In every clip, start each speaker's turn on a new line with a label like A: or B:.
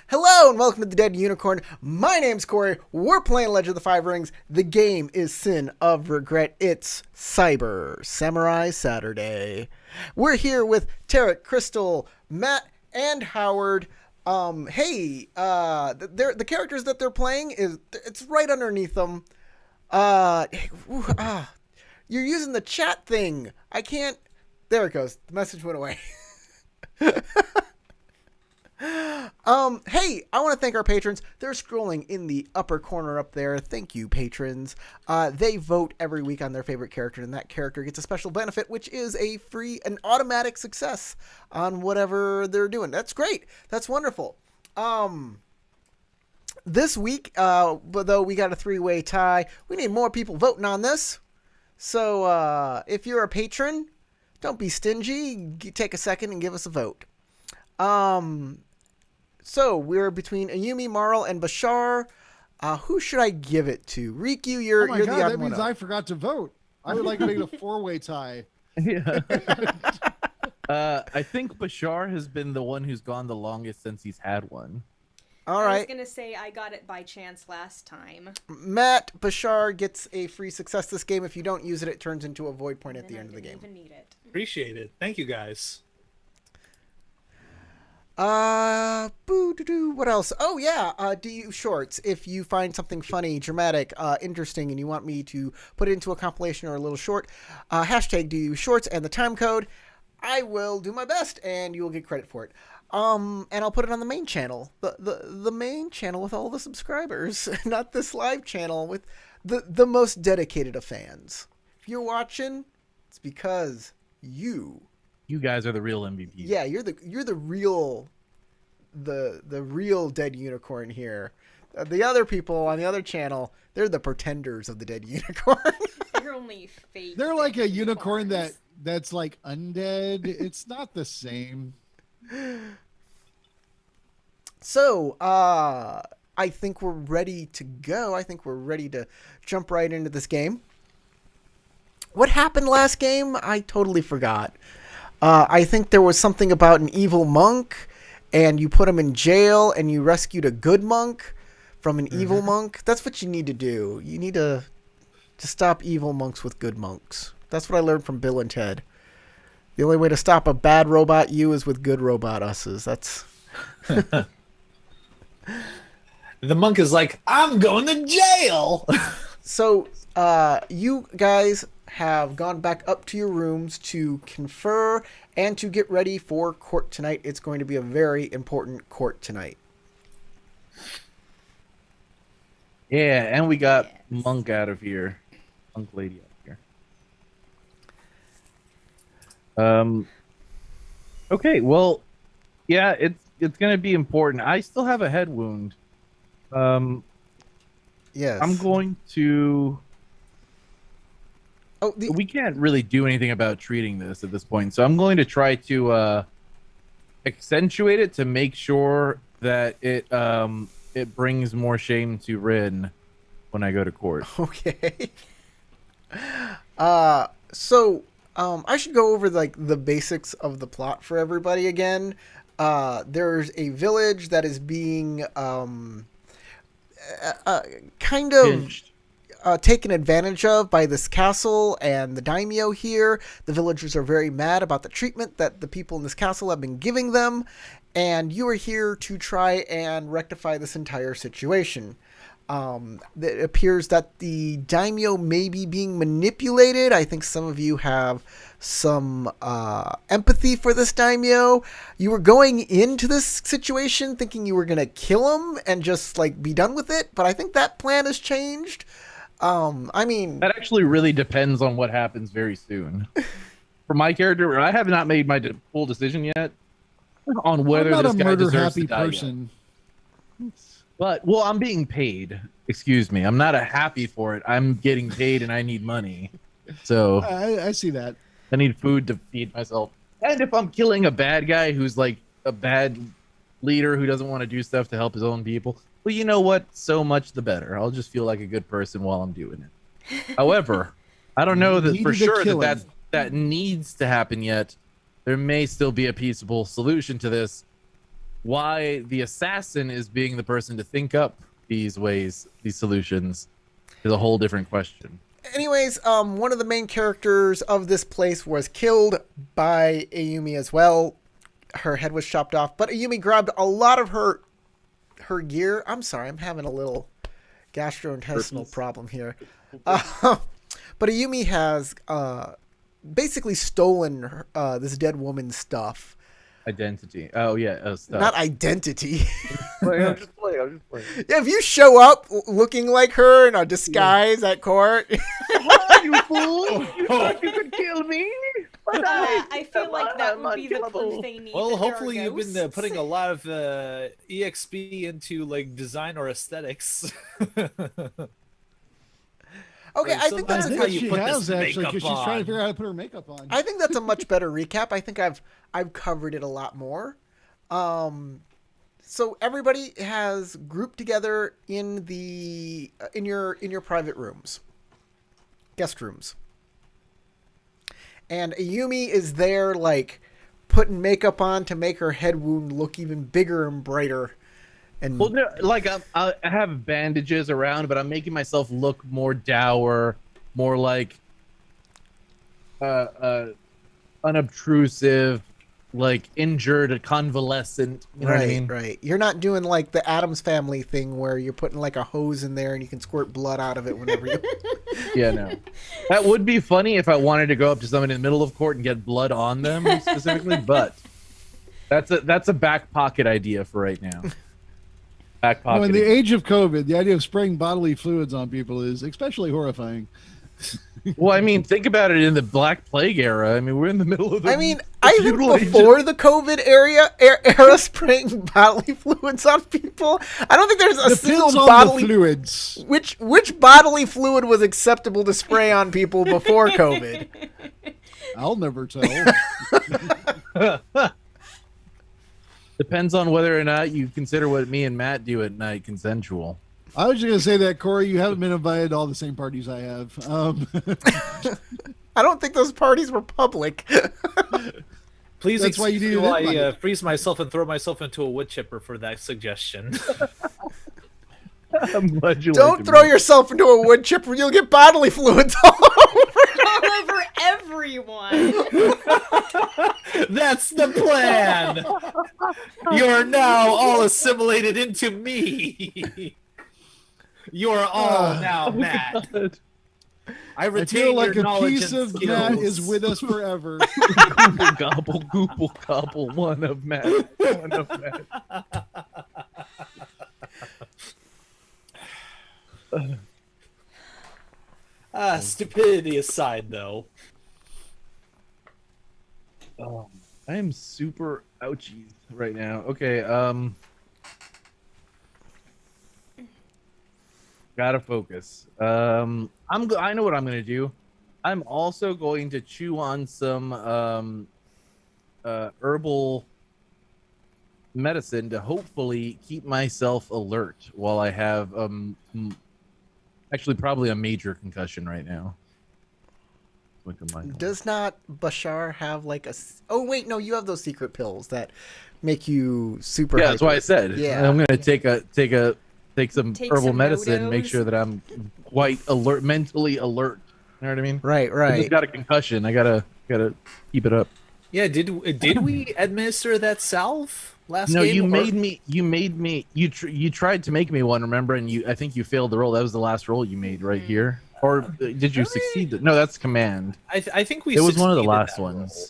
A: Hello and welcome to the Dead Unicorn. My name's Corey. We're playing Legend of the Five Rings. The game is Sin of Regret. It's Cyber Samurai Saturday. We're here with Tarek, Crystal, Matt, and Howard. The characters that they're playing it's right underneath them. Uh, you're using the chat thing. I can't. There it goes. The message went away. Hey, I want to thank our patrons. They're scrolling in the upper corner up there. Thank you, patrons. They vote every week on their favorite character, and that character gets a special benefit, which is an automatic success on whatever they're doing. That's great. That's wonderful. This week, but though we got a 3-way tie, we need more people voting on this. So, if you're a patron, don't be stingy. Take a second and give us a vote. So we're between Ayumi, Marl, and Bashar. Who should I give it to? Riku, you're
B: oh my
A: the
B: God,
A: odd
B: that
A: one
B: means
A: up.
B: I forgot to vote. I would like to make it a 4-way tie.
C: Yeah. I think Bashar has been the one who's gone the longest since he's had one.
A: All
D: I was
A: right.
D: gonna say I got it by chance last time.
A: Matt, Bashar gets a free success this game. If you don't use it, it turns into a void point at the
D: And
A: end of the
D: I didn't
A: game.
D: even need it.
E: Appreciate it. Thank you, guys.
A: What else? Oh yeah, DU Shorts. If you find something funny, dramatic, interesting, and you want me to put it into a compilation or a little short, hashtag DU Shorts and the time code, I will do my best, and you will get credit for it. And I'll put it on the main channel, the main channel with all the subscribers, not this live channel with the most dedicated of fans. If you're watching, it's because you
C: guys are the real MVPs.
A: Yeah, you're the real dead unicorn here. The other people on the other channel, they're the pretenders of the dead unicorn.
D: They're only fake.
B: They're like a
D: unicorns.
B: unicorn that's like undead. It's not the same.
A: So, I think we're ready to go. I think we're ready to jump right into this game. What happened last game? I totally forgot. I think there was something about an evil monk, and you put him in jail, and you rescued a good monk from an evil monk. That's what you need to do. You need to stop evil monks with good monks. That's what I learned from Bill and Ted. The only way to stop a bad robot you is with good robot us's. That's...
E: The monk is like, I'm going to jail.
A: So, you guys have gone back up to your rooms to confer and to get ready for court tonight. It's going to be a very important court tonight.
C: Yeah, and we got
D: Yes.
C: Monk out of here. Monk lady out here. Okay, well, yeah, it's gonna be important. I still have a head wound.
A: Yes.
C: I'm going to.
A: Oh,
C: We can't really do anything about treating this at this point, so I'm going to try to accentuate it to make sure that it brings more shame to Rin when I go to court.
A: okay. I should go over like the basics of the plot for everybody again. There's a village that is being kind of
C: Pinched.
A: taken advantage of by this castle and the daimyo here. The villagers are very mad about the treatment that the people in this castle have been giving them, and you are here to try and rectify this entire situation. It appears that the daimyo may be being manipulated. I think some of you have some empathy for this daimyo. You were going into this situation thinking you were going to kill him and just like be done with it, but I think that plan has changed. I mean,
C: That actually really depends on what happens very soon. For my character, I have not made my full decision yet on whether
B: I'm not
C: this
B: a
C: guy deserves
B: murder-happy
C: to die yet.
B: person.
C: But, well, I'm being paid. Excuse me. I'm not happy for it. I'm getting paid and I need money. So
B: I see that.
C: I need food to feed myself. And if I'm killing a bad guy who's like a bad leader who doesn't want to do stuff to help his own people, well, you know what? So much the better. I'll just feel like a good person while I'm doing it. However, I don't know that for
B: Needed to
C: sure
B: kill
C: that
B: him.
C: that needs to happen yet. There may still be a peaceable solution to this. why the assassin is being the person to think up these ways, these solutions, is a whole different question.
A: Anyways, one of the main characters of this place was killed by Ayumi as well. Her head was chopped off, but Ayumi grabbed a lot of her gear. I'm sorry, I'm having a little gastrointestinal problem here. But Ayumi has basically stolen this dead woman's stuff.
C: Identity. Oh yeah, stuff.
A: Not identity.
C: I'm just playing.
A: Yeah, if you show up looking like her in a disguise at court,
C: You fool! You thought you could kill me? But
D: I feel like that would be the
C: unkillable.
D: proof they need.
E: Well,
D: that there are
E: hopefully you've been
D: ghosts.
E: putting a lot of exp into like design or aesthetics.
A: okay,
E: Like,
A: I think that's
E: sometimes
A: a
B: I
E: how
A: good.
B: think
E: you
B: she
E: put this
B: has actually,
E: makeup
B: because she's trying to
E: on.
B: figure out how to put her makeup on.
A: I think that's a much better recap. I think I've covered it a lot more. So everybody has grouped together in the in your private rooms, guest rooms, and Ayumi is there like putting makeup on to make her head wound look even bigger and brighter. And
C: Well, no, like I have bandages around, but I'm making myself look more dour, more like unobtrusive, like injured, convalescent. You know
A: right,
C: what I mean?
A: right. You're not doing like the Addams Family thing where you're putting like a hose in there and you can squirt blood out of it whenever you.
C: Yeah, no. That would be funny if I wanted to go up to someone in the middle of court and get blood on them specifically, but that's a back pocket idea for right now. Back
B: Well,
C: pocket.
B: in the age of COVID, the idea of spraying bodily fluids on people is especially horrifying.
C: Well, I mean, think about it in the Black Plague era. I mean, we're in the middle of the.
A: I mean, I think
C: feudal age.
A: before the COVID era spraying bodily fluids on people, I don't think there's a
B: Depends
A: single
B: on
A: bodily
B: the fluids.
A: which bodily fluid was acceptable to spray on people before COVID.
B: I'll never tell.
C: Depends on whether or not you consider what me and Matt do at night consensual.
B: I was just gonna say that, Corey, you haven't been invited to all the same parties I have.
A: I don't think those parties were public.
E: Please
B: That's why you
E: excuse
B: need
E: me while
B: an
E: I
B: invite.
E: freeze myself and throw myself into a wood chipper for that suggestion.
C: I'm glad you
A: Don't throw yourself into a wood chipper; you'll get bodily fluids all over.
D: all over everyone.
E: That's the plan. You're now all assimilated into me. You're all now Matt. I
B: I
E: retain
B: feel like
E: your
B: a
E: knowledge
B: piece
E: and
B: of
E: skills.
B: Matt is with us forever.
C: Gobble, gobble, gobble. One of Matt. One of Matt.
E: Stupidity aside, though.
C: Oh, I am super ouchies right now. Okay, gotta focus. I know what I'm gonna do. I'm also going to chew on some herbal medicine to hopefully keep myself alert while I have actually probably a major concussion right now. Look at my
A: Does not Bashar have like a? Oh wait, no, you have those secret pills that make you super.
C: Yeah, that's
A: hyper.
C: why I said.
A: Yeah.
C: I'm gonna take some
D: Take
C: herbal
D: some
C: medicine, make
D: Nodos.
C: sure that I'm quite alert, mentally alert. You know what I mean?
A: Right,
C: I
A: right.
C: just got a concussion. I gotta keep it up.
E: Yeah, did we administer that salve last
C: No,
E: game?
C: you
E: or-
C: made me. You tried to make me one. Remember? And I think you failed the roll. That was the last roll you made right here. Or did you succeed? No, that's command.
E: I think we.
C: It was one of the
E: succeeded
C: last
E: that
C: ones.
E: roll.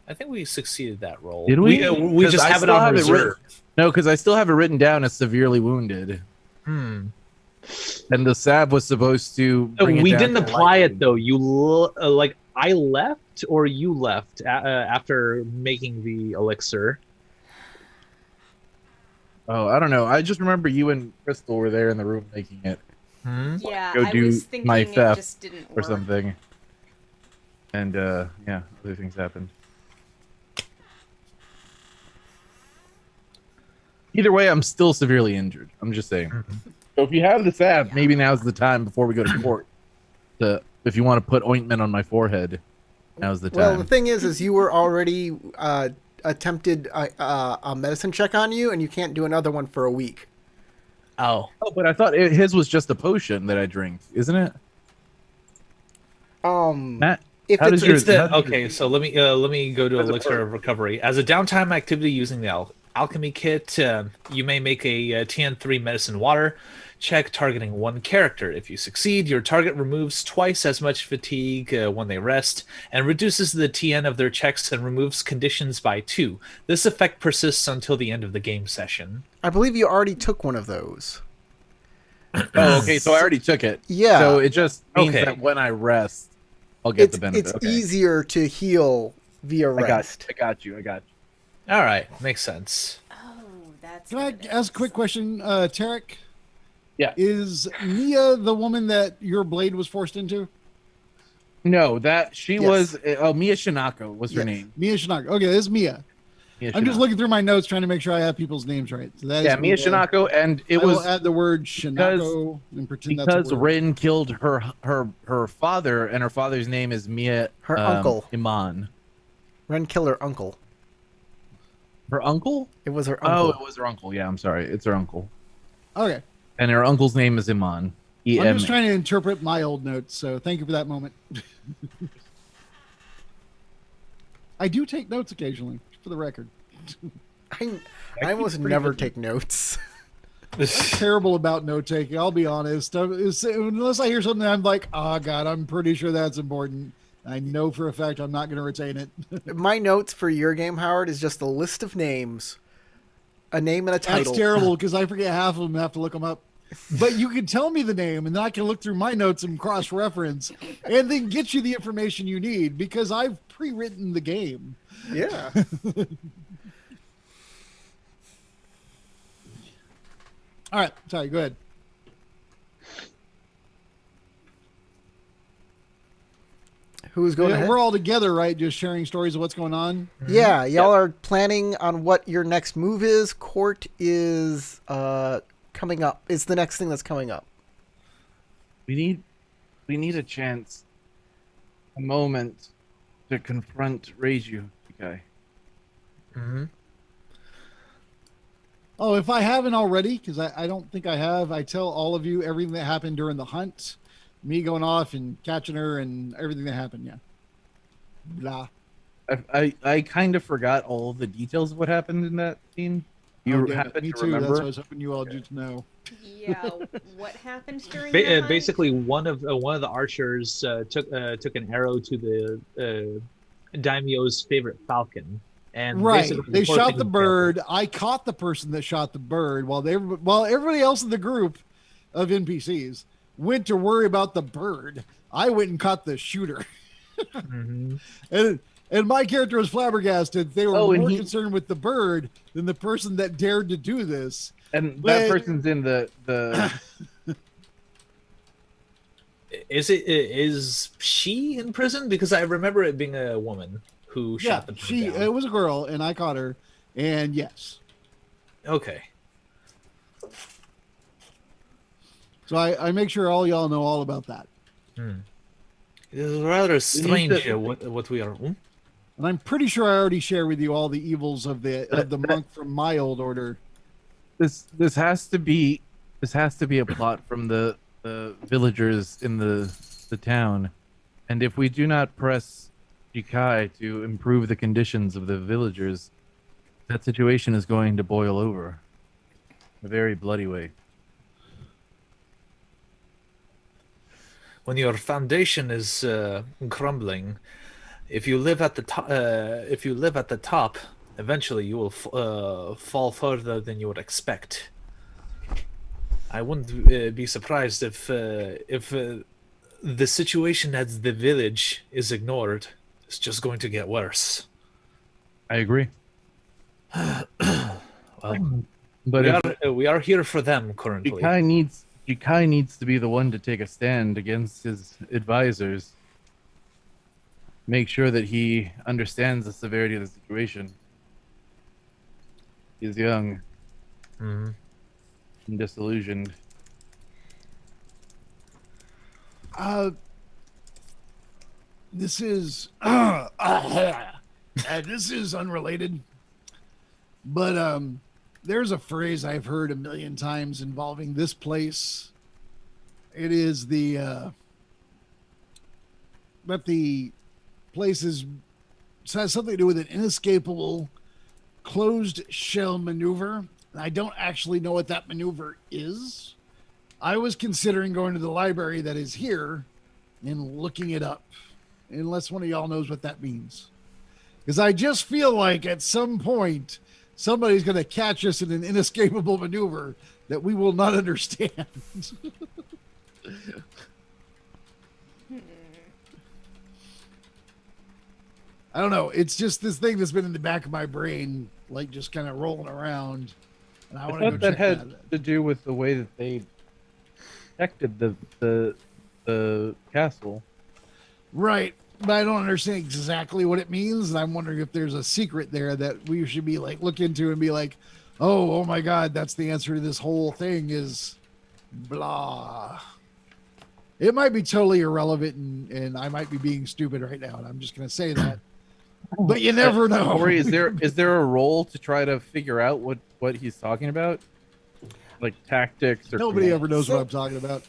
E: I think we succeeded that roll.
C: Did we?
E: We
C: 'Cause
E: just
C: I
E: have it
C: still
E: on
C: have it written-
E: reserve.
C: No, because I still have it written down as severely wounded. And the salve was supposed to. Bring it
F: We
C: down
F: didn't
C: to
F: apply
C: light.
F: it though. Like I left or you left after making the elixir.
C: Oh, I don't know. I just remember you and Crystal were there in the room making it
D: Yeah,
C: Go
D: I
C: do
D: was thinking
C: my
D: it
C: theft
D: just didn't
C: or
D: work.
C: something. And yeah, other things happened. Either way, I'm still severely injured. I'm just saying. So if you have the salve, maybe now's the time before we go to court. If you want to put ointment on my forehead, now's the time.
A: Well, the thing is you were already attempted a medicine check on you, and you can't do another one for a week.
E: Oh.
C: Oh, but I thought his was just a potion that I drink, isn't it?
A: If
C: Matt, how
A: it's
C: does your-
E: It's the
C: how does your-
E: okay. So let me go to
C: How's it
E: Elixir
C: work?
E: of Recovery. As a downtime activity using the alchemy kit, you may make a TN3 medicine water check targeting one character. If you succeed, your target removes twice as much fatigue when they rest, and reduces the TN of their checks and removes conditions by 2. This effect persists until the end of the game session.
A: I believe you already took one of those.
C: Oh, okay. So I already took it.
A: Yeah.
C: So it just means
E: Okay.
C: that when I rest, I'll get the benefit.
A: It's
C: Okay.
A: easier to heal via
C: I
A: rest.
C: got you.
E: All right, makes sense.
D: Oh, that's.
B: Can I
D: what it
B: ask a quick
D: is.
B: question, Tarek?
C: Yeah.
B: Is Mia the woman that your blade was forced into?
C: No, that she
A: Yes.
C: was. Mia Shinako was her
A: Yes.
C: name.
B: Mia Shinako. Okay, this is Mia.
C: Mia
B: I'm just
C: Shinako.
B: looking through my notes trying to make sure I have people's names right. So that is
C: Yeah, Mia Shinako, and it
B: I will
C: was
B: add the word Shinako and pretend
C: because
B: that's a word.
C: Rin killed her father, and her father's name is Mia.
A: Her uncle.
C: Iman.
A: Ren killer uncle.
C: Her uncle?
A: It was her
C: Oh,
A: uncle.
C: it was her uncle. Yeah, I'm sorry. It's her uncle,
B: Okay.
C: and her uncle's name is Iman.
B: I'm just trying to interpret my old notes, so thank you for that moment. I do take notes occasionally, for the record.
A: I almost never take notes.
B: Terrible about note taking, I'll be honest. Unless I hear something, I'm like, oh god, I'm pretty sure that's important. I know for a fact I'm not going to retain it.
A: My notes for your game, Howard, is just a list of names, a name and a title.
B: That's terrible because I forget half of them and have to look them up. But you can tell me the name, and then I can look through my notes and cross-reference, and then get you the information you need because I've pre-written the game.
A: Yeah.
B: All right, sorry, go ahead.
A: Who's going ahead?
B: We're all together, right? Just sharing stories of what's going on.
A: Yeah, y'all are planning on what your next move is. Court is coming up. It's the next thing that's coming up.
C: We need a chance, a moment, to confront Reiju, guy.
E: Mhm.
B: Oh, if I haven't already, because I don't think I have, I tell all of you everything that happened during the hunt, me going off and catching her and everything that happened. Yeah. Blah.
C: I kind of forgot all of the details of what happened in that scene.
B: Oh,
C: You
B: damn it.
C: happen
B: Me
C: to
B: too. That's
C: remember?
B: what I was hoping you all did know.
D: Yeah. What happened during the hunt?
F: Basically, one of the archers took an arrow to the daimyo's favorite falcon, and
B: Right.
F: basically
B: They
F: before
B: shot
F: things
B: the
F: got-
B: bird. I caught the person that shot the bird while everybody else in the group of NPCs went to worry about the bird. I went and caught the shooter.
E: Mhm.
B: And my character was flabbergasted. They were
C: Oh, and
B: more
C: he-
B: concerned with the bird than the person that dared to do this.
C: And
B: But-
C: that person's in the
E: Is she in prison? Because I remember it being a woman who
B: Yeah,
E: shot the bird down.
B: it was a girl, and I caught her. And yes,
E: Okay.
B: so I make sure all y'all know all about that.
E: It is rather strange
C: to-
E: what we are.
B: And I'm pretty sure I already shared with you all the evils of the monk from my old order.
C: this has to be a plot from the villagers in the town, and if we do not press Jikai to improve the conditions of the villagers, that situation is going to boil over a very bloody way.
E: When your foundation is crumbling, if you live at the top, eventually you will fall further than you would expect. I wouldn't be surprised if the situation at the village is ignored. It's just going to get worse.
C: I agree.
E: Well,
C: But
E: we are here for them currently.
C: Jikai needs to be the one to take a stand against his advisors. Make sure that he understands the severity of the situation. He's young
E: Mhm.
C: and disillusioned.
B: This is this is unrelated. But there's a phrase I've heard a million times involving this place. It is that the place has something to do with an inescapable closed shell maneuver. I don't actually know what that maneuver is. I was considering going to the library that is here and looking it up, unless one of y'all knows what that means. Because I just feel like at some point, somebody's going to catch us in an inescapable maneuver that we will not understand. I don't know. It's just this thing that's been in the back of my brain, like just kind of rolling around. And I
C: I
B: want to go
C: thought
B: check
C: that had
B: that out.
C: to do with the way that they protected the castle.
B: Right. But I don't understand exactly what it means. And I'm wondering if there's a secret there that we should be like, look into and be like, oh my God, that's the answer to this whole thing is blah. It might be totally irrelevant and I might be being stupid right now. And I'm just going to say that. But you never know.
C: Corey, is there a role to try to figure out what he's talking about? Like tactics or
B: Nobody ever knows what I'm talking about.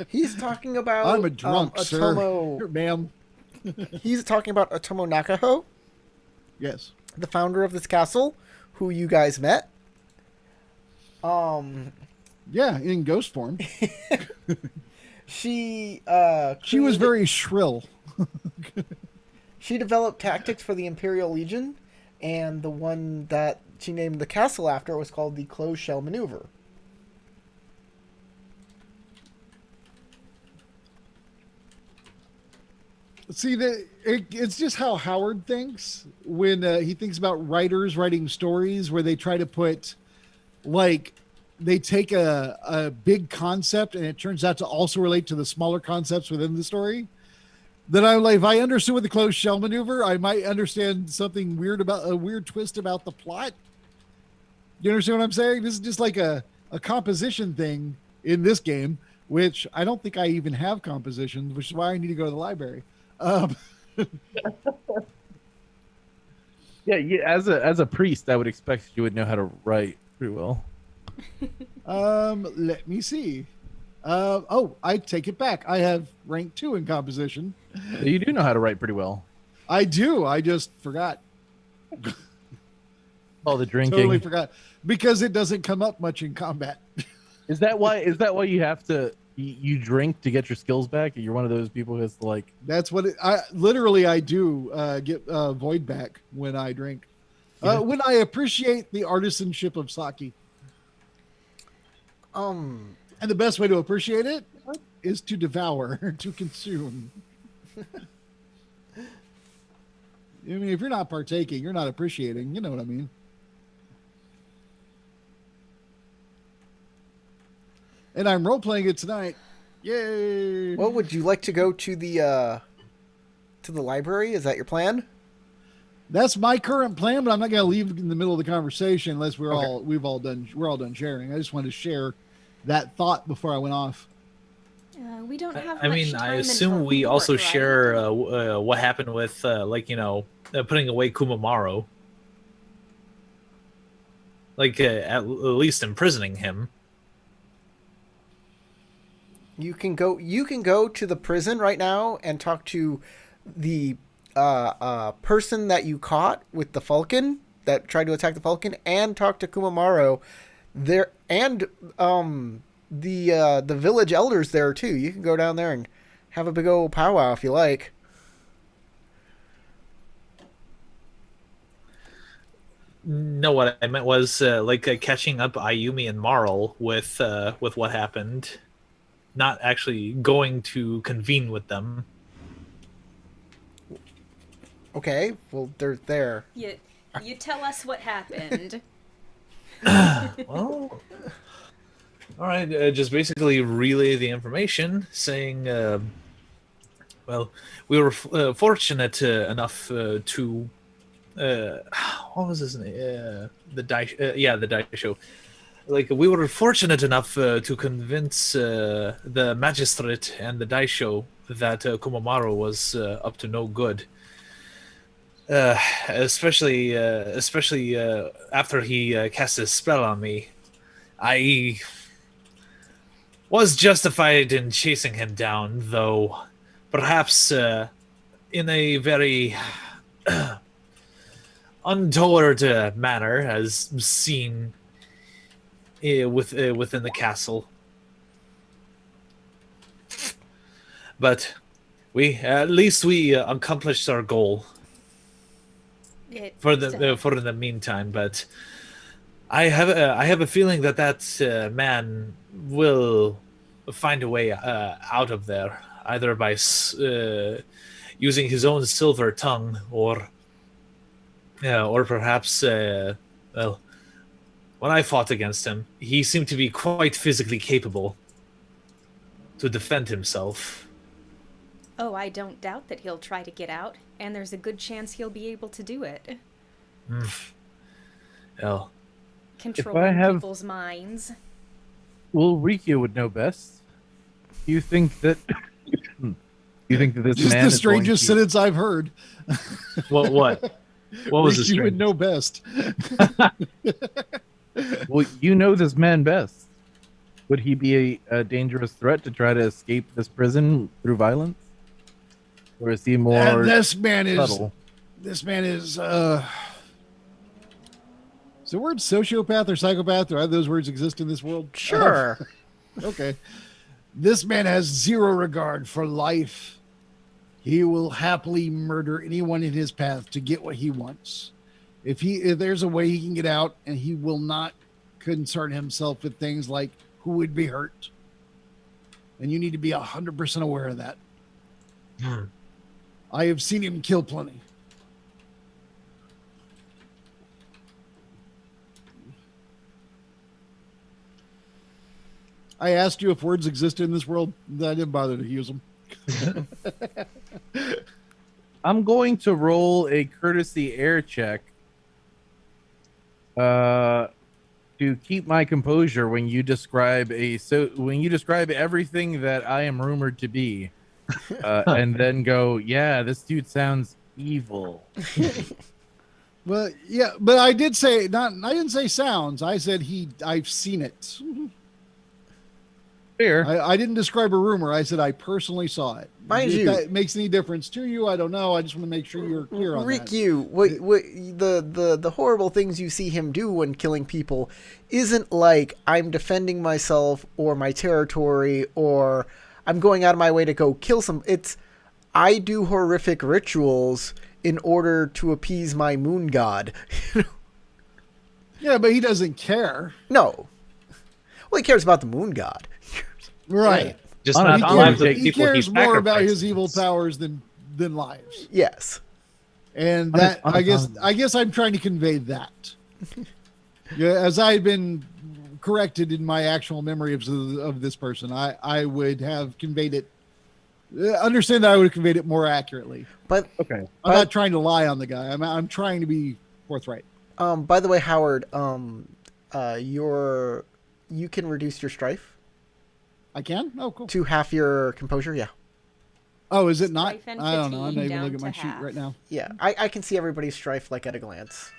A: He's talking about
B: I'm a drunk, sir.
A: Otomo.
B: Ma'am.
A: He's talking about Otomo Nakaho,
B: Yes.
A: the founder of this castle, who you guys met.
B: Yeah, in ghost form.
A: She
B: She was very shrill.
A: She developed tactics for the Imperial Legion, and the one that she named the castle after was called the Closed Shell Maneuver.
B: See, it's just how Howard thinks when he thinks about writers writing stories where they try to put, like, they take a big concept and it turns out to also relate to the smaller concepts within the story. Then I'm like, if I understood what the closed shell maneuver, I might understand something weird about a weird twist about the plot. You understand what I'm saying? This is just like a composition thing in this game, which I don't think I even have compositions, which is why I need to go to the library.
C: Yeah, as a priest, I would expect you would know how to write pretty well.
B: Let me see. I take it back. I have rank 2 in composition.
C: You do know how to write pretty well.
B: I do. I just forgot.
C: All the drinking.
B: Totally forgot because it doesn't come up much in combat.
C: Is that why you have to you drink to get your skills back? You're one of those people who has to like.
B: That's what I do get void back when I drink. When I appreciate the artisanship of sake. And the best way to appreciate it is to devour, to consume. I mean, if you're not partaking, you're not appreciating. You know what I mean? And I'm role-playing it tonight. Yay!
A: Well, would you like to go to the library? Is that your plan?
B: That's my current plan, but I'm not going to leave in the middle of the conversation unless we're
A: Okay.
B: all done sharing. I just wanted to share that thought before I went off.
D: We don't have.
E: I
D: much
E: mean, I
D: time
E: assume
D: until
E: we also
D: Nort
E: share
D: arrives.
E: what happened with, putting away Kumamaro. Like, at least imprisoning him.
A: You can go to the prison right now and talk to the person that you caught with the falcon that tried to attack the falcon, and talk to Kumamaro there, and the village elders there too. You can go down there and have a big old powwow if you like.
E: No, what I meant was catching up Ayumi and Marl with what happened, not actually going to convene with them.
A: Okay, well they're there.
D: You tell us what happened.
E: Well, all right. Just basically relay the information, saying, well, we were fortunate enough to. What was his name? The Daisho. Like, we were fortunate enough to convince the magistrate and the Daisho that Kumamaro was up to no good. Especially after he cast his spell on me. I was justified in chasing him down, though perhaps in a very untoward manner, as seen within the castle. But at least we accomplished our goal
D: It,
E: for the meantime. But I have a feeling that man will find a way out of there, either by using his own silver tongue, or perhaps well, when I fought against him, he seemed to be quite physically capable to defend himself.
D: oh, I don't doubt that he'll try to get out, and there's a good chance he'll be able to do it.
E: Well,
D: Controlling
C: have-
D: people's minds.
C: Well, Rikyo would know best. Do you think that? Do you think that this
B: Just
C: man
B: the
C: is going
B: strangest
C: to-
B: sentence I've heard.
F: What? What was the
B: You would
F: strange?
B: know best.
C: Well, you know this man best. Would he be a dangerous threat to try to escape this prison through violence, or is he more
B: And this man is.
C: subtle?
B: This man is. Is the word sociopath or psychopath, or either those words exist in this world?
A: Sure.
B: Okay. This man has zero regard for life. He will happily murder anyone in his path to get what he wants. If there's a way he can get out, and he will not concern himself with things like who would be hurt. And you need to be 100% aware of that. I have seen him kill plenty. I asked you if words existed in this world. I didn't bother to use them.
C: I'm going to roll a courtesy air check to keep my composure when you describe everything that I am rumored to be, and then go, yeah, this dude sounds evil.
B: Well, yeah, but I did say not. I didn't say sounds. I said I've seen it.
C: Fair.
B: I didn't describe a rumor. I said I personally saw it.
A: Mind
B: if
A: you-
B: that makes any difference to you, I don't know. I just want to make sure you're clear on that.
A: Rikyu, the horrible things you see him do when killing people isn't like I'm defending myself or my territory or I'm going out of my way to go kill some. It's I do horrific rituals in order to appease my moon god.
B: Yeah, but he doesn't care.
A: No. Well, he cares about the moon god.
B: Right.
F: Just
C: On
F: not
C: a
F: the
C: time
F: lives of
C: take-
B: He
F: people
B: cares more about his
F: sacrifices.
B: evil powers than lives.
A: Yes.
B: And
C: On a-
B: that
C: on a
B: I guess I'm trying to convey that. Yeah, as I had been corrected in my actual memory of this person, I would have conveyed it. Understand that I would have conveyed it more accurately.
A: But
C: Okay.
B: I'm not trying to lie on the guy. I'm trying to be forthright.
A: by the way, Howard, you can reduce your strife
B: I can? Oh, cool.
A: to half your composure. Yeah.
B: Oh, is it not?
D: Strife and
B: I don't know. I'm not
D: fatigue
B: even
D: down
B: looking at my
D: to
B: sheet
D: half.
B: right now.
A: Yeah. I can see everybody's strife like at a glance.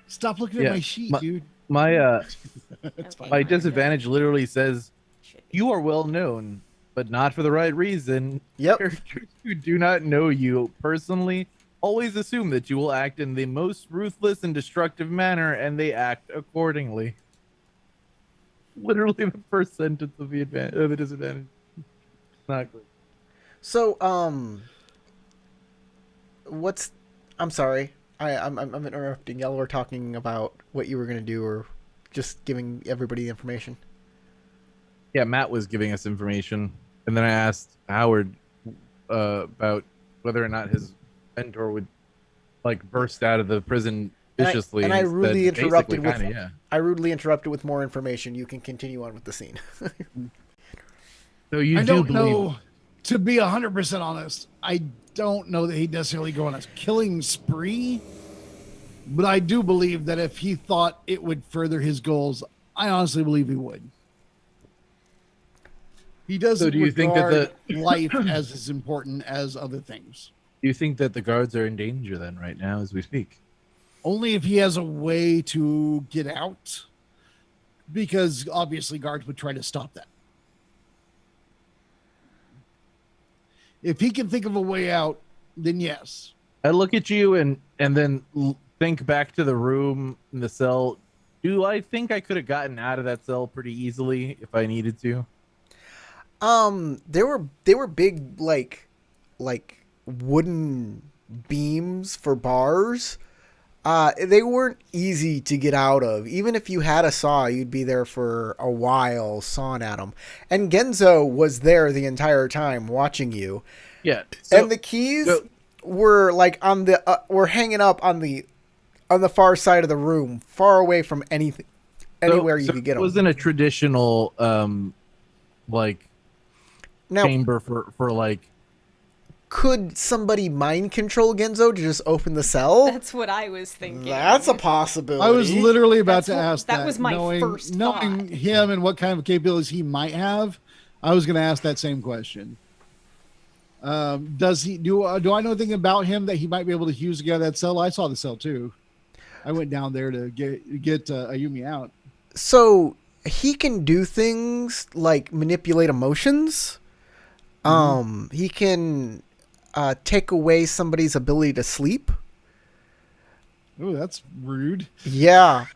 B: Stop looking
C: Yeah,
B: at my sheet,
C: my-
B: dude.
C: My
D: Okay,
C: my
D: fine.
C: disadvantage literally says
D: Should be.
C: you are well known, but not for the right reason.
A: Yep.
C: Characters who do not know you personally always assume that you will act in the most ruthless and destructive manner, and they act accordingly. Literally the first sentence of the disadvantage. Not good.
A: So, I'm sorry. I'm interrupting y'all. We're talking about what you were gonna do, or just giving everybody the information.
C: Yeah, Matt was giving us information, and then I asked Howard about whether or not his mentor would like burst out of the prison viciously.
A: and I
C: he said
A: rudely
C: basically
A: interrupted with-
C: kinda, yeah.
A: I rudely interrupted with more information. You can continue on with the scene.
C: So you
B: I
C: do
B: don't
C: believe
B: know. To be 100% honest, I don't know that he'd necessarily go on a killing spree, but I do believe that if he thought it would further his goals, I honestly believe he would. He doesn't
C: So do you think that
B: regard life as important as other things.
C: Do you think that the guards are in danger then right now as we speak?
B: Only if he has a way to get out, because obviously guards would try to stop that. If he can think of a way out, then yes.
C: I look at you and then think back to the room in the cell. Do I think I could have gotten out of that cell pretty easily if I needed to?
A: They were big like wooden beams for bars. They weren't easy to get out of. Even if you had a saw, you'd be there for a while sawing at them. And Genzo was there the entire time watching you.
C: Yeah.
A: And the keys were like on the were hanging up on the far side of the room, far away from anything, anywhere you could get
C: it
A: them.
C: wasn't a traditional like
A: Now,
C: chamber for like.
A: could somebody mind control Genzo to just open the cell?
D: That's what I was thinking.
A: That's a possibility.
B: I was literally about to
D: That's what-
B: ask that.
D: that was my first
B: knowing
D: thought.
B: him and what kind of capabilities he might have, I was going to ask that same question. Does he do I know anything about him that he might be able to use to get out of that cell? I saw the cell too. I went down there to get Ayumi out.
A: So he can do things like manipulate emotions. He can take away somebody's ability to sleep.
B: Oh, that's rude.
A: Yeah.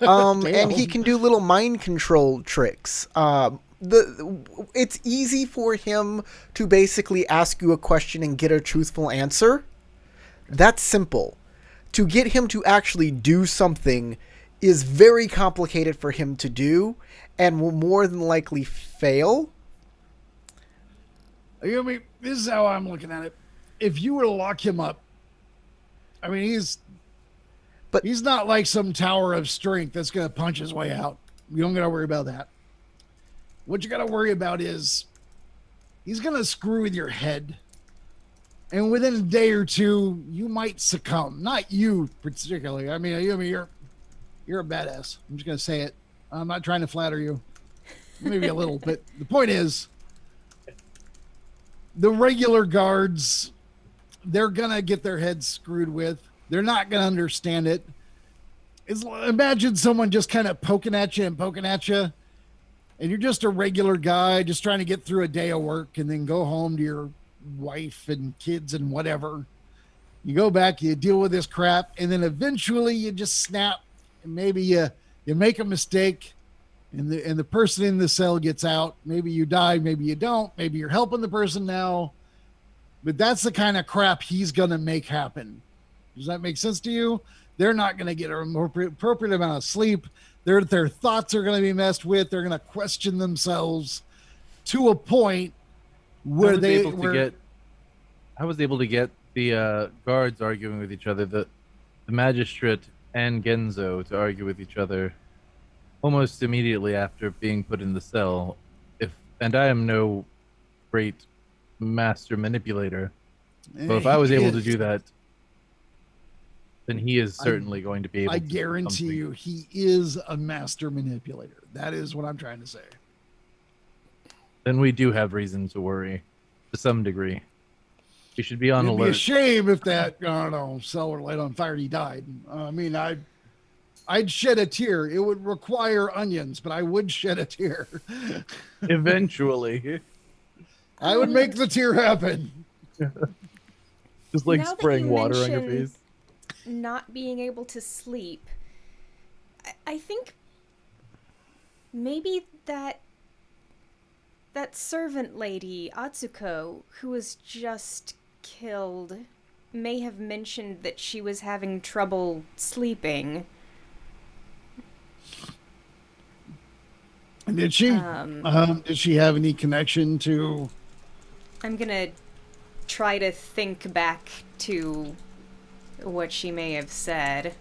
A: And
B: Damn.
A: he can do little mind control tricks. It's easy for him to basically ask you a question and get a truthful answer. That's simple. To get him to actually do something is very complicated for him to do and will more than likely fail.
B: Ayumi, this is how I'm looking at it. If you were to lock him up, I mean, he's not like some tower of strength that's going to punch his way out. You don't got to worry about that. What you got to worry about is he's going to screw with your head. And within a day or two, you might succumb. Not you particularly. I mean, Ayumi, you're a badass. I'm just going to say it. I'm not trying to flatter you. Maybe a little, but the point is, the regular guards, they're going to get their heads screwed with. They're not going to understand it. Imagine someone just kind of poking at you, and you're just a regular guy just trying to get through a day of work and then go home to your wife and kids and whatever. You go back, you deal with this crap, and then eventually you just snap, and maybe you make a mistake, and the person in the cell gets out. Maybe you die, maybe you don't. Maybe you're helping the person now. But that's the kind of crap he's going to make happen. Does that make sense to you? They're not going to get an appropriate amount of sleep. Their thoughts are going to be messed with. They're going to question themselves to a point where
C: I was able to get the guards arguing with each other, the magistrate and Genzo to argue with each other almost immediately after being put in the cell. And I am no great master manipulator, but if I was able to do that, then he is certainly going to be able
B: I
C: to do
B: guarantee
C: something.
B: you he is a master manipulator. That is what I'm trying to say.
C: Then we do have reason to worry to some degree. We should be on
B: It'd be a
C: alert.
B: shame if that, I don't know, cell were light on fire and he died. I mean, I'd shed a tear. It would require onions, but I would shed a tear.
C: Eventually.
B: I would make the tear happen.
C: Just like
D: Now that
C: spraying
D: you
C: water on your
D: mention
C: face.
D: Not being able to sleep, I think maybe that servant lady, Atsuko, who was just killed, may have mentioned that she was having trouble sleeping.
B: Did she have any connection to?
D: I'm gonna try to think back to what she may have said.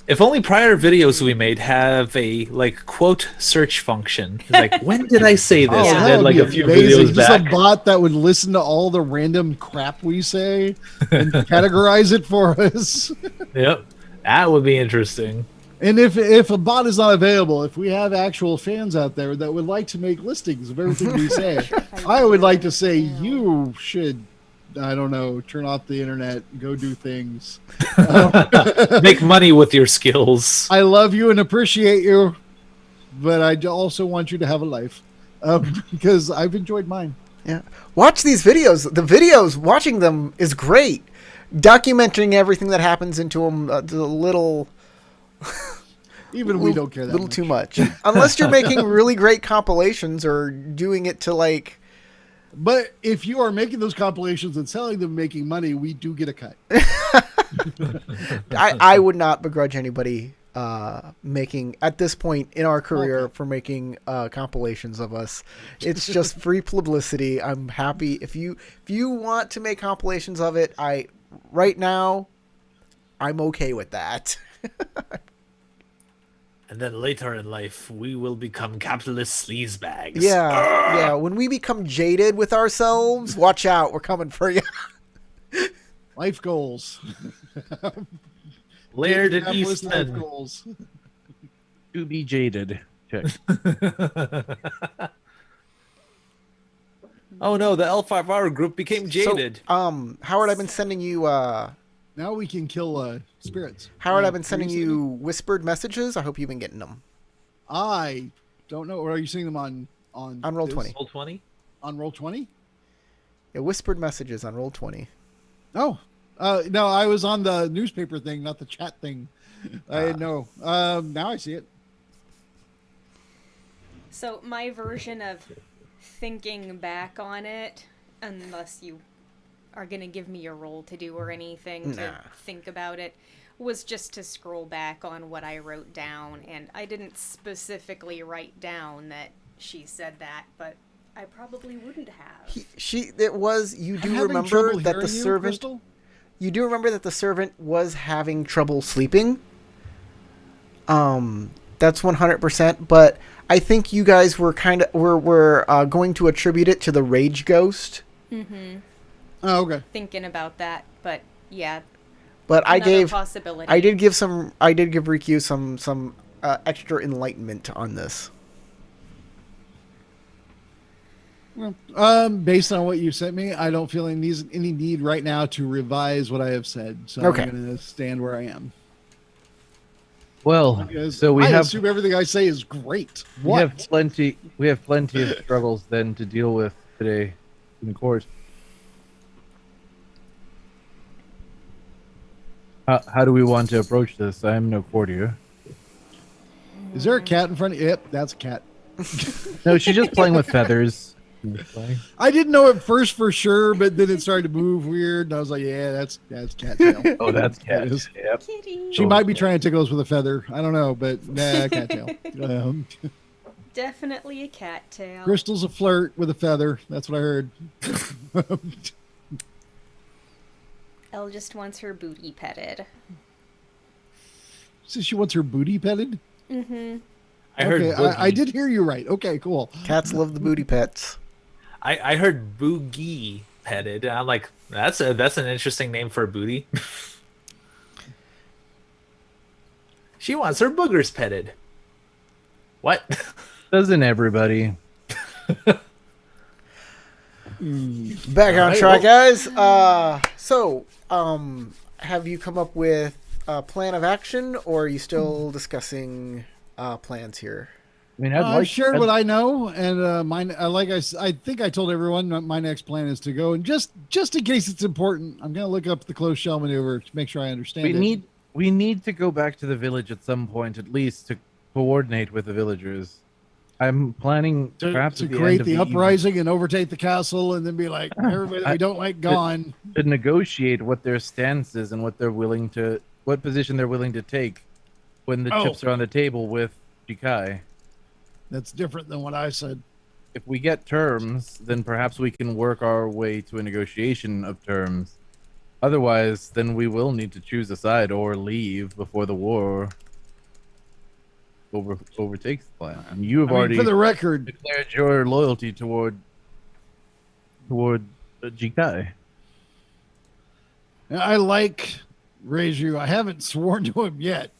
E: If only prior videos we made have a like quote search function. Like, when did I say this?
B: Oh,
E: And
B: that
E: then
B: would
E: like
B: be
E: a few
B: amazing.
E: videos
B: Just
E: back.
B: a bot that would listen to all the random crap we say and categorize it for us.
E: Yep. That would be interesting.
B: And if a bot is not available, if we have actual fans out there that would like to make listings of everything we say, I would like to say you should, I don't know, turn off the internet, go do things.
E: Make money with your skills.
B: I love you and appreciate you, but I also want you to have a life because I've enjoyed mine.
A: Yeah. Watch these videos. The videos, watching them is great. Documenting everything that happens into them, the little
B: Even we don't care that
A: little
B: much.
A: too much. Unless you're making really great compilations or doing it to like.
B: But if you are making those compilations and selling them, making money, we do get a cut.
A: I would not begrudge anybody making at this point in our career for making compilations of us. It's just free publicity. I'm happy if you want to make compilations of it. Right now I'm okay with that.
E: And then later in life, we will become capitalist sleazebags.
A: Yeah. When we become jaded with ourselves, watch out. We're coming for you.
B: Life goals.
E: Laird and
B: Capitalist life
E: Eastman.
B: goals.
C: To be jaded. Check.
E: Oh no, the L5R group became jaded.
A: So, Howard, I've been sending you
B: Now we can kill spirits.
A: Howard,
B: Yeah,
A: I've been sending
B: are you
A: you whispered messages. I hope you've been getting them
B: I don't know. Or are you seeing them on
A: on Roll 20.
E: Roll 20?
B: On Roll 20?
A: Yeah, whispered messages on Roll 20.
B: Oh, no, I was on the newspaper thing, not the chat thing. I didn't know. Now I see it.
D: So my version of thinking back on it, unless you are gonna give me a roll to do or anything to
A: Nah.
D: think about it, was just to scroll back on what I wrote down, and I didn't specifically write down that she said that, but I probably wouldn't have.
A: You
B: I'm
A: do
B: having
A: remember
B: trouble
A: that the
B: hearing you,
A: servant
B: Crystal?
A: you do remember that the servant was having trouble sleeping. That's 100%, but I think you guys were going to attribute it to the rage ghost.
D: Mm-hmm.
B: Oh, okay.
D: Thinking about that, but yeah,
A: But I
D: another possibility.
A: did give Riku some extra enlightenment on this.
B: Well, based on what you sent me, I don't feel any need right now to revise what I have said. So
A: Okay.
B: I'm going to stand where I am.
C: Well,
B: Because
C: so we
B: I
C: have
B: assume everything I say is great.
C: we
B: What?
C: have plenty of struggles then to deal with today in court. How do we want to approach this? I am no courtier.
B: Is there a cat in front of you? Yep, that's a cat.
C: No, she's just playing with feathers.
B: I didn't know at first for sure, but then it started to move weird, and I was like, "Yeah, that's cat tail."
C: Oh, that's cat.
B: It is.
C: Yep.
D: Kitty.
B: She might be trying to tickle us with a feather. I don't know, but nah, cat tail.
D: Definitely a cattail.
B: Crystal's a flirt with a feather. That's what I heard.
D: Elle just wants her booty petted.
B: So she wants her booty petted.
D: Mm-hmm.
E: I heard
B: Okay,
E: boogie.
B: I did hear you right. Okay, cool.
A: Cats love the booty pets.
E: I heard boogie petted. And I'm like, that's an interesting name for a booty. She wants her boogers petted. What?
C: Doesn't everybody?
A: Back on
E: Alright,
A: track,
E: well-
A: guys. Have you come up with a plan of action, or are you still discussing plans here?
C: I mean,
B: I shared what I know, and mine. I think I told everyone my next plan is to go, and just in case it's important, I'm gonna look up the closed shell maneuver to make sure I understand it.
C: We need to go back to the village at some point, at least to coordinate with the villagers. I'm planning perhaps
B: to
C: at the
B: create
C: end of
B: the
C: evening
B: uprising and overtake the castle, and then be like, everybody that we don't like gone.
C: to negotiate what their stance is and what position they're willing to take when the chips are on the table with Jikai.
B: That's different than what I said.
C: If we get terms, then perhaps we can work our way to a negotiation of terms. Otherwise, then we will need to choose a side or leave before the war overtakes the land. And you have
B: I mean,
C: already
B: for the record,
C: declared your loyalty toward Jikai.
B: I like Reiju. I haven't sworn to him yet,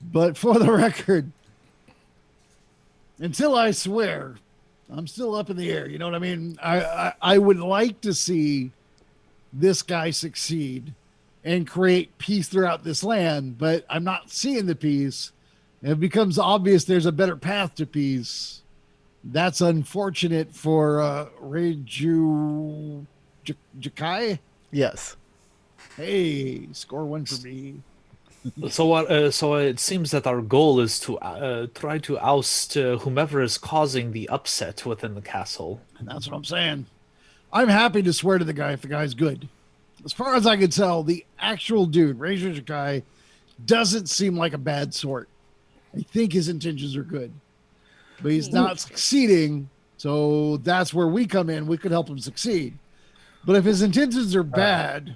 B: but for the record, until I swear, I'm still up in the air. You know what I mean? I would like to see this guy succeed and create peace throughout this land, but I'm not seeing the peace. It becomes obvious there's a better path to peace. That's unfortunate for Reiju Jikai.
A: Yes.
B: Hey, score one for me.
E: So what? So it seems that our goal is to try to oust whomever is causing the upset within the castle.
B: And that's what I'm saying. I'm happy to swear to the guy if the guy's good. As far as I can tell, the actual dude, Reiju Jikai, doesn't seem like a bad sort. I think his intentions are good, but he's not succeeding. So that's where we come in. We could help him succeed. But if his intentions are bad,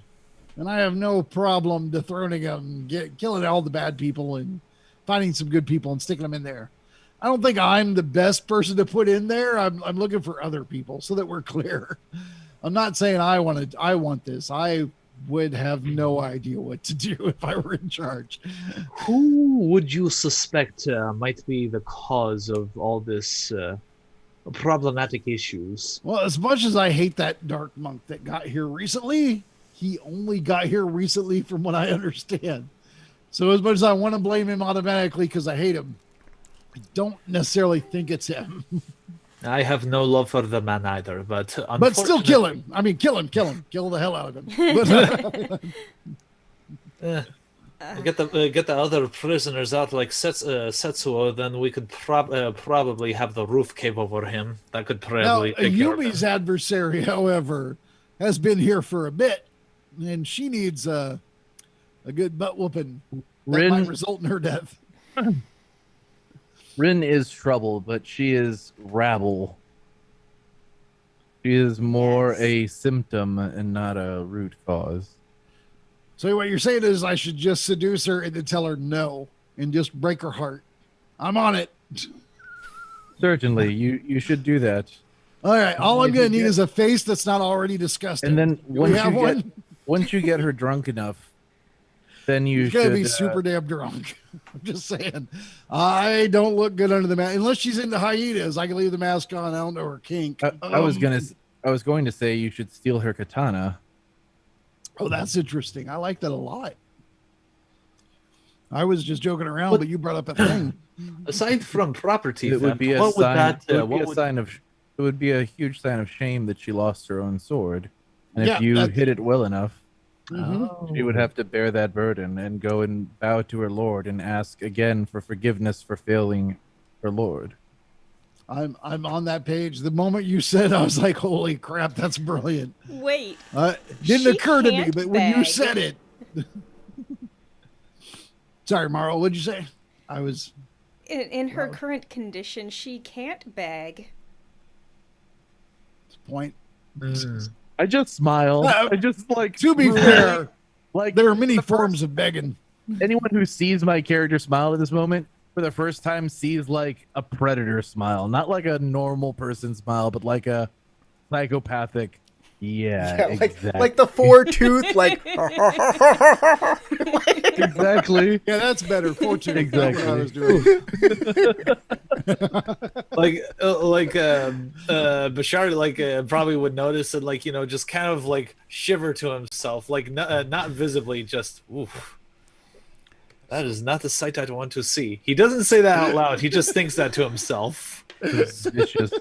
B: then I have no problem dethroning him, killing all the bad people and finding some good people and sticking them in there. I don't think I'm the best person to put in there. I'm looking for other people so that we're clear. I'm not saying I want this. I would have no idea what to do if I were in charge.
F: Who would you suspect might be the cause of all this problematic issues?
B: Well, as much as I hate that dark monk that got here recently, he only got here recently from what I understand. So as much as I want to blame him automatically because I hate him, I don't necessarily think it's him.
E: I have no love for the man either, but
B: But still kill him. I mean, kill him. Kill the hell out of him. But,
E: get the other prisoners out like Setsuo, then we could probably have the roof cave over him. That could
B: now,
E: probably take care of
B: Yumi's
E: him.
B: adversary, however, has been here for a bit, and she needs a good butt whooping that
C: Rin-
B: might result in her death.
C: Rin is trouble, but she is rabble. She is more
D: Yes.
C: a symptom and not a root cause.
B: So what you're saying is I should just seduce her and then tell her no and just break her heart. I'm on it.
C: Certainly, you should do that.
B: All right. All I'm
C: If
B: going
C: you
B: to need
C: get-
B: is a face that's not already disgusting.
C: And then
B: Do we
C: once
B: have
C: you
B: one?
C: get once you get her drunk enough, then you
B: She's going
C: should
B: to be super damn drunk. I'm just saying. I don't look good under the mask. Unless she's into hyenas, I can leave the mask on. I don't know her kink.
C: I was going to say you should steal her katana.
B: Oh, that's interesting. I like that a lot. I was just joking around, but you brought up a thing.
E: Aside from property,
C: It would
E: theft,
C: be a
E: what would
C: sign.
E: that?
C: It would
E: What
C: be a
E: would
C: sign of. It would be a huge sign of shame that she lost her own sword, and
B: Yeah,
C: if you
B: that's-
C: hit it well enough,
B: Mhm.
C: she would have to bear that burden and go and bow to her lord and ask again for forgiveness for failing her lord.
B: I'm on that page. The moment you said, I was like, "Holy crap, that's brilliant."
D: Wait,
B: Didn't
D: She
B: occur to me,
D: can't
B: but when you
D: beg.
B: said it, sorry, Marl, what'd you say? I was
D: in her current condition, she can't beg.
B: point.
C: I just smile.
B: Uh,
C: I just like
B: To be fair,
C: like
B: there are many forms of begging.
C: anyone who sees my character smile at this moment for the first time sees like a predator smile, not like a normal person smile, but like a psychopathic. Yeah, exactly.
A: like the four tooth, like
C: exactly.
B: Yeah, that's better. Fortunate. That's what I
C: Exactly.
B: was doing.
E: Bashar probably would notice and just kind of like shiver to himself, like not visibly, just oof. That is not the sight I'd want to see. He doesn't say that out loud. He just thinks that to himself.
C: Vicious.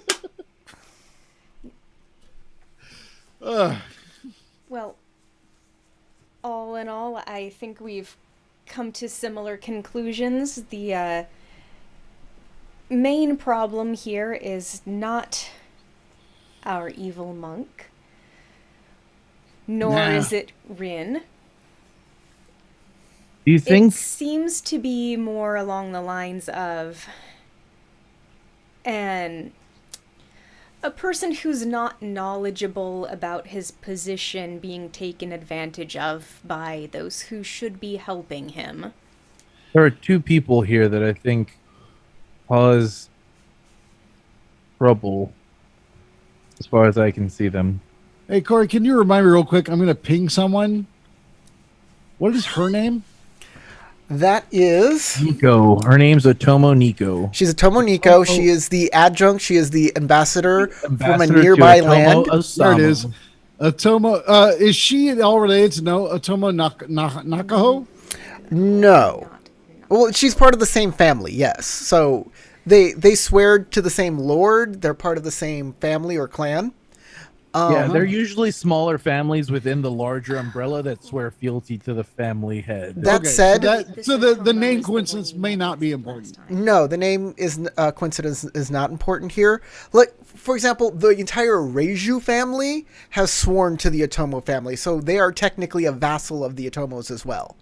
D: Well, all in all, I think we've come to similar conclusions. The main problem here is not our evil monk, nor
B: Nah.
D: is it Rin.
C: Do you
D: It
C: think
D: seems to be more along the lines of A person who's not knowledgeable about his position being taken advantage of by those who should be helping him.
C: There are two people here that I think cause trouble, as far as I can see them.
B: Hey, Corey, can you remind me real quick? I'm going to ping someone. What is her name?
A: That is.
C: Nico. Her name's Otomo Nico.
A: She's a Tomo Nico.
B: Oh.
A: She is the adjunct. She is the ambassador from a
C: Ambassador to
A: nearby
C: Otomo
A: land.
C: Osamu.
B: There it is. Otomo. Is she at all related to Otomo Nakaho?
A: No. Well, she's part of the same family, yes. So they swear to the same lord. They're part of the same family or clan.
C: Yeah, they're usually smaller families within the larger umbrella that swear fealty to the family head.
A: That said,
B: so the name coincidence may not be important.
A: no, the name is coincidence is not important here. Like, for example, the entire Reiju family has sworn to the Otomo family, so they are technically a vassal of the Otomos as well.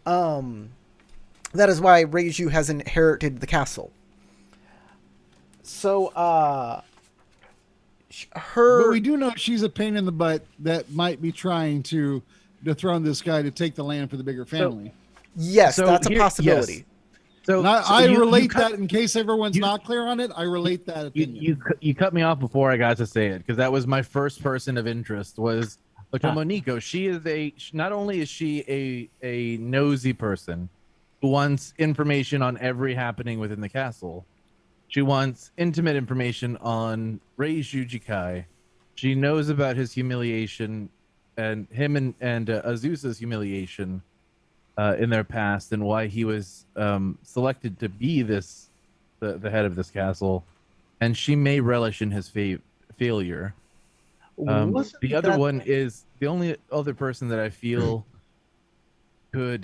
A: That is why Reiju has inherited the castle. So,
B: But we do know she's a pain in the butt that might be trying to dethrone this guy to take the land for the bigger family.
A: yes,
C: So
A: that's a
C: here-
A: possibility.
C: yes. So,
B: And I
C: you
B: relate
C: cut-
B: that in case everyone's not clear on it. I relate that opinion.
C: You cut me off before I got to say it, because that was my first person of interest was Otomo Nico. She is not only is she a nosy person who wants information on every happening within the castle. She wants intimate information on Reiju Jikai. She knows about his humiliation and him and Azusa's humiliation in their past and why he was selected to be the head of this castle. And she may relish in his failure. The other one is the only other person that I feel could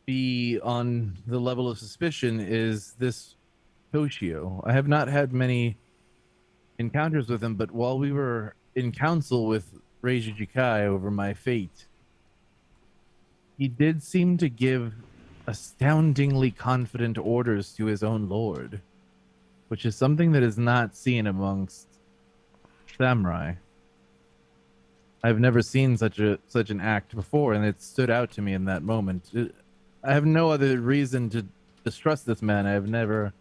C: be on the level of suspicion is this Toshio. I have not had many encounters with him, but while we were in council with Reiju Jikai over my fate, he did seem to give astoundingly confident orders to his own lord, which is something that is not seen amongst samurai. I've never seen such an act before, and it stood out to me in that moment. I have no other reason to distrust this man. I have never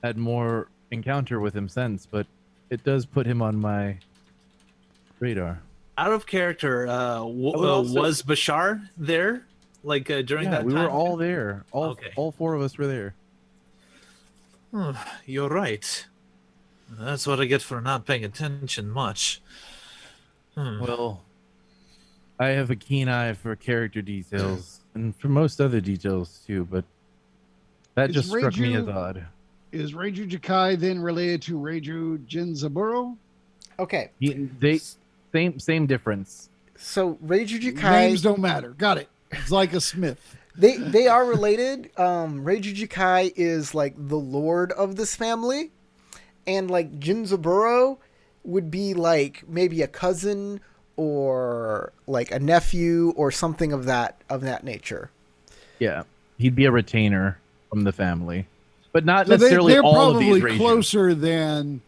C: had more encounter with him since, but it does put him on my radar.
E: Out of character, was Bashar there? Like during that
C: we
E: time?
C: were all there. All four of us were there.
E: You're right. That's what I get for not paying attention much.
C: Well, I have a keen eye for character details and for most other details too, but that
B: Is
C: just struck me
B: Reiju-
C: as odd.
B: Is Reiju Jikai then related to Reiju Jinzaburo?
A: Okay,
C: They same difference.
A: so Reiju
B: Names
A: Jikai,
B: don't matter. Got it. It's like a Smith.
A: they are related. Reiju Jikai is like the lord of this family, and like Jinzaburo would be like maybe a cousin or like a nephew or something of that nature.
C: Yeah, he'd be a retainer from the family, but not
B: So
C: necessarily
B: they're
C: all of these
B: probably
C: regions.
B: closer than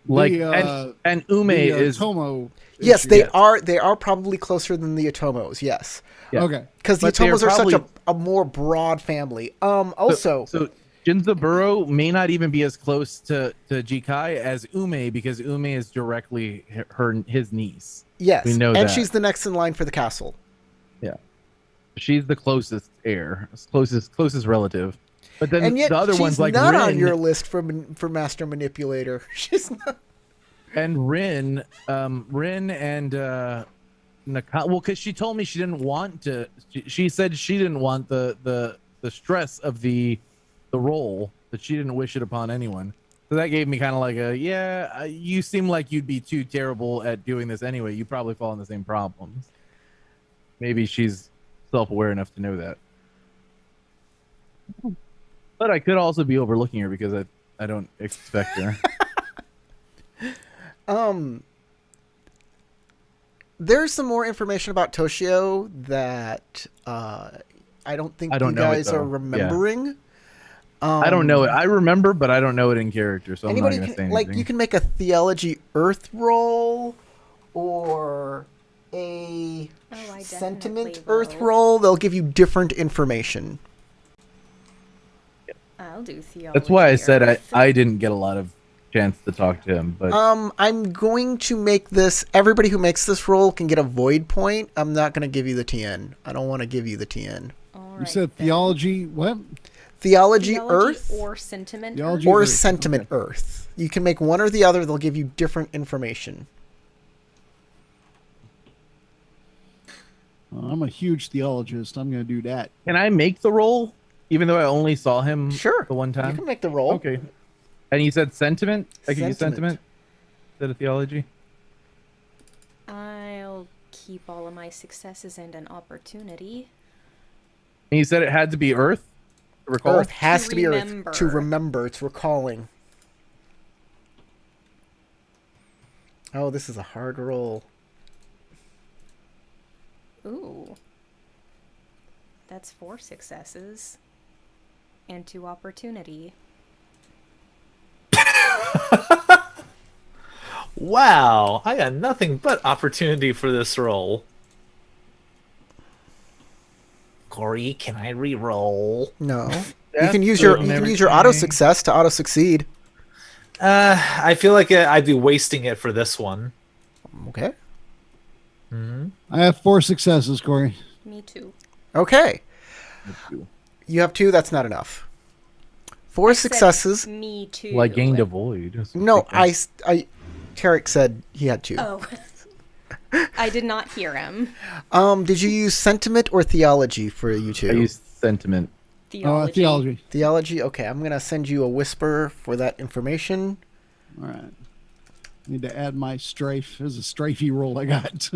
C: Like
B: the,
C: and Ume
B: the,
C: is
B: Tomo.
A: Yes,
B: issue.
A: they are. They are probably closer than the Otomos. Yes,
C: yeah.
B: Okay.
A: because the
C: But they're
A: Otomos are such
C: probably-
A: a more broad family. Also,
C: so Jinzaburo may not even be as close to Jikai as Ume because Ume is directly his niece.
A: yes,
C: we know
A: and
C: that.
A: she's the next in line for the castle.
C: Yeah, she's the closest heir, closest relative. But then
A: And yet,
C: the other
A: she's
C: ones like
A: not
C: Rin
A: on your list for Master Manipulator. She's not.
C: and Rin and Naka. Well, because she told me she didn't want to. She said she didn't want the stress of the role, that she didn't wish it upon anyone. So that gave me kind of like you seem like you'd be too terrible at doing this anyway. You probably fall in the same problems. Maybe she's self-aware enough to know that. But I could also be overlooking her because I don't expect her.
A: There's some more information about Toshio that I don't think
C: I don't
A: you
C: know it,
A: guys are
C: though.
A: remembering.
C: I don't know it. I remember, but I don't know it in character, so I'm not
A: Anybody
C: gonna say
A: can,
C: anything.
A: like, you can make a theology earth roll or a
D: Oh, I
A: sentiment
D: definitely
A: earth
D: will.
A: roll. They'll give you different information.
D: I'll do theology.
C: That's why I said
D: Earth.
C: I didn't get a lot of chance to talk to him, but
A: I'm going to make this. Everybody who makes this roll can get a void point. I'm not going to give you the TN. I don't want to give you the TN.
D: All
B: You
D: right,
B: said
D: then.
B: theology. What?
A: Theology,
D: Theology
A: earth
D: or sentiment.
B: Theology
D: Earth?
A: or
B: Earth,
A: sentiment earth. You can make one or the other. They'll give you different information.
B: I'm a huge theologist. I'm going to do that.
C: can I make the roll, even though I only saw him
A: Sure.
C: the one
A: You
C: time?
A: can make the roll.
C: Okay. And you said sentiment? I can use
A: Sentiment.
C: sentiment instead of theology?
D: I'll keep all of my successes and an opportunity.
C: And you said it had to be Earth? Recall?
A: Earth has
D: To
A: to be earth.
D: remember.
A: To remember. It's recalling. Oh, this is a hard roll.
D: Ooh. That's 4 successes. And 2 opportunity.
E: Wow, I got nothing but opportunity for this roll. Corey, can I re-roll?
A: No. You
C: That's
A: can use
C: good
A: your
C: and
A: you can use your auto
C: everything.
A: success to auto succeed.
E: I feel like I'd be wasting it for this one.
A: Okay.
B: I have 4 successes, Corey.
D: Me too.
A: Okay. You have 2. That's not enough. 4
D: Said
A: successes.
D: Me too.
C: Well, I gained a void. so
A: No,
C: take that.
A: Tarek said he had 2.
D: Oh. I did not hear him.
A: Did you use sentiment or theology for you two?
C: I used sentiment.
D: Theology.
B: Theology.
A: Theology. Okay, I'm gonna send you a whisper for that information.
B: All right. Need to add my strafe. There's a strafey roll I got.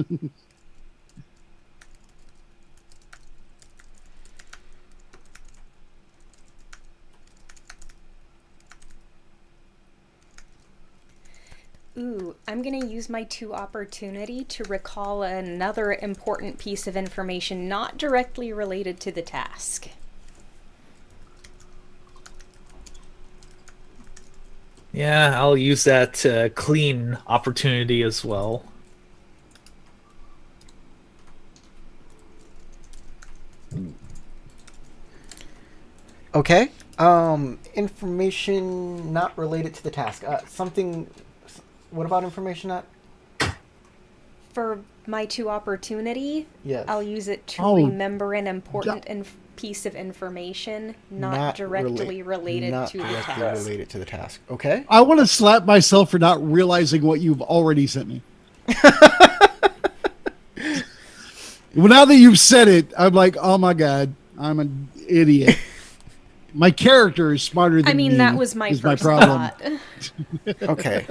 D: Ooh, I'm going to use my 2 opportunity to recall another important piece of information not directly related to the task.
E: Yeah, I'll use that clean opportunity as well.
A: Okay. Information not related to the task. Something. What about information not?
D: For my 2 opportunity,
A: Yes.
D: I'll use it to
B: Oh,
D: remember an important piece of information not directly related
A: not
D: to the
A: directly
D: task.
A: related to the task. Okay.
B: I want to slap myself for not realizing what you've already sent me. Well, now that you've said it, I'm like, oh my God, I'm an idiot. My character is smarter than
D: I mean,
B: me,
D: that was my
B: is
D: first
B: problem.
D: thought.
A: Okay.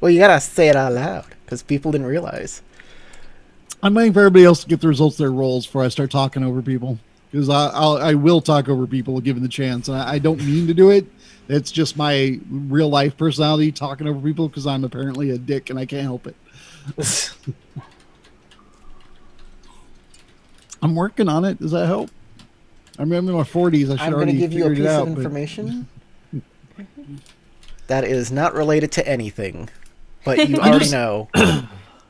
A: Well, you gotta say it out loud because people didn't realize.
B: I'm waiting for everybody else to get the results of their rolls before I start talking over people. Because I will talk over people given the chance. And I don't mean to do it. It's just my real life personality talking over people because I'm apparently a dick and I can't help it. I'm working on it. Does that help? I'm in my 40s. I should
A: I'm
B: already
A: gonna give you a
B: figured
A: piece
B: it out.
A: of
B: but-
A: information that is not related to anything, but you
B: I
A: already
B: just-
A: know.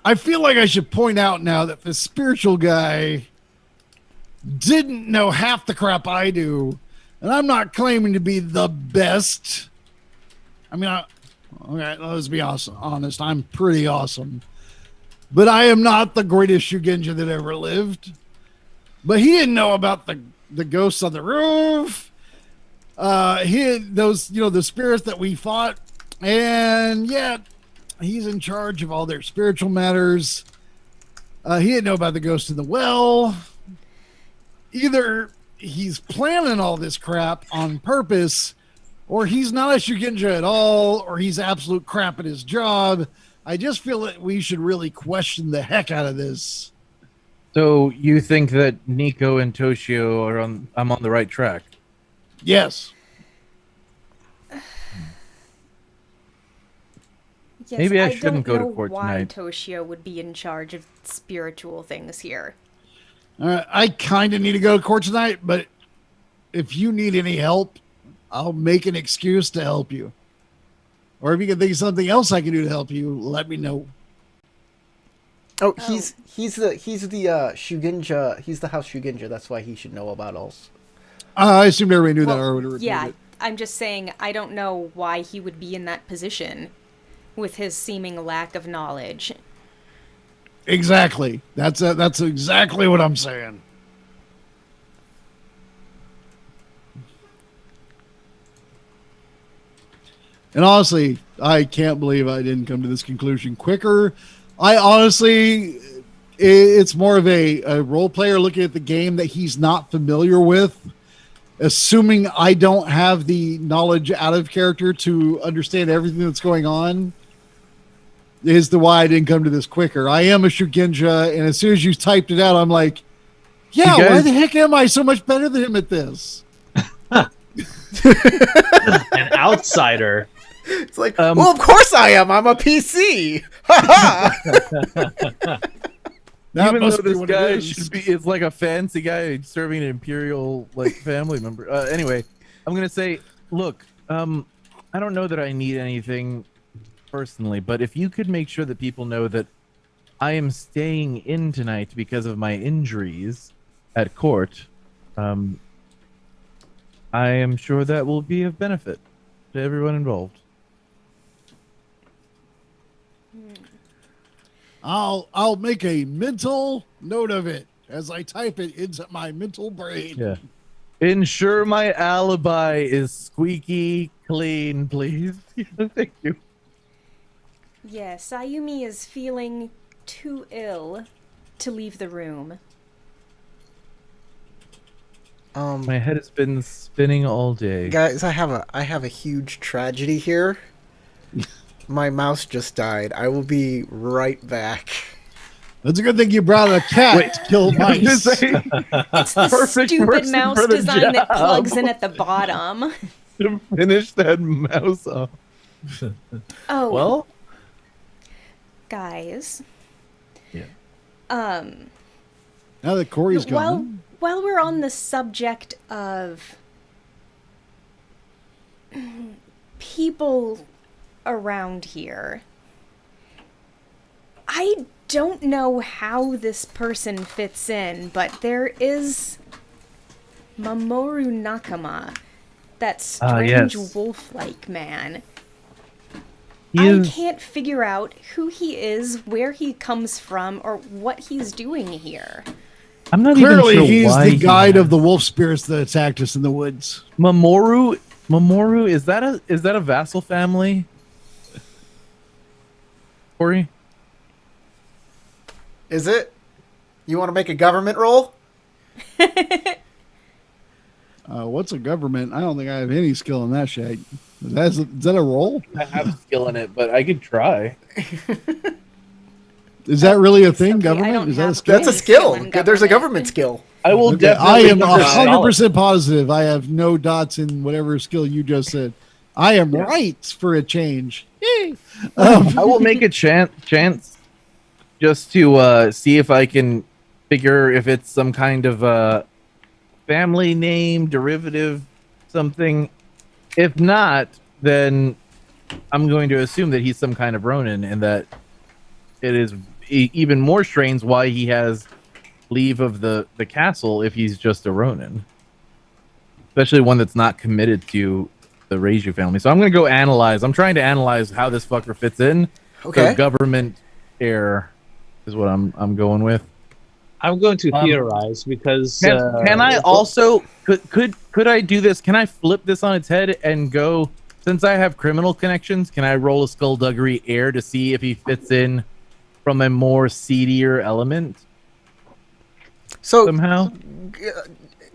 B: I feel like I should point out now that the spiritual guy didn't know half the crap I do, and I'm not claiming to be the best. I mean, okay, let's be honest. I'm pretty awesome, but I am not the greatest Shugenja that ever lived. But he didn't know about the ghosts on the roof. He had those, the spirits that we fought, and yet he's in charge of all their spiritual matters. He didn't know about the ghost in the well. Either he's planning all this crap on purpose, or he's not a Shugenja at all, or he's absolute crap at his job. I just feel that we should really question the heck out of this.
C: So you think that Nico and Toshio are on? I'm on the right track.
B: Yes.
D: Yes,
C: Maybe I shouldn't
D: don't
C: go to
D: know
C: court
D: why
C: tonight.
D: Toshio would be in charge of spiritual things here.
B: I kind of need to go to court tonight, but if you need any help, I'll make an excuse to help you. Or if you can think of something else I can do to help you, let me know.
A: Oh, he's the Shugenja. He's the House Shugenja. That's why he should know about us.
B: I assumed everybody knew that
D: Well,
B: or would have repeated
D: yeah,
B: it.
D: I'm just saying I don't know why he would be in that position with his seeming lack of knowledge.
B: Exactly. That's exactly what I'm saying. And honestly, I can't believe I didn't come to this conclusion quicker. I honestly, it's more of a role player looking at the game that he's not familiar with, assuming I don't have the knowledge out of character to understand everything that's going on, is the why I didn't come to this quicker. I am a Shugenja, and as soon as you typed it out, I'm like, yeah,
C: You guys-
B: why the heck am I so much better than him at this?
F: An outsider.
A: It's like, well, of course I am. I'm a PC. Ha ha.
B: That
C: Even though
B: must be
C: this
B: what it
C: guy
B: is.
C: should be, it's like a fancy guy serving an imperial like family member. Anyway, I'm gonna say, look, I don't know that I need anything personally, but if you could make sure that people know that I am staying in tonight because of my injuries at court, I am sure that will be of benefit to everyone involved.
B: I'll make a mental note of it as I type it into my mental brain.
C: Yeah. Ensure my alibi is squeaky clean, please. Thank you.
D: Yes, Ayumi is feeling too ill to leave the room.
C: My head has been spinning all day.
A: Guys, I have a huge tragedy here. My mouse just died. I will be right back.
B: That's a good thing you brought a cat to kill
C: I was gonna
B: mice.
C: say,
D: It's the
C: Perfect
D: stupid
C: person
D: mouse
C: for the
D: design that
C: job.
D: plugs in at the bottom.
C: to finish that mouse off.
D: Oh,
C: Well,
D: guys.
C: Yeah.
B: Now that Corey's
D: While
B: gone,
D: while we're on the subject of people around here, I don't know how this person fits in, but there is Mamoru Nakama, that strange
C: yes.
D: wolf-like man.
C: he
D: I
C: is,
D: can't figure out who he is, where he comes from, or what he's doing here.
C: I'm not
B: clearly
C: even sure
B: he's
C: why
B: the guide
C: has-
B: of the wolf spirits that attacked us in the woods.
C: Mamoru. Mamoru, is that a vassal family? Corey?
A: Is it? You want to make a government roll?
B: What's a government? I don't think I have any skill in that shit. Is that a roll?
C: I have skill in it, but I could try.
B: Is that really a thing?
D: Okay, I
B: Government?
D: don't
B: Is that a
D: have-
B: skill?
A: That's a
D: Any
A: skill.
D: skill in
A: There's a
D: government.
A: government skill.
C: I will
B: Okay, I
C: definitely.
B: am
C: try.
B: 100% positive. I have no dots in whatever skill you just said. I am right for a change. Yay!
C: I will make a chance just to see if I can figure if it's some kind of family name, derivative, something. If not, then I'm going to assume that he's some kind of Ronin, and that it is even more strange why he has leave of the castle if he's just a Ronin, especially one that's not committed to the Reiju family. So I'm going to go analyze. I'm trying to analyze how this fucker fits in.
A: Okay.
C: The government heir is what I'm going with.
F: I'm going to theorize because
C: Can I also could I do this? Can I flip this on its head and go, since I have criminal connections, can I roll a skullduggery heir to see if he fits in from a more seedier element
A: So
C: somehow?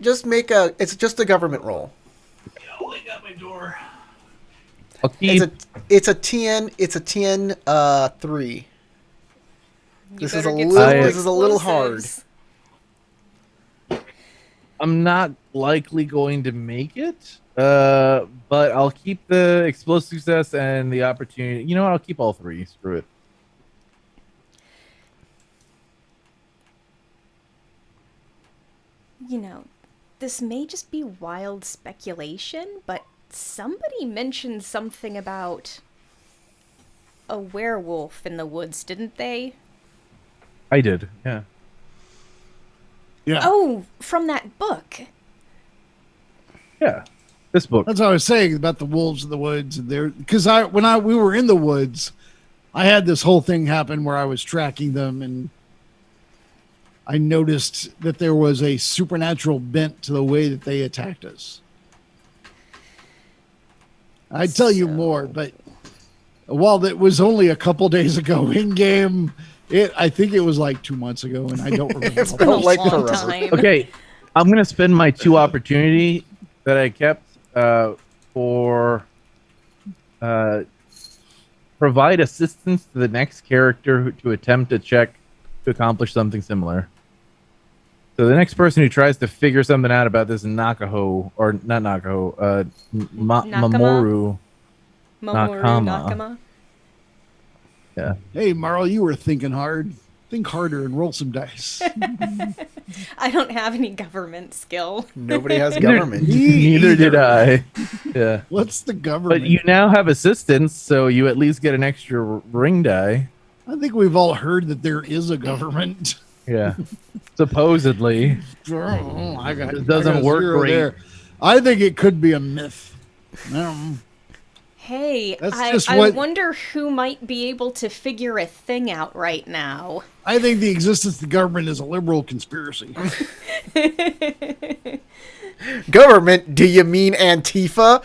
A: just it's just a government roll.
E: Oh, I got my door.
C: I'll keep,
A: It's a TN 3.
D: You
A: This is
D: better
A: a
D: get
A: little-
D: some
A: this is a little hard.
D: explosives.
C: I'm not likely going to make it, but I'll keep the explosive success and the opportunity. You know what? I'll keep all three. Screw it.
D: You know, this may just be wild speculation, but somebody mentioned something about a werewolf in the woods, didn't they?
C: I did. Yeah.
B: Yeah.
D: Oh, from that book.
C: Yeah. This book.
B: That's what I was saying about the wolves in the woods, and there, because we were in the woods, I had this whole thing happen where I was tracking them, and I noticed that there was a supernatural bent to the way that they attacked us. I'd tell you more, but while it was only a couple days ago in game, I think it was like 2 months ago, and I don't remember.
A: It's been like
D: long
A: forever.
D: time.
C: Okay, I'm gonna spend my 2 opportunity that I kept for provide assistance to the next character to attempt a check to accomplish something similar. So the next person who tries to figure something out about this Nakaho, or not Nakaho, Mamoru.
D: Mamoru
C: Nakama.
D: Nakama.
B: Hey, Marl, you were thinking hard. Think harder and roll some dice.
D: I don't have any government skill.
A: Nobody has government.
C: Neither did I. Yeah.
B: What's the government?
C: But you now have assistance, so you at least get an extra ring die.
B: I think we've all heard that there is a government.
C: Yeah. Supposedly.
B: I got
C: It doesn't work
B: zero
C: great.
B: there. I think it could be a myth.
D: Hey,
B: That's
D: I
B: just what-
D: wonder who might be able to figure a thing out right now.
B: I think the existence of the government is a liberal conspiracy.
A: Government? Do you mean Antifa?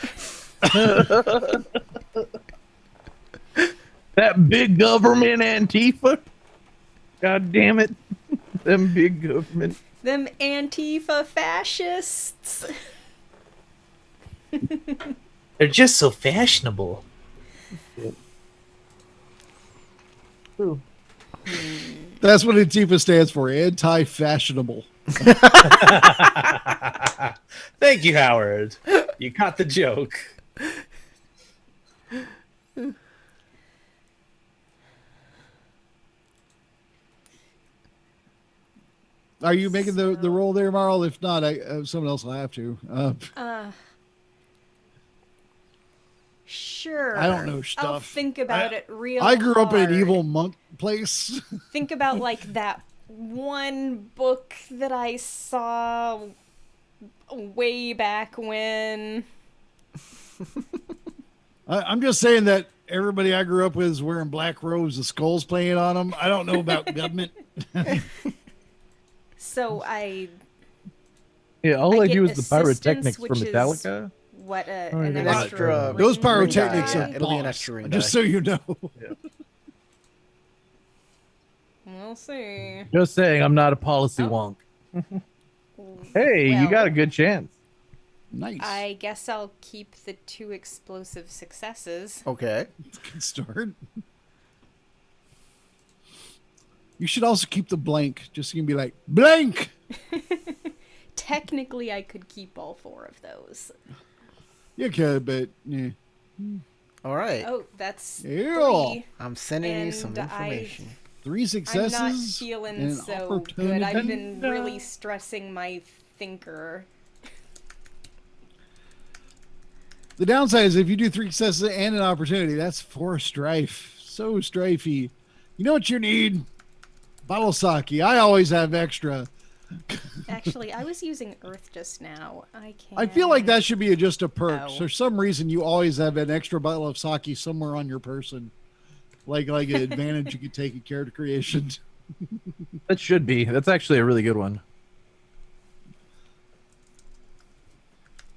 C: That big government Antifa? God damn it. Them big government.
D: Them Antifa fascists.
E: They're just so fashionable.
B: That's what Antifa stands for, anti-fashionable.
E: Thank you, Howard. You caught the joke.
B: Are you making the roll there, Marl? If not, someone else will have to.
D: Sure.
B: I don't know
D: I'll
B: stuff.
D: think about it real
B: I grew up in an
D: hard.
B: evil monk place.
D: Think about like that one book that I saw way back when.
B: I'm just saying that everybody I grew up with is wearing black robes with skulls playing on them. I don't know about government.
D: So I
C: Yeah, all
D: I
C: I
D: get
C: do is the
D: assistance,
C: pyrotechnics for
D: which is
C: Metallica.
D: what
C: Oh,
D: an
C: an
D: extra.
A: extra-
B: Those
D: ring
B: pyrotechnics
D: die.
B: are
A: it'll be an
B: boss,
A: extra ring
B: just
A: die.
B: so you know.
D: We'll see.
C: Just saying, I'm not a policy
D: Oh.
C: wonk. Hey, you
D: Well,
C: got a good chance.
B: Nice.
D: I guess I'll keep the 2 explosive successes.
A: Okay.
B: Good start. You should also keep the blank, just so you can be like, blank!
D: Technically, I could keep all 4 of those.
B: You could, but yeah.
A: All right.
D: Oh, that's
B: Yeah.
D: 3.
A: I'm sending you some
D: And I-
A: information.
B: 3
D: I'm
B: successes.
D: not feeling
B: and
D: so good. I've been
B: opportunity.
D: really stressing my thinker.
B: The downside is if you do 3 successes and an opportunity, that's 4 strife. So strifey. You know what you need? Bottle of sake. I always have extra.
D: Actually, I was using Earth just now. I can't.
B: I feel like that should be just a perk.
D: Oh.
B: For some reason, you always have an extra bottle of sake somewhere on your person. Like an advantage you could take in character creation.
C: That should be. That's actually a really good one.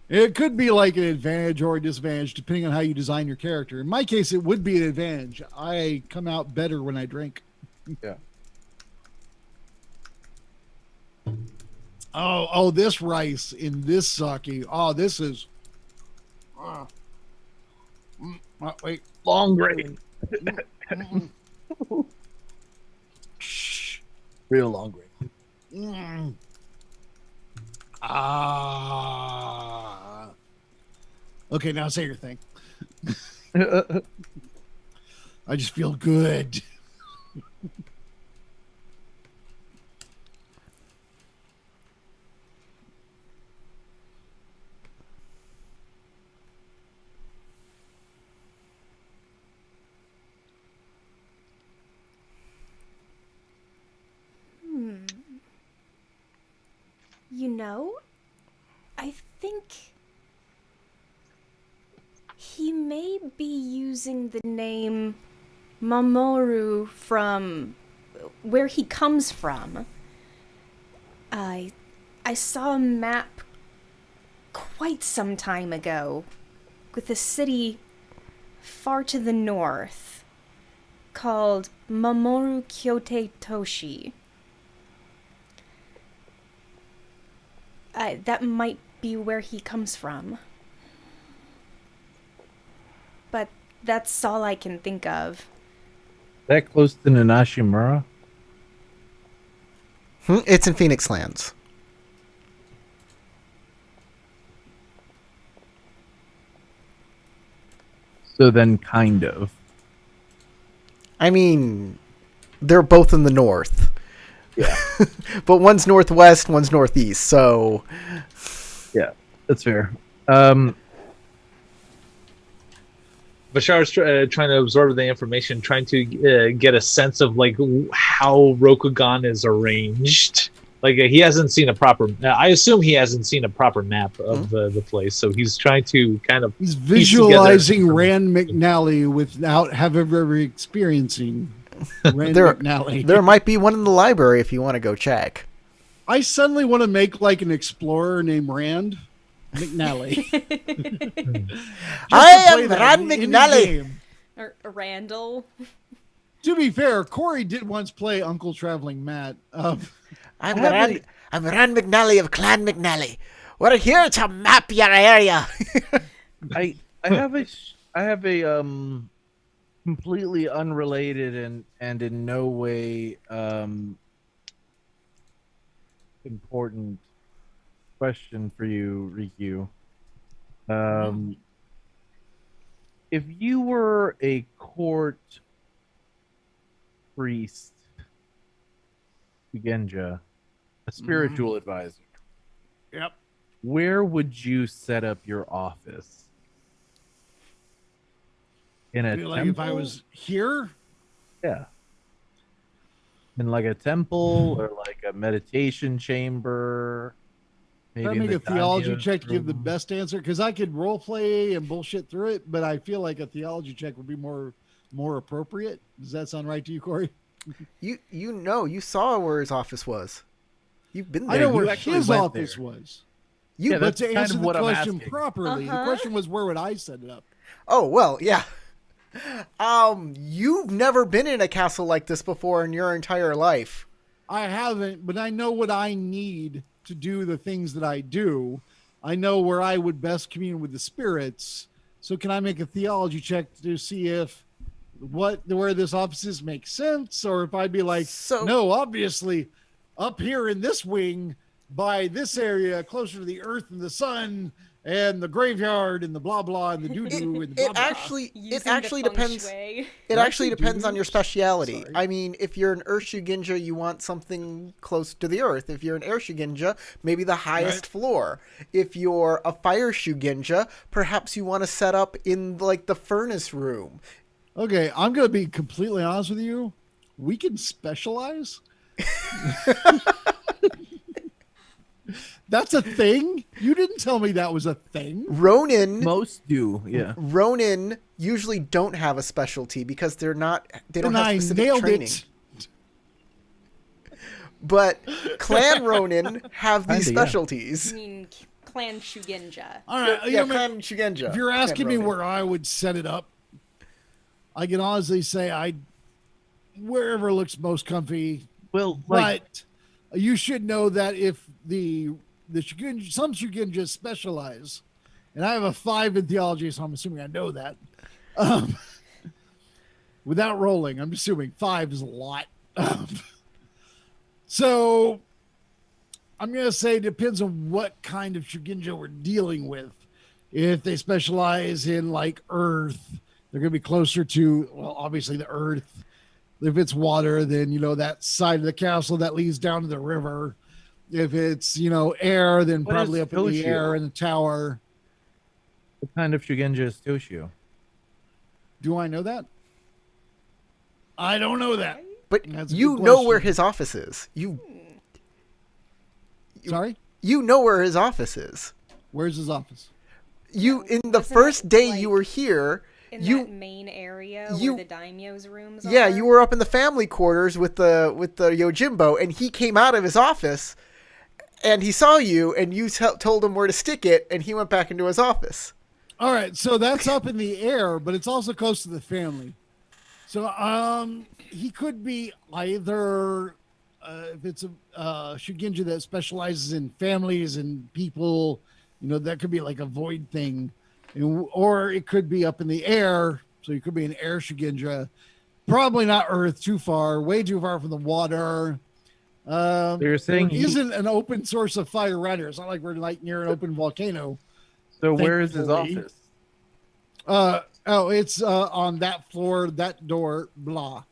B: It could be like an advantage or a disadvantage depending on how you design your character. In my case, it would be an advantage. I come out better when I drink.
C: Yeah.
B: Oh, this rice in this sake. Oh, this is. Wait.
C: Long grain.
B: Shh.
C: Real long grain.
B: Ah. Okay, now say your thing. I just feel good.
D: No. I think he may be using the name Mamoru from where he comes from. I saw a map quite some time ago with a city far to the north called Mamoru Kyote Toshi. That might be where he comes from. But that's all I can think of.
C: That close to Nanashimura?
A: It's in Phoenix Lands.
C: So then, kind of.
A: I mean, they're both in the north.
C: Yeah.
A: But one's northwest, one's northeast, so...
C: Yeah, that's fair.
F: Bashar's trying to absorb the information, trying to get a sense of like how Rokugan is arranged. Like he hasn't seen a proper. I assume he hasn't seen a proper map of the place, so he's trying to kind of.
B: He's
F: piece together-
B: visualizing Rand McNally without ever experiencing Rand McNally.
A: There might be one in the library if you want to go check.
B: I suddenly want to make like an explorer named Rand McNally.
A: I
B: Just to
A: am
B: play that
A: Rand
B: in
A: McNally.
B: game.
D: Or Randall.
B: To be fair, Corey did once play Uncle Traveling Matt.
A: I'm Rand McNally of Clan McNally. We're here to map your area.
C: I have a completely unrelated and in no way important question for you, Riku. If you were a court priest, Genja, a spiritual advisor,
B: Yep.
C: where would you set up your office? In a
B: Feel like if I
C: temple?
B: was here,
C: Yeah. In like a temple or like a meditation chamber.
B: if I
C: in
B: make
C: the
B: a theology
C: daimyo's
B: check to give the
C: room.
B: best answer, because I could role play and bullshit through it, but I feel like a theology check would be more appropriate. Does that sound right to you, Corey?
A: You saw where his office was. You've been there.
B: I know
C: you
B: where
C: actually
B: his
C: went
B: office
C: there.
B: was.
C: Yeah,
B: But
C: that's
B: to
C: kind
B: answer
C: of
B: the
C: what I'm
B: question
C: asking.
B: properly, the
D: Uh-huh.
B: question was where would I set it up?
A: Oh, well, yeah. You've never been in a castle like this before in your entire life.
B: I haven't, but I know what I need to do the things that I do. I know where I would best commune with the spirits. So can I make a theology check to see if where this office is makes sense, or if I'd be like, no, obviously up here in this wing by this area closer to the earth and the sun and the graveyard and the blah blah and the doo doo and the blah
A: It
B: blah.
A: actually
D: Using the feng
A: depends.
D: shui.
A: It actually depends on your
B: doo-doos?
A: speciality.
B: Sorry.
A: I mean, if you're an Urshiginja, you want something close to the earth. If you're an Air Shugenja, maybe the highest
B: Right.
A: floor. If you're a Fire Shugenja, perhaps you want to set up in like the furnace room.
B: Okay, I'm gonna be completely honest with you. We can specialize. That's a thing. You didn't tell me that was a thing.
A: Ronin
C: Most do, yeah.
A: Ronin usually don't have a specialty because they don't
B: And
A: have
B: I
A: specific
B: nailed
A: training.
B: it.
A: But Clan Ronin have these
C: Kinda, yeah.
A: specialties.
D: I mean, Clan Shugenja.
B: All right,
A: Yeah,
B: you know,
A: Clan Shugenja.
B: if you're
A: Clan
B: asking me
A: Ronin.
B: where I would set it up, I can honestly say wherever looks most comfy.
C: Well, like,
B: But you should know that if some Shugenjas specialize, and I have a 5 in theology, so I'm assuming I know that. Without rolling, I'm assuming 5 is a lot. So I'm going to say it depends on what kind of Shugenja we're dealing with. If they specialize in like earth, they're going to be closer to, well, obviously the earth. If it's water, then, that side of the castle that leads down to the river. If it's, air, then
C: What
B: probably
C: is
B: up in the
C: Toshio?
B: air in the tower.
C: what kind of Shugenja is Toshio?
B: Do I know that? I don't know that.
A: But
B: That's a
A: you
B: good
A: know where
B: question.
A: his office is.
B: Sorry?
A: You know where his office is.
B: Where's his office?
A: You in the
D: Wasn't
A: first
D: it,
A: day
D: like,
A: you were here.
D: In
A: You
D: that main area
A: you-
D: where the daimyo's rooms
A: yeah,
D: are?
A: you were up in the family quarters with the Yojimbo, and he came out of his office, and he saw you, and you told him where to stick it, and he went back into his office.
B: All right, so that's up in the air, but it's also close to the family. So he could be either if it's a Shugenja that specializes in families and people, that could be like a void thing, or it could be up in the air. So it could be an air Shugenja. Probably not Earth, too far, way too far from the water.
C: So you're saying
B: there isn't an open source of fire around here. It's not like we're like near an open volcano.
C: So where is his
B: Thankfully.
C: office?
B: It's on that floor, that door, blah.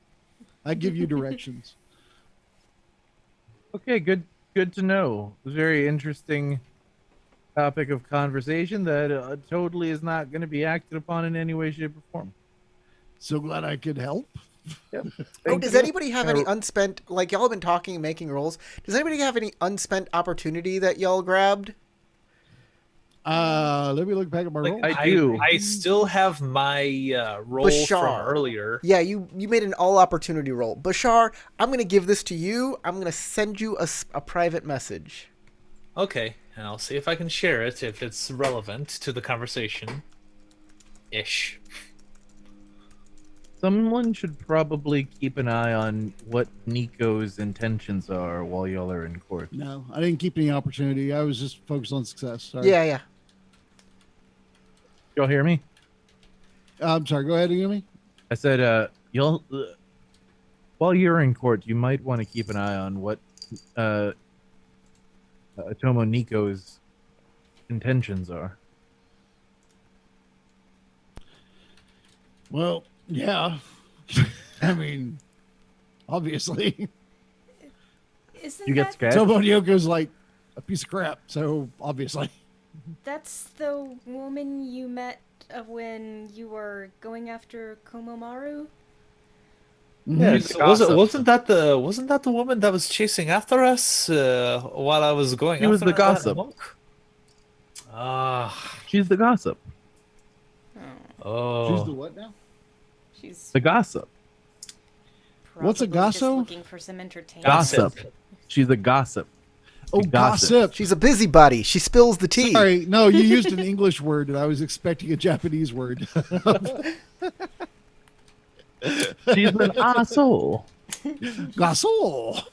B: I give you directions.
C: Okay, good to know. It was a very interesting topic of conversation that totally is not going to be acted upon in any way, shape, or form.
B: So glad I could help.
A: Oh,
C: Thank
A: does
C: you.
A: anybody have any unspent, like y'all have been talking, making rolls? Does anybody have any unspent opportunity that y'all grabbed?
B: Let me look back at my roll.
C: I do.
F: I still have my roll from
A: Bashar.
F: earlier.
A: Yeah, you made an all opportunity roll. Bashar, I'm going to give this to you. I'm going to send you a private message.
F: Okay, and I'll see if I can share it if it's relevant to the conversation. Ish.
C: Someone should probably keep an eye on what Nico's intentions are while y'all are in court.
B: No, I didn't keep any opportunity. I was just focused on success. Sorry.
A: Yeah.
C: Y'all hear me?
B: I'm sorry. Go ahead, Yumi.
C: I said, y'all, while you're in court, you might want to keep an eye on what Tomo Nico's intentions are.
B: Well, yeah. I mean, obviously.
D: Isn't
C: You get
D: that
C: scared?
B: Tomo Nyoko's like a piece of crap, so obviously.
D: that's the woman you met when you were going after Komomaru?
C: Yeah,
F: So wasn't that the woman that was chasing after us while I was going?
C: She was
F: after
C: the gossip.
F: monk? Ah,
C: She's the gossip.
F: oh.
B: She's the what now?
D: She's
C: The gossip.
B: What's a
D: probably just
B: gosso?
D: looking for some entertainment.
C: Gossip. She's the gossip.
B: Oh,
C: Gossip.
B: gossip.
A: She's a busybody. She spills the tea.
B: Sorry, no, you used an English word, and I was expecting a Japanese word.
C: She's an asshole.
B: Gasol.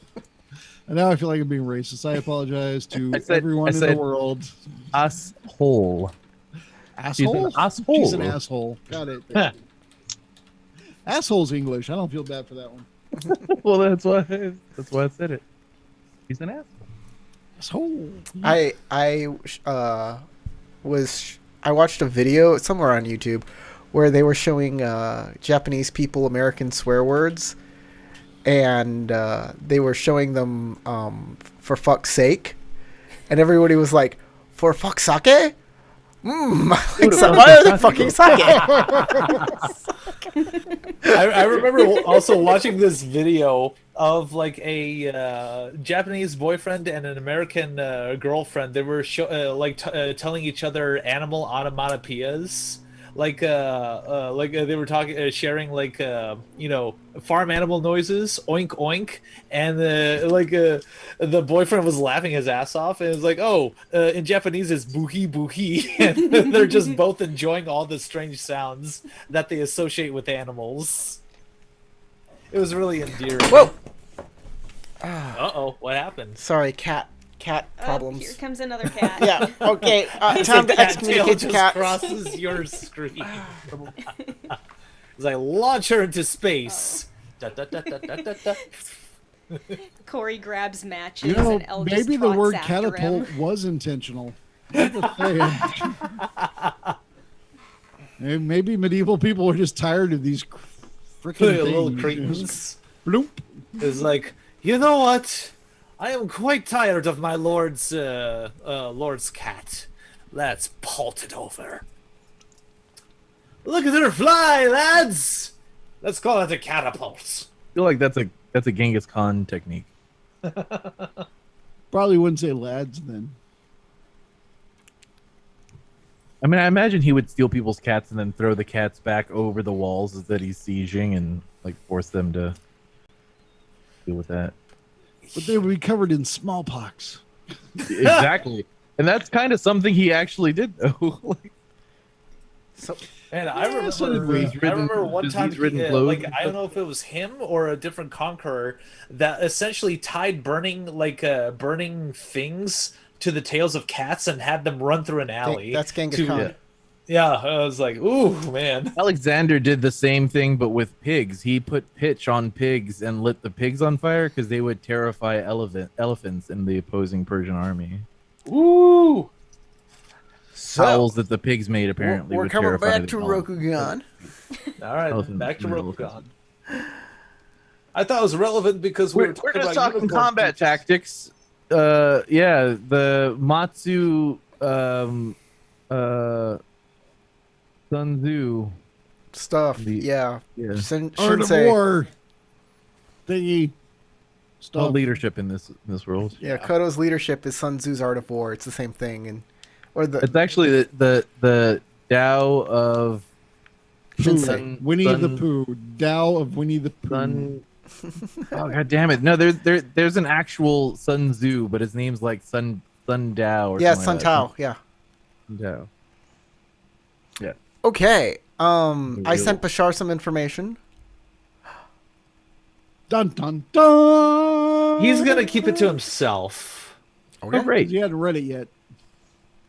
B: And now I feel like I'm being racist. I apologize to everyone in the
C: said
B: world.
C: Asshole.
B: Asshole?
C: an asshole.
B: She's an asshole. Got it. Asshole's English. I don't feel bad for that one.
C: Well, that's why I said it. She's an asshole.
B: Asshole.
A: I watched a video somewhere on YouTube where they were showing Japanese people American swear words, and they were showing them for fuck's sake, and everybody was like, for fuck's sake? Like, why are they fucking sake?
F: I remember also watching this video of like a Japanese boyfriend and an American girlfriend. They were telling each other animal onomatopoeias. Like they were talking, sharing farm animal noises, oink oink, and the boyfriend was laughing his ass off, and it was like, in Japanese it's buhi buhi, and they're just both enjoying all the strange sounds that they associate with animals. It was really endearing.
A: Whoa!
F: What happened?
A: Sorry, cat
D: Here
A: problems.
D: comes another cat.
A: Yeah. Okay. Time to excommunicate the
F: just
A: cat.
F: crosses your screen. As I launch her into space. Da, da, da, da, da, da, da.
D: Corey grabs matches
B: You know,
D: and Elle just
B: maybe the
D: trots
B: word
D: after
B: catapult
D: him.
B: was intentional. I'm just saying. Maybe medieval people were just tired of these freaking
F: Little
B: things.
F: cretins.
B: Bloop.
F: Is like, you know what? I am quite tired of my lord's cat. Let's pult it over. Look at her fly, lads! Let's call it a catapult.
C: I feel like that's a Genghis Khan technique.
B: Probably wouldn't say lads then.
C: I mean, I imagine he would steal people's cats and then throw the cats back over the walls that he's sieging and like force them to deal with that.
B: But they would be covered in smallpox.
C: Exactly. And that's kind of something he actually did, though. Like,
A: So
E: Man, I remember.
B: so did we.
E: I remember one time,
C: disease-ridden
E: like
C: clothes.
E: I don't know if it was him or a different conqueror that essentially tied burning things to the tails of cats and had them run through an alley.
A: that's Genghis
E: to-
A: Khan.
E: Yeah, I was like, ooh, man.
C: Alexander did the same thing, but with pigs. He put pitch on pigs and lit the pigs on fire because they would terrify elephants in the opposing Persian army.
E: Ooh.
A: So
C: Howls that the pigs made apparently.
A: we're
C: would
A: coming
C: terrify
A: back
C: the
A: to
C: elephants.
A: Rokugan.
E: All right,
C: Elephant-
E: back to
C: elephants.
E: Rokugan. I thought it was relevant because
C: We're just talking
E: unicorn
C: combat
E: creatures.
C: tactics. Yeah, the Matsu Sun Tzu.
A: Stuff.
C: The-
A: Yeah.
C: Yeah.
B: Art of
A: Shinsei.
B: war thingy
C: All
B: stuff.
C: leadership in this this world.
A: Yeah, Koto's leadership is Sun Tzu's art of war. It's the same thing, and or the
C: It's actually the Tao of
A: Shinsei.
B: Winnie the
C: Sun-
B: Pooh. Tao of Winnie the Pooh.
C: Sun. Oh god damn it! No, there's an actual Sun Tzu, but his name's like Sun Tao or
A: yeah,
C: something
A: Sun
C: like
A: Tao. Yeah.
C: that. Sun Tao.
A: Okay. I
C: Real-
A: sent Bashar some information.
B: Dun dun dun.
F: He's gonna keep it to himself.
C: Oh great!
B: You hadn't read it yet.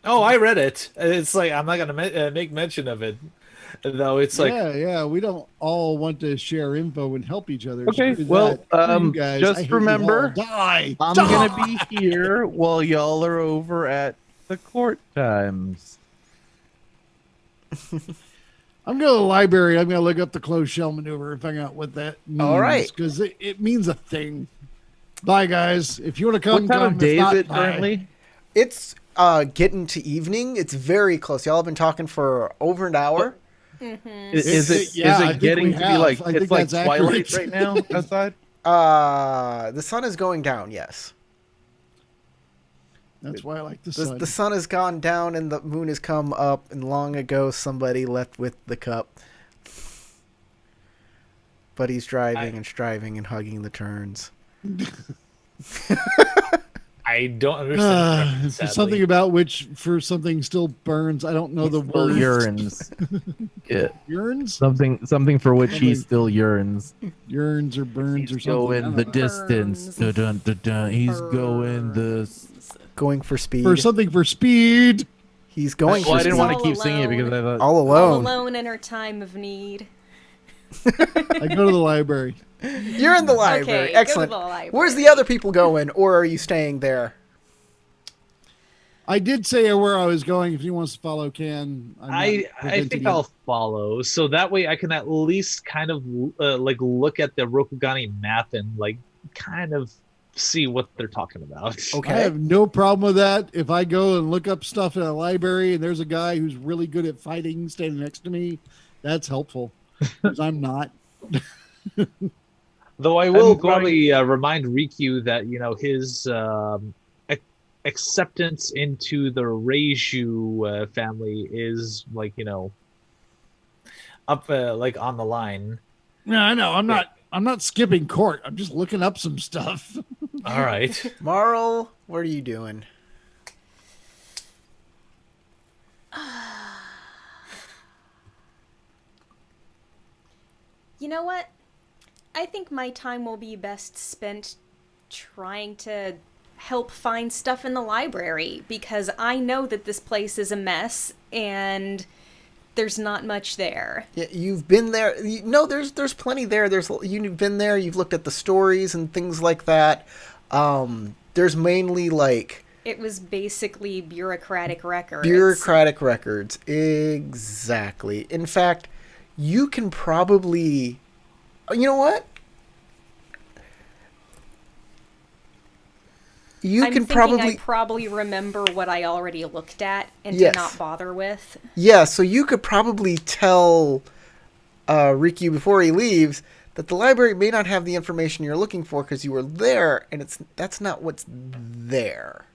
F: Oh, I read it. It's like I'm not gonna make mention of it, though. It's like
B: yeah. We don't all want to share info and help each other.
C: Okay,
B: Screw
C: well,
B: that. Screw you guys.
C: just
B: I hate you
C: remember,
B: all. Die.
C: I'm
B: Die!
C: gonna be here while y'all are over at the court times.
B: I'm going to the library. I'm going to look up the closed shell maneuver and find out what that means.
A: All right.
B: Because it means a thing. Bye, guys. If you want to come,
C: What time
B: come.
C: of day
B: If
C: is
B: not,
C: it
B: bye.
C: currently?
A: It's getting to evening. It's very close. Y'all have been talking for over an hour.
C: Is
B: yeah, I
C: it
B: think
C: getting
B: we
C: to be
B: have.
C: like
B: I
C: it's
B: think
C: like
B: that's
C: twilight
B: accurate.
C: right now outside?
A: The sun is going down. Yes,
B: That's why I like the
A: the,
B: sun.
A: the sun has gone down and the moon has come up. And long ago, somebody left with the cup. But he's driving and striving and hugging the turns.
F: I don't understand.
B: For
F: sadly.
B: something about which for something still burns. I don't know the
C: Still
B: word.
C: yearns. Yeah,
B: Yearns?
C: something for which he
B: Something-
C: still yearns.
B: Yearns or burns or
C: He's
B: something. I
C: going
B: don't
C: the
B: know.
C: distance. Dun, dun, dun, dun. He's going the.
A: Going for speed.
B: For something for speed.
A: He's going
C: Well,
A: for
C: I didn't
A: speed.
C: want to
D: All
C: keep singing it because I
D: alone.
C: thought.
A: All
D: All
A: alone.
D: alone in her time of need.
B: I go to the library.
A: You're in the library.
D: Okay, go to
A: Excellent.
D: the library.
A: Where's the other people going, or are you staying there?
B: I did say where I was going. If he wants to follow, can. I'm not
F: I
B: preventing
F: think
B: it.
F: I'll follow, so that way I can at least kind of like look at the Rokugani map and like kind of see what they're talking about.
B: I
A: Okay.
B: have no problem with that. If I go and look up stuff in a library and there's a guy who's really good at fighting standing next to me, that's helpful. 'Cause I'm not.
F: Though I will
C: I'm going-
F: probably remind Rikyu that his acceptance into the Reiju family is like
E: Up like on the line.
B: Yeah, I know. I'm not skipping court. I'm just looking up some stuff.
E: All right.
A: Marl, what are you doing?
D: You know what? I think my time will be best spent trying to help find stuff in the library because I know that this place is a mess and there's not much there.
A: Yeah, you've been there. No, there's plenty there. You've been there. You've looked at the stories and things like that. There's mainly like
D: It was basically bureaucratic records.
A: bureaucratic records. Exactly. In fact, you can probably. You know what? You
D: I'm
A: can
D: thinking
A: probably.
D: I probably remember what I already looked at and
A: Yes.
D: did not bother with.
A: Yeah, so you could probably tell Rikyu before he leaves that the library may not have the information you're looking for because you were there, and that's not what's there.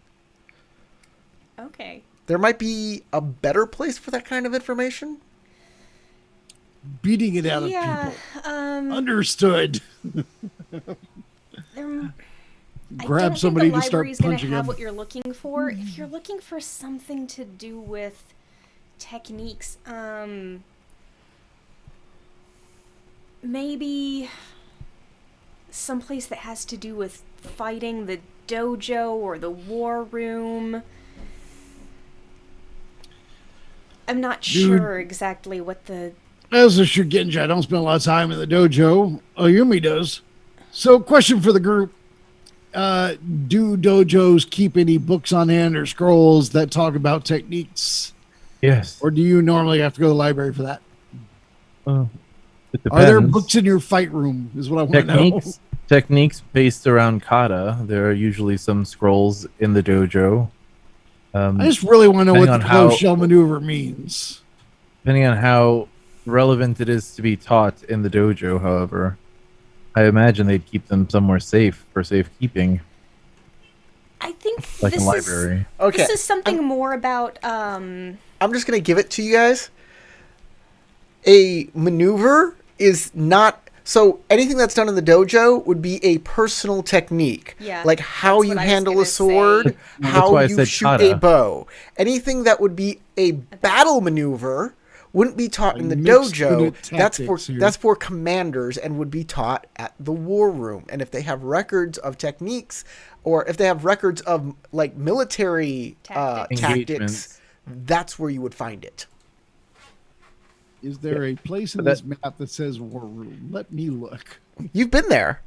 D: Okay.
A: There might be a better place for that kind of information.
B: Beating it out of
D: Yeah.
B: people.
D: Um.
B: Understood.
D: there- I
B: Grab
D: don't
B: somebody
D: think
B: to
D: the
B: start
D: library's gonna
B: punching
D: have
B: them.
D: what you're looking for. If you're looking for something to do with techniques, maybe someplace that has to do with fighting the dojo or the war room. I'm not
B: Dude.
D: sure exactly what the.
B: As a Shugenja, I don't spend a lot of time in the dojo. Ayumi does. So, question for the group. Do dojos keep any books on hand or scrolls that talk about techniques?
C: Yes.
B: Or do you normally have to go to the library for that?
C: It
B: Are there
C: depends.
B: books in your fight room is what I want to know.
C: Techniques based around kata. There are usually some scrolls in the dojo.
B: I just really want to know what the
C: Depending on
B: close
C: how-
B: shell maneuver means.
C: Depending on how relevant it is to be taught in the dojo, however, I imagine they'd keep them somewhere safe for safekeeping,
D: I think
C: like
D: this
C: a library.
A: Okay.
D: This is something more about
A: I'm just going to give it to you guys. A maneuver is not. So anything that's done in the dojo would be a personal technique.
D: Yeah,
A: Like how
D: that's
A: you
D: what I was
A: handle
D: gonna
A: a sword,
D: say.
C: That's
A: how
C: why I
A: you
C: said
A: shoot
C: kata.
A: a bow. Anything that would be a battle maneuver wouldn't be taught in the
B: Mixed
A: dojo.
B: unit
A: That's for
B: tactics here.
A: that's for commanders and would be taught at the war room. And if they have records of techniques, or if they have records of like military
D: Tactics.
A: tactics,
C: Engagements.
A: that's where you would find it.
B: Is there a place in
C: But
B: this map that says war room? Let me look.
A: You've been there.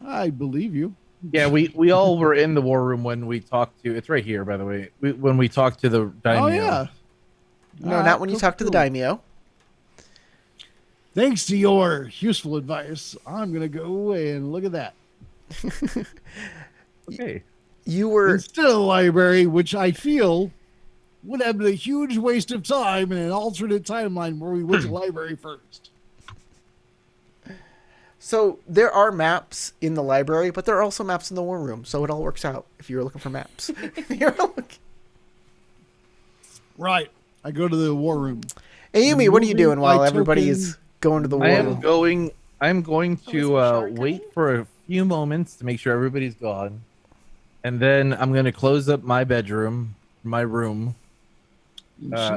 B: I believe you.
C: Yeah, we all were in the war room when we talked to. It's right here, by the way. When we talked to the daimyo.
B: Oh, yeah.
A: No,
B: All right,
A: not when you
B: cool,
A: talk to the
B: cool.
A: daimyo.
B: Thanks to your useful advice, I'm going to go and look at that.
C: Okay.
A: You were
B: Instead of the library, which I feel would have been a huge waste of time in an alternate timeline where we went to the library first.
A: so there are maps in the library, but there are also maps in the war room. So it all works out if you're looking for maps. If you're looking-
B: Right. I go to the war room.
A: Ayumi, what are you
B: Moving
A: doing while
B: my
A: everybody
B: token.
A: is going to the war
C: I am
A: room?
C: going. I'm going
D: Oh, is
C: to
D: Bashar
C: wait
D: coming?
C: for a few moments to make sure everybody's gone, and then I'm going to close up my bedroom, my room.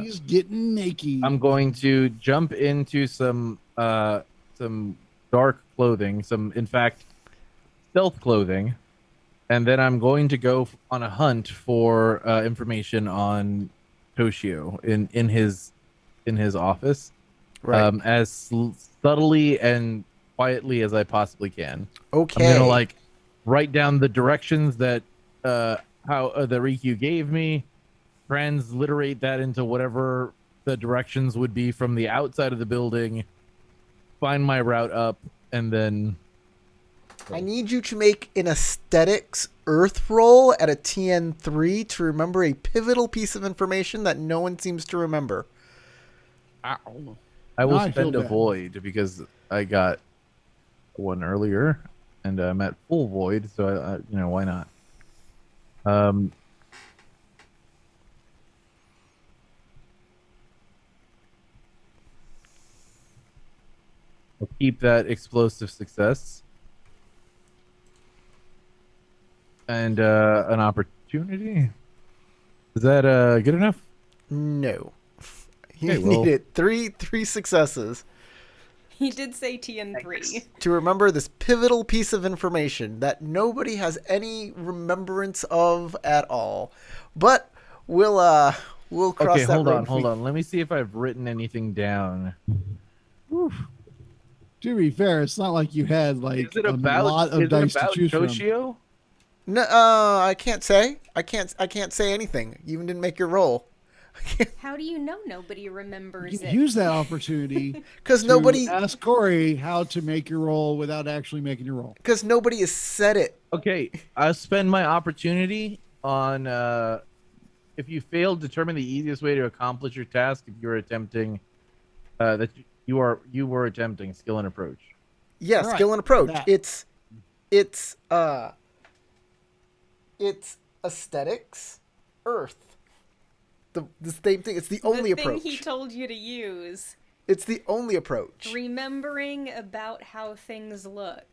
B: She's getting naked.
C: I'm going to jump into some dark clothing, in fact, stealth clothing, and then I'm going to go on a hunt for information on Toshio in his office,
A: Right.
C: as subtly and quietly as I possibly can.
A: Okay.
C: I'm gonna like write down the directions that the Rikyū gave me, transliterate that into whatever the directions would be from the outside of the building, find my route up, and then
A: I need you to make an aesthetics earth roll at a TN3 to remember a pivotal piece of information that no one seems to remember.
C: I will
B: Now I feel
C: spend a
B: bad.
C: void because I got one earlier and I'm at full void, so I why not? I'll keep that explosive success and an opportunity. Is that good enough?
A: No. You
C: Okay, well-
A: needed three successes
D: He did say TN3.
A: to remember this pivotal piece of information that nobody has any remembrance of at all. But we'll cross
C: Okay,
A: that
C: hold
A: road
C: on,
A: if
C: hold
A: we-
C: on. Let me see if I've written anything down.
B: To be fair, it's not like you had like
C: Is it
B: a
C: about
B: lot of
C: is it
B: dice to
C: about
B: choose from.
C: Toshio?
A: No, I can't say. I can't say anything. You even didn't make your roll.
D: How do you know nobody remembers
B: You
D: it?
B: use that opportunity
A: Because
B: to
A: nobody
B: ask Corey how to make your roll without actually making your roll.
A: has said it.
C: Okay, I'll spend my opportunity on if you fail, determine the easiest way to accomplish your task if you're attempting you were attempting skill and approach.
A: Yeah,
B: All right,
A: skill and approach.
B: that.
A: It's aesthetics, Earth. The same thing. It's the only
D: the
A: approach.
D: thing he told you to use.
A: It's the only approach.
D: Remembering about how things look.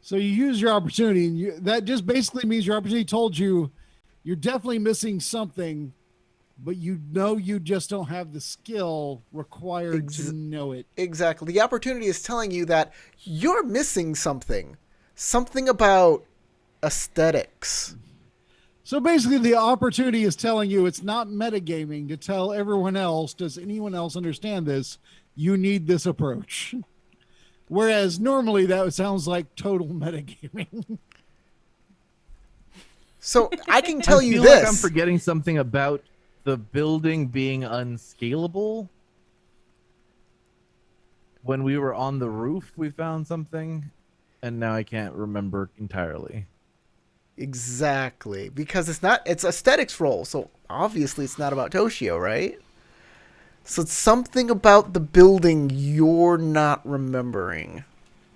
B: So you use your opportunity, and that just basically means your opportunity told you you're definitely missing something, but you know you just don't have the skill required to know it.
A: Exactly. The opportunity is telling you that you're missing something. Something about aesthetics.
B: So basically, the opportunity is telling you it's not metagaming to tell everyone else, does anyone else understand this? You need this approach. Whereas normally that sounds like total metagaming.
A: So I can tell
C: I
A: you
C: feel
A: this.
C: like I'm forgetting something about the building being unscalable. When we were on the roof, we found something, and now I can't remember entirely.
A: Exactly. Because it's aesthetics role, so obviously it's not about Toshio, right? So it's something about the building you're not remembering.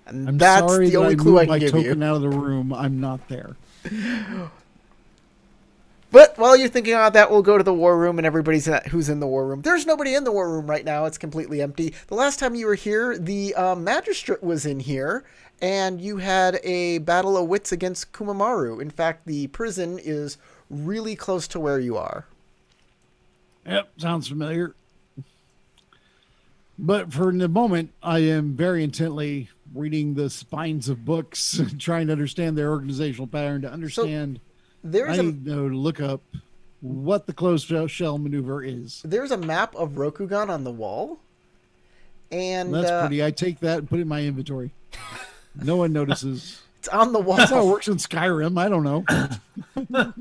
A: And
B: I'm
A: that's
B: sorry
A: the
B: that
A: only
B: I
A: clue
B: moved
A: I
B: my
A: can give
B: token
A: you.
B: out of the room. I'm not there.
A: But while you're thinking about that, we'll go to the war room and everybody's who's in the war room. There's nobody in the war room right now. It's completely empty. The last time you were here, the magistrate was in here, and you had a battle of wits against Kumamaru. In fact, the prison is really close to where you are.
B: Yep, sounds familiar. But for the moment, I am very intently reading the spines of books, trying to understand their organizational pattern, to understand.
A: There's
B: I need to know to look up what the closed shell maneuver is.
A: there's a map of Rokugan on the wall. And
B: That's pretty. I take that and put it in my inventory. No one notices.
A: it's on the wall.
B: That's how it works in Skyrim. I don't know.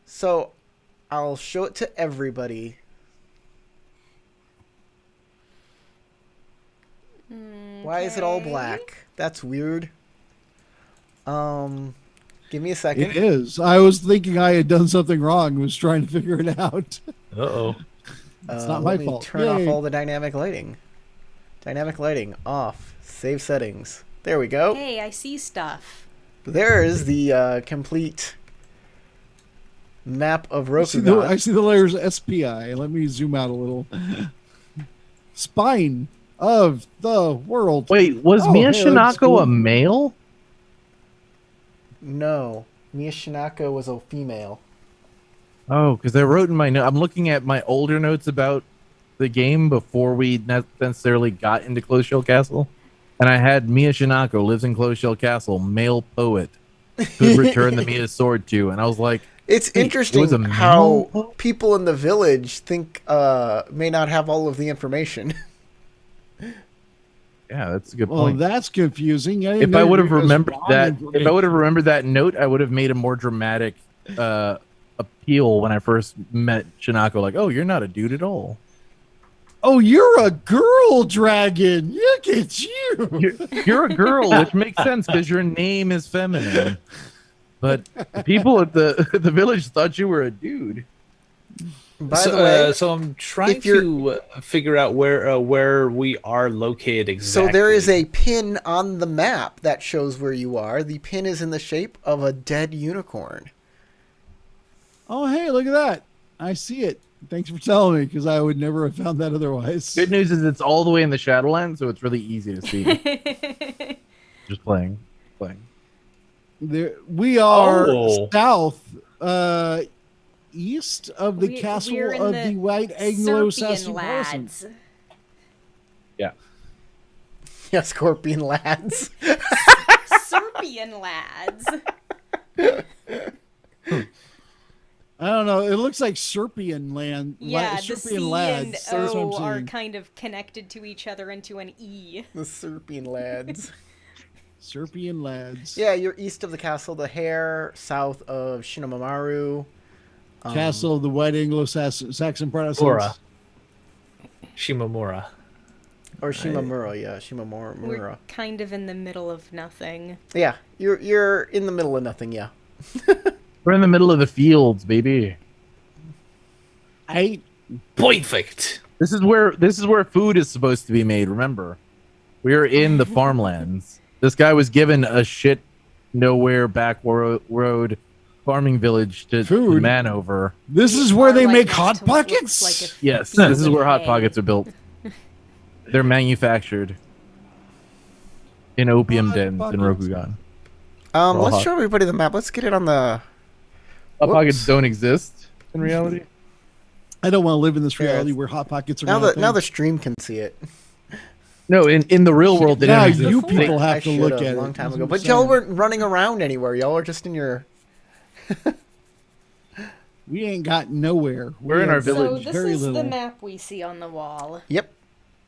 A: So I'll show it to everybody. Why is it all
D: Okay.
A: black? That's weird. Give me a second.
B: It is. I was thinking I had done something wrong. Was trying to figure it out.
F: Uh-oh.
B: It's not my
A: let me
B: fault.
A: Turn off
B: Yay.
A: all the dynamic lighting. Dynamic lighting off. Save settings. There we go.
D: Hey, I see stuff.
A: There is the complete map of
B: I see
A: Rokugan.
B: the layers SPI. Let me zoom out a little. Spine of the world.
C: Wait, was
B: Oh,
C: Mia
B: hey, that's
C: Shinako
B: cool.
C: a male?
A: No, Mia Shinako was a female.
C: Oh, because I wrote in my note. I'm looking at my older notes about the game before we necessarily got into Closed Shell Castle, and I had Mia Shinako lives in Closed Shell Castle, male poet, could return the Mia's sword to, and I was like,
A: It's
C: Wait, it
A: interesting
C: was a
A: how
C: male?
A: people in the village think may not have all of the information.
C: yeah, that's a good
B: Well,
C: point.
B: that's confusing.
C: If I would have remembered that,
B: if
C: note, I would have made a more dramatic appeal when I first met Shinako. Like, oh, you're not a dude at all.
B: oh, you're a girl dragon. Look at you.
C: You're a girl, which makes sense because your name is feminine. But the people at the village thought you were a dude.
A: By the way,
F: so I'm trying
A: if you're-
F: to figure out where we are located exactly.
A: so there is a pin on the map that shows where you are. The pin is in the shape of a dead unicorn.
B: Oh, hey, look at that. I see it. Thanks for telling me, because I would never have found that otherwise.
C: Good news is it's all the way in the Shadowlands, so it's really easy to see. Just playing.
B: There, we are
F: Oh.
B: south, east of the castle
D: we're in
B: of the White Anglo-Saxon
D: Serpian
B: Protestant.
D: lads.
A: Yeah, scorpion lads.
D: Serpian lads.
B: I don't know. It looks like Serpian land.
D: Yeah, the
B: Serpian
D: C and
B: lads. That's what I'm
D: O are
B: saying.
D: kind of connected to each other into an E.
A: The Serpian lads.
B: Serpian lads.
A: Yeah, you're east of the castle. The Hare, south of Shinamamaru.
B: Castle of the White Anglo-Saxon Protestants.
F: Mura. Shimamura.
A: Or Shimamura, yeah, Shimamura.
D: We're kind of in the middle of nothing.
A: Yeah, you're in the middle of nothing, yeah.
C: We're in the middle of the fields, baby.
F: Perfect.
C: This is where food is supposed to be made. Remember, we're in the farmlands. This guy was given a shit nowhere back road farming village to
B: Food.
C: man over.
B: This is where they
D: Right
B: make
D: next
B: hot
D: to what looks
B: pockets.
D: like a
C: Yes,
D: field
C: this is
D: of
C: where hot
D: hay.
C: pockets are built. They're manufactured in opium
B: Hot
C: dens in
B: pockets.
C: Rokugan.
A: Let's
C: hot.
A: show everybody the map. Let's get it on the.
C: Hot pockets
A: Whoops.
C: don't exist in reality.
B: I don't want to live in this
A: Yeah.
B: reality where hot pockets are
A: Now
B: not a
A: now the
B: thing.
A: stream can see it.
C: No, in the real world, they
B: Now
C: don't exist.
B: you
D: Before.
B: people
A: I
B: have to
A: should
B: look
A: have
B: at
A: a long
B: it.
A: time
B: That's
A: ago,
B: what
A: but
B: I'm
A: y'all
B: saying.
A: weren't running around anywhere. Y'all are just in your.
B: We ain't got nowhere.
C: We're
B: We
C: in our
B: have
C: village.
D: So this
B: very
D: is
B: little.
D: the map we see on the wall.
A: Yep.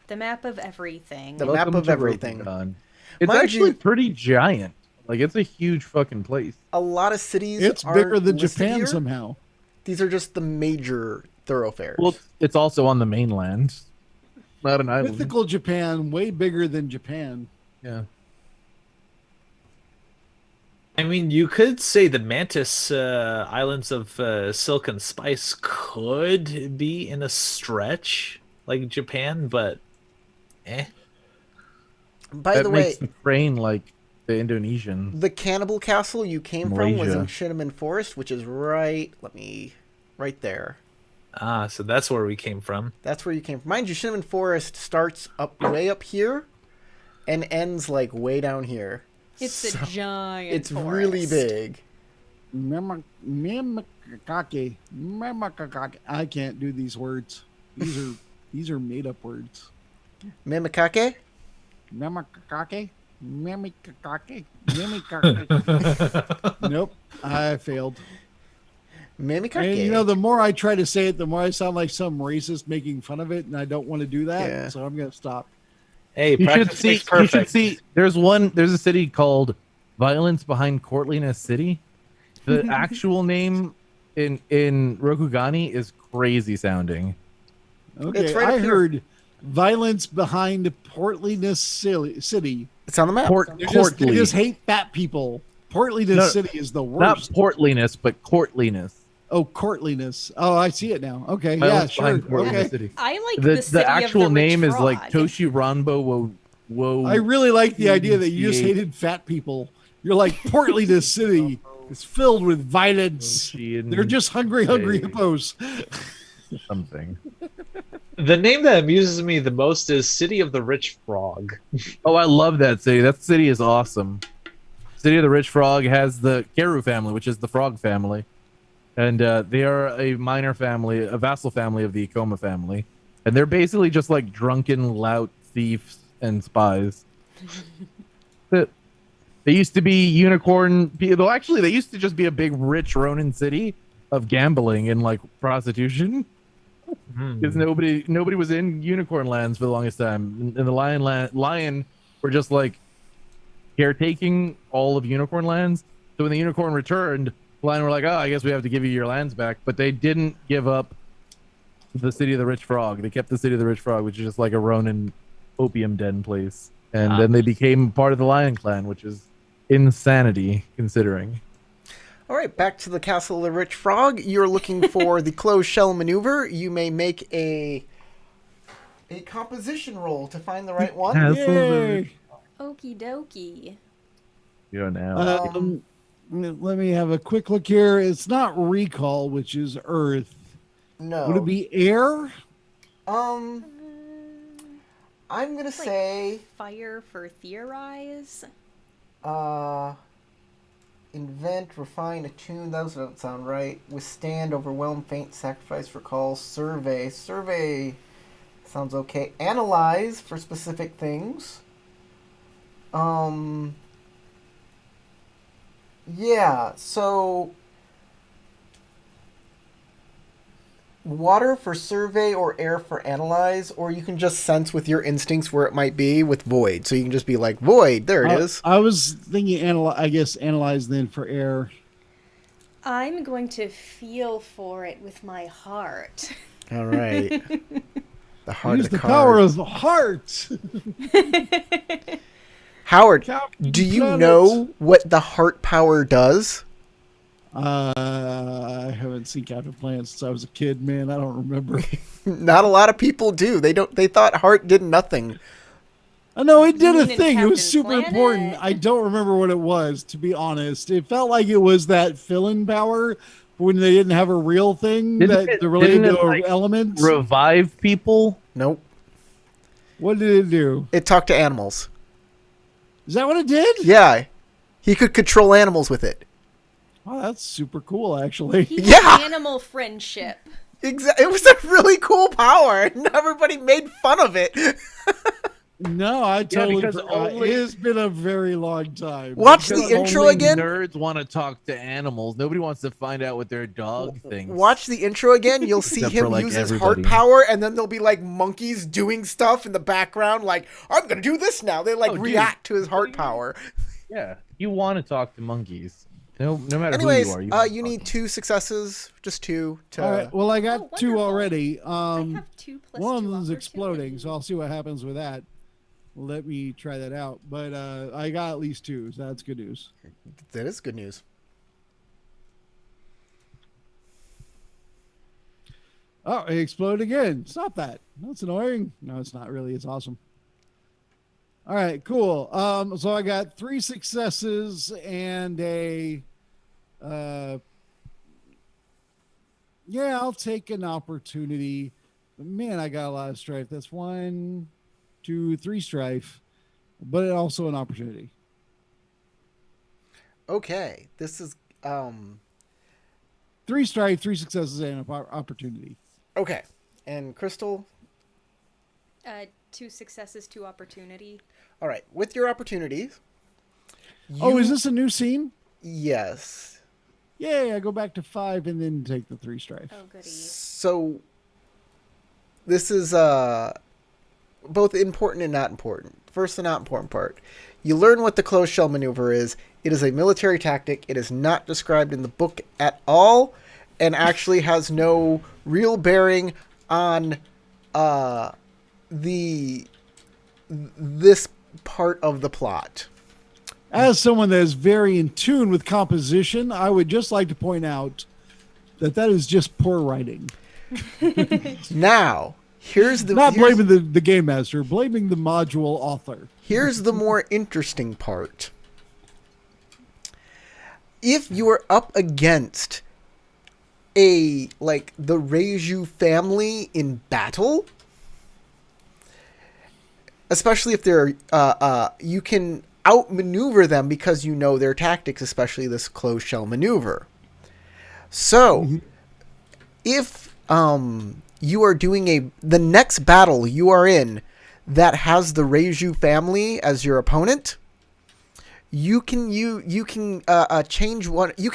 D: The map of everything.
A: The map
C: Welcome
A: of
C: to
A: everything.
C: Rokugan. It's
A: Mind
C: actually
A: you-
C: pretty giant. Like, it's a huge fucking place.
A: A lot of cities.
B: It's bigger
A: aren't
B: than
A: listed
B: Japan
A: here.
B: somehow.
A: These are just the major thoroughfares.
C: Well, it's also on the mainland, not an island.
B: Mythical Japan, way bigger than Japan.
C: Yeah.
F: I mean, you could say the Mantis Islands of Silk and Spice could be in a stretch like Japan, but
A: By
C: that
A: the way,
C: makes the train like the Indonesian.
A: the cannibal castle you came from was in
C: Malaysia.
A: Cinnamon Forest, which is right there.
F: so that's where we came from.
A: That's where you came from. Mind you, Cinnamon Forest starts way up here and ends like way down here.
D: It's a giant
A: It's really
D: forest.
A: big.
B: Memakake. I can't do these words. These are made up words.
A: Mimikake?
B: Memakake. Mimikake. Nope. I failed.
A: Mimikake.
B: And you know, the more I try to say it, the more I sound like some racist making fun of it, and I don't want to do that.
A: Yeah.
B: So I'm gonna stop.
F: Hey,
C: You should
F: practice
C: see.
F: makes
C: You
F: perfect.
C: should see. There's a city called Violence Behind Courtliness City. The actual name in Rokugani is crazy sounding.
B: Okay,
A: right
B: I
A: up here.
B: heard violence behind Portliness City.
A: It's on the map.
B: They
C: Courtly,
B: just hate fat people. Portliness
C: No,
B: City is the
C: not
B: worst.
C: portliness, but courtliness.
B: Oh, courtliness. Oh, I see it now. Okay,
C: Violence
B: yeah,
C: behind
B: sure.
C: Courtliness
B: Okay.
C: City.
D: I like
C: The
D: city of
C: actual
D: the
C: name
D: rich
C: is like
D: frog.
C: Toshi Ranbo Wo.
B: I really like the idea that you just
C: Yeah.
B: hated fat people. You're like Portliness City is filled with violence. They're just hungry hippos.
C: something.
F: The name that amuses me the most is City of the Rich Frog.
C: Oh, I love that city. That city is awesome. City of the Rich Frog has the Keru family, which is the frog family. And they are a minor family, a vassal family of the Ikoma family. And they're basically just like drunken, lout thieves and spies. They used to be unicorn people. Actually, they used to just be a big, rich Ronin city of gambling and like prostitution. Because nobody was in unicorn lands for the longest time, and the lion were just like caretaking all of unicorn lands. So when the unicorn returned, the lion were like, "Oh, I guess we have to give you your lands back." But they didn't give up the City of the Rich Frog. They kept the City of the Rich Frog, which is just like a Ronin opium den place. And then they became part of the Lion Clan, which is insanity considering.
A: All right, back to the Castle of the Rich Frog. You're looking for the closed shell maneuver. You may make a composition roll to find the right one.
B: Yay.
D: Okie dokie.
C: You know now.
B: Let me have a quick look here. It's not recall, which is Earth.
A: No.
B: Would it be air?
A: I'm gonna
D: Like-
A: say
D: Fire for theorize.
A: invent, refine, attune. Those don't sound right. Withstand, overwhelm, faint, sacrifice, recall, survey. Survey sounds okay. Analyze for specific things. Yeah, so water for survey or air for analyze, or you can just sense with your instincts where it might be with void. So you can just be like, void, there it is.
B: I was thinking analyze then for air.
D: I'm going to feel for it with my heart.
A: All right. The heart
B: Use
A: of the,
B: the power
A: card.
B: of the heart.
A: Howard,
B: Captain
A: do you
B: Planet.
A: know what the heart power does?
B: I haven't seen Captain Planet since I was a kid, man. I don't remember.
A: Not a lot of people do. They don't. They thought heart did nothing.
B: I know it did
D: You
B: a
D: mean in
B: thing. It was
D: Captain
B: super important.
D: Planet?
B: I don't remember what it was, to be honest. It felt like it was that fill-in power when they didn't have a real thing
C: Didn't
B: that
C: it-
B: they're related
C: didn't
B: to
C: it, like,
B: elements.
C: Revive people.
A: Nope.
B: What did it do?
A: It talked to animals.
B: Is that what it did?
A: Yeah. He could control animals with it.
B: Oh, that's super cool, actually.
D: He
A: Yeah.
D: had animal friendship.
A: It was a really cool power, and everybody made fun of it.
B: No, I totally
C: because
B: forgot.
C: only-
B: It's been a very long time.
A: Watch
C: Because
A: the intro
C: only
A: again.
C: Nerds want to talk to animals. Nobody wants to find out what their dog thinks.
A: Watch the intro again. You'll see
C: Except
A: him
C: for, like,
A: use his heart
C: everybody.
A: power, and then there'll be like monkeys doing stuff in the background. Like, I'm gonna do this now. They like
C: Oh, dude.
A: react to his heart power.
C: Yeah, you want to talk to monkeys. No matter
A: Anyways,
C: who you are.
A: you need 2 successes, just 2 to.
B: All right. Well, I got
D: Oh,
B: 2
D: wonderful.
B: already.
D: I have 2 plus
B: One of
D: 2
B: them's exploding,
D: opportunities.
B: so I'll see what happens with that. Let me try that out. But I got at least 2, so that's good news.
A: That is good news.
B: Oh, it exploded again. Stop that. That's annoying. No, it's not really. It's awesome. All right, cool. So I got 3 successes and a yeah, I'll take an opportunity. But man, I got a lot of strife. That's 1, 2, 3 strife, but also an opportunity.
A: Okay, this is
B: 3 strife, 3 successes, and an opportunity.
A: okay. And Crystal,
D: 2 successes, 2 opportunity.
A: all right. With your opportunities.
B: Oh, is
A: you-
B: this a new scene?
A: Yes.
B: Yay, I go back to 5 and then take the 3 strife.
D: Oh, goody.
A: So this is both important and not important. First, the not important part. You learn what the closed shell maneuver is. It is a military tactic. It is not described in the book at all, and actually has no real bearing on this part of the plot.
B: As someone that is very in tune with composition, I would just like to point out that that is just poor writing.
A: Now, here's the
B: Not
A: here's-
B: blaming the game master, blaming the module author.
A: Here's the more interesting part. If you are up against the Reiju family in battle, especially if they're you can outmaneuver them because you know their tactics, especially this closed shell maneuver. So, if you are doing the next battle you are in that has the Reiju family as your opponent, you can change one. You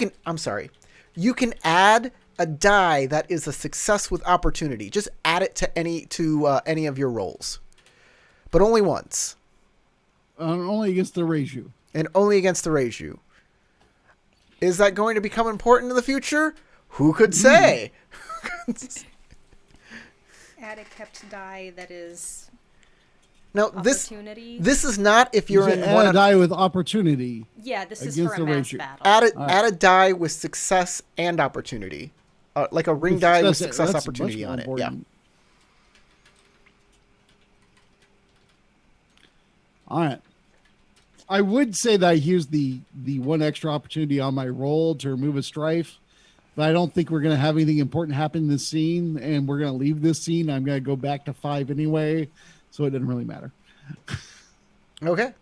A: can add a die that is a success with opportunity. Just add it to any of your rolls, but only once,
B: Only against the Reiju.
A: and only against the Reiju. Is that going to become important in the future? Who could say?
D: Add a kept die that is
A: Now this
D: opportunity.
A: is not if you're
B: You
A: in
B: said
A: one.
B: add a die with opportunity.
D: Yeah, this is
B: against
D: for a
B: the
D: mass
B: Reiju.
D: battle.
A: Add a die with success and opportunity, like a ring die with success
B: That's
A: opportunity
B: much
A: on
B: more
A: it. Yeah.
B: important. All right. I would say that I used the 1 extra opportunity on my roll to remove a strife, but I don't think we're going to have anything important happen in this scene, and we're going to leave this scene. I'm going to go back to 5 anyway, so it doesn't really matter.
A: Okay.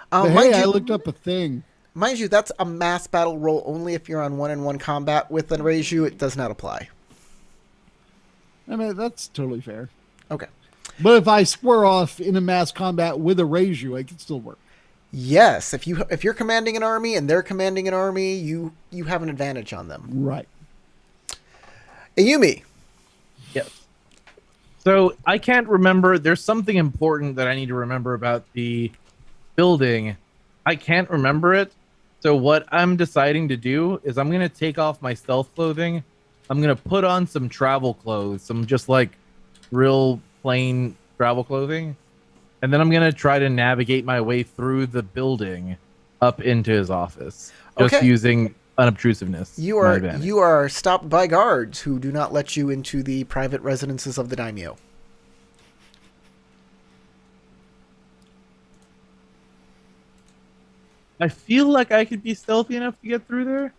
B: But
A: Mind
B: hey, I
A: you-
B: looked up a thing.
A: Mind you, that's a mass battle roll only if you're on 1-on-1 combat with a Reiju. It does not apply.
B: I mean, that's totally fair.
A: Okay.
B: But if I square off in a mass combat with a Reiju, it can still work.
A: Yes, if you're commanding an army and they're commanding an army, you have an advantage on them.
B: Right.
A: Ayumi.
C: Yes. So I can't remember. There's something important that I need to remember about the building. I can't remember it. So what I'm deciding to do is I'm going to take off my stealth clothing. I'm going to put on some travel clothes, some just like real plain travel clothing. And then I'm going to try to navigate my way through the building up into his office. Just
A: Okay.
C: using unobtrusiveness.
A: You
C: to my
A: are
C: advantage.
A: you are stopped by guards who do not let you into the private residences of the daimyo.
C: I feel like I could be stealthy enough to get through there.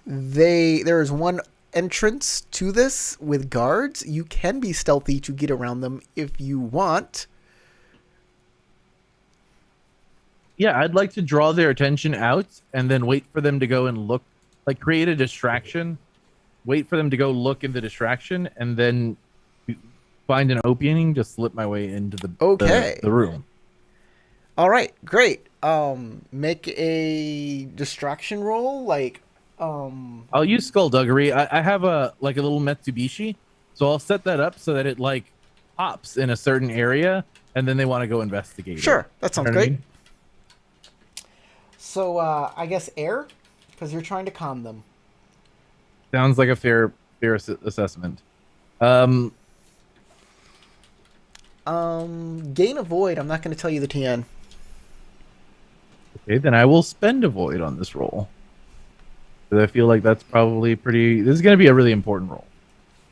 A: There is one entrance to this with guards. You can be stealthy to get around them if you want.
C: Yeah, I'd like to draw their attention out and then wait for them to go and look, like create a distraction. Wait for them to go look in the distraction, and then find an opening to slip my way into the room.
A: All right, great. Make a distraction roll, like,
C: I'll use skullduggery. I have a little Mitsubishi, so I'll set that up so that it like pops in a certain area, and then they want to go investigate.
A: Sure, that sounds
C: You know what I
A: great.
C: mean?
A: So, I guess air, because you're trying to calm them.
C: Sounds like a fair assessment.
A: Gain a void. I'm not going to tell you the TN.
C: Okay, then I will spend a void on this roll. Because I feel like that's probably pretty. This is going to be a really important roll,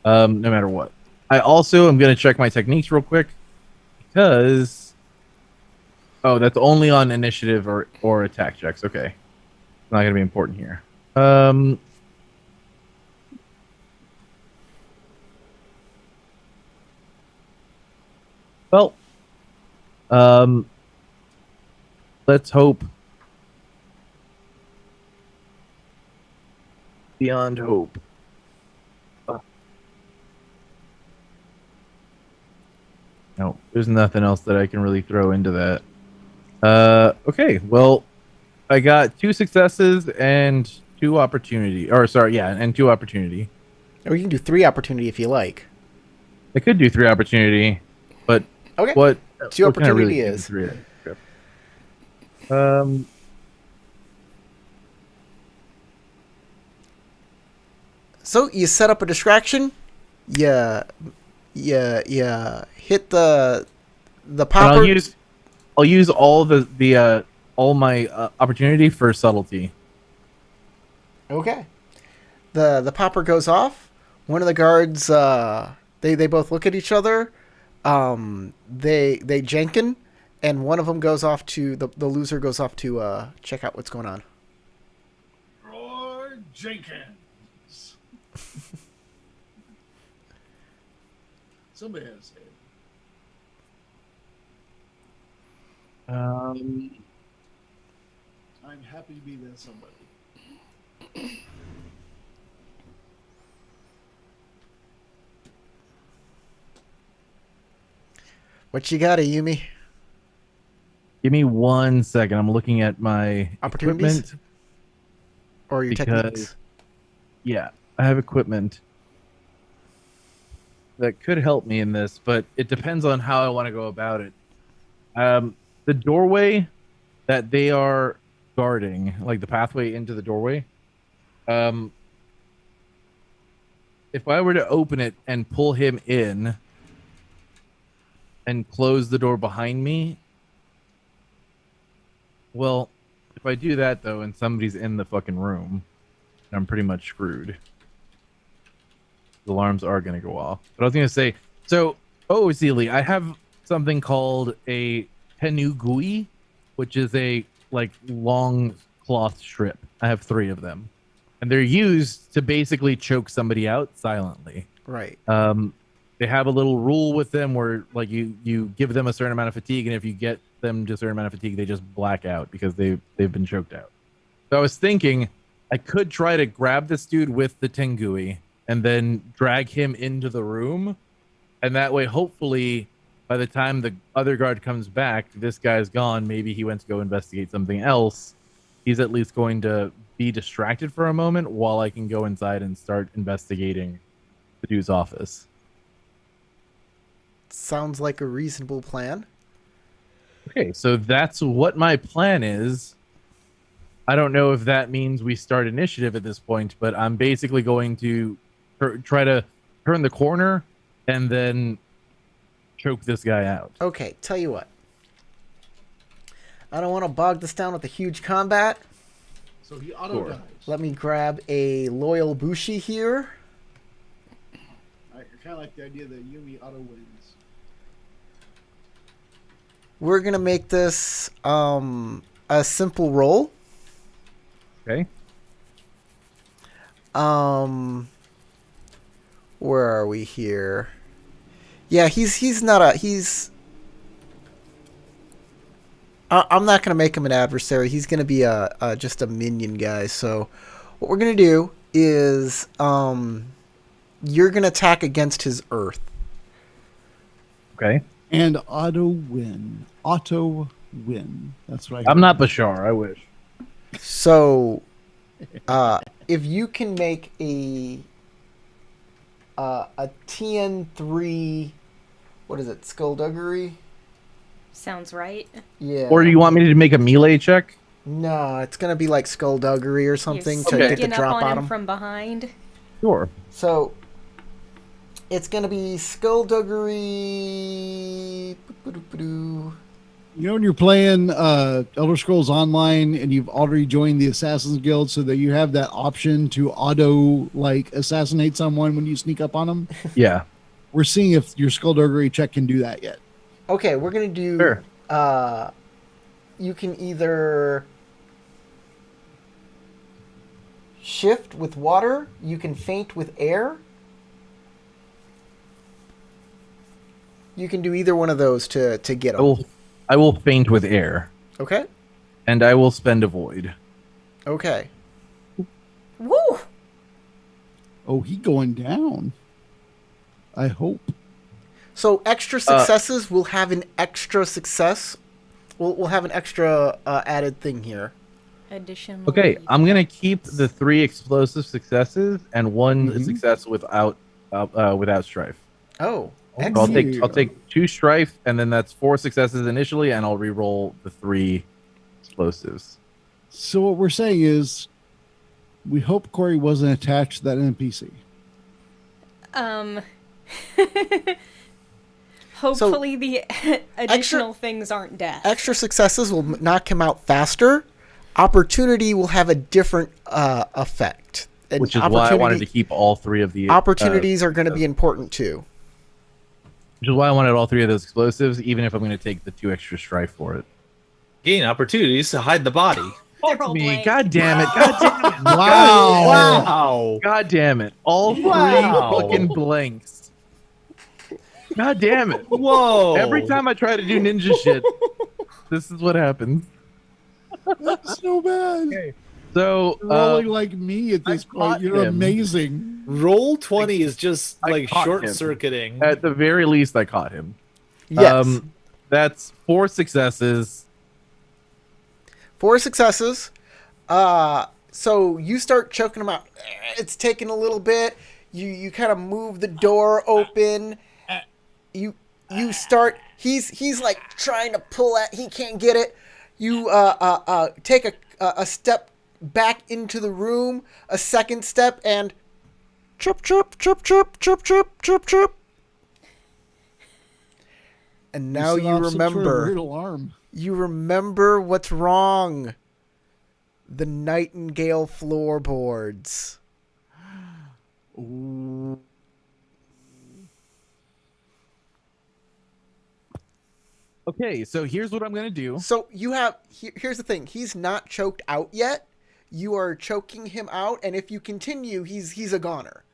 C: no matter what. I also am going to check my techniques real quick because that's only on initiative or attack checks. Okay, it's not going to be important here. Well, let's hope. Beyond hope. No, there's nothing else that I can really throw into that. Okay, well, I got 2 successes and 2 opportunity. Or sorry, yeah, and 2 opportunity.
A: Or you can do 3 opportunity if you like.
C: I could do 3 opportunity, but
A: Okay.
C: what
A: 2
C: what can I
A: opportunity
C: really do
A: is.
C: 3? Okay.
A: So you set up a distraction. You hit the
C: And
A: popper.
C: I'll use all all my opportunity for subtlety.
A: Okay. The popper goes off. One of the guards, they both look at each other. They Jenkin, and one of them goes off to the loser goes off to check out what's going on.
B: Roy Jenkins. Somebody has to say it. I'm happy to be that somebody.
A: What you got, Ayumi?
C: Give me 1 second. I'm looking at my
A: Opportunities?
C: equipment.
A: Or your
C: Because-
A: techniques?
C: Yeah, I have equipment that could help me in this, but it depends on how I want to go about it. The doorway that they are guarding, like the pathway into the doorway, if I were to open it and pull him in and close the door behind me, well, if I do that though and somebody's in the fucking room, I'm pretty much screwed. The alarms are going to go off. But I was going to say, so, Zeely, I have something called a tenugui, which is a long cloth strip. I have 3 of them. And they're used to basically choke somebody out silently.
A: Right.
C: They have a little rule with them where you give them a certain amount of fatigue, and if you get them to a certain amount of fatigue, they just black out because they've been choked out. So I was thinking I could try to grab this dude with the tengui and then drag him into the room, and that way hopefully by the time the other guard comes back, this guy's gone. Maybe he went to go investigate something else. He's at least going to be distracted for a moment while I can go inside and start investigating the dude's office.
A: Sounds like a reasonable plan.
C: Okay, so that's what my plan is. I don't know if that means we start initiative at this point, but I'm basically going to try to turn the corner and then choke this guy out.
A: Okay, tell you what. I don't want to bog this down with a huge combat.
B: So he auto dies.
A: Let me grab a loyal Bushi here.
B: I kind of like the idea that Yumi auto wins.
A: we're gonna make this a simple roll.
C: Okay.
A: Where are we here? Yeah, he's not a he's. I'm not gonna make him an adversary. He's gonna be a just a minion guy. So, what we're gonna do is you're gonna attack against his Earth.
C: Okay.
B: And auto win. Auto win. That's right.
C: I'm not Bashar. I wish.
A: So, if you can make a TN3, what is it? Skullduggery.
D: Sounds right.
A: Yeah.
C: Or do you want me to make a melee check?
A: No, it's gonna be like skullduggery or something
D: You're
A: to get the
D: sneaking up
A: drop
D: on
A: on
D: him
A: him.
D: from behind.
C: Sure.
A: So it's gonna be skullduggery.
B: You know when you're playing Elder Scrolls Online and you've already joined the Assassin's Guild so that you have that option to auto like assassinate someone when you sneak up on them?
C: Yeah.
B: We're seeing if your skullduggery check can do that yet.
A: Okay, we're gonna do.
C: Sure.
A: You can either shift with water. You can faint with air. You can do either one of those to get them.
C: I will feint with air,
A: Okay.
C: and I will spend a void.
A: Okay.
D: Woo!
B: Oh, he going down. I hope.
A: So extra successes will have an extra success. We'll have an extra added thing here.
D: Additional.
C: Okay, I'm gonna keep the 3 explosive successes and 1 success without strife.
A: Oh,
C: So I'll
A: excellent.
C: take 2 strife, and then that's 4 successes initially, and I'll re-roll the 3 explosives.
B: So what we're saying is, we hope Corey wasn't attached to that NPC.
D: Hopefully the additional things aren't death.
A: Extra successes will knock him out faster. Opportunity will have a different effect. And
C: Which is why I wanted to keep all 3 of the
A: opportunities are going to be important too.
C: Which is why I wanted all 3 of those explosives, even if I'm going to take the 2 extra strife for it.
F: Gain opportunities to hide the body.
D: They're all blank.
C: God damn it! God damn it!
B: Wow.
F: Wow.
C: God damn it! All 3
F: Wow.
C: fucking blanks. God damn it!
F: Whoa.
C: Every time I try to do ninja shit, this is what happens.
B: That's so bad.
C: So
B: Rolling like me at this point.
C: caught
B: You're
C: him.
B: amazing.
F: Roll 20 is just
C: I
F: like
C: caught
F: short
C: him.
F: circuiting.
C: at the very least, I caught him.
A: Yes.
C: That's 4 successes.
A: 4 successes. So you start choking him out. It's taking a little bit. You kind of move the door open. You start. He's like trying to pull at. He can't get it. You take a step back into the room. A second step and chirp chirp chirp chirp chirp chirp chirp chirp. And now
B: set
A: you
B: off some sort of
A: remember.
B: weird alarm.
A: You remember what's wrong. The Nightingale floorboards.
B: Ooh.
C: Okay, so here's what I'm gonna do.
A: So you have here's the thing. He's not choked out yet. You are choking him out, and if you continue, he's a goner.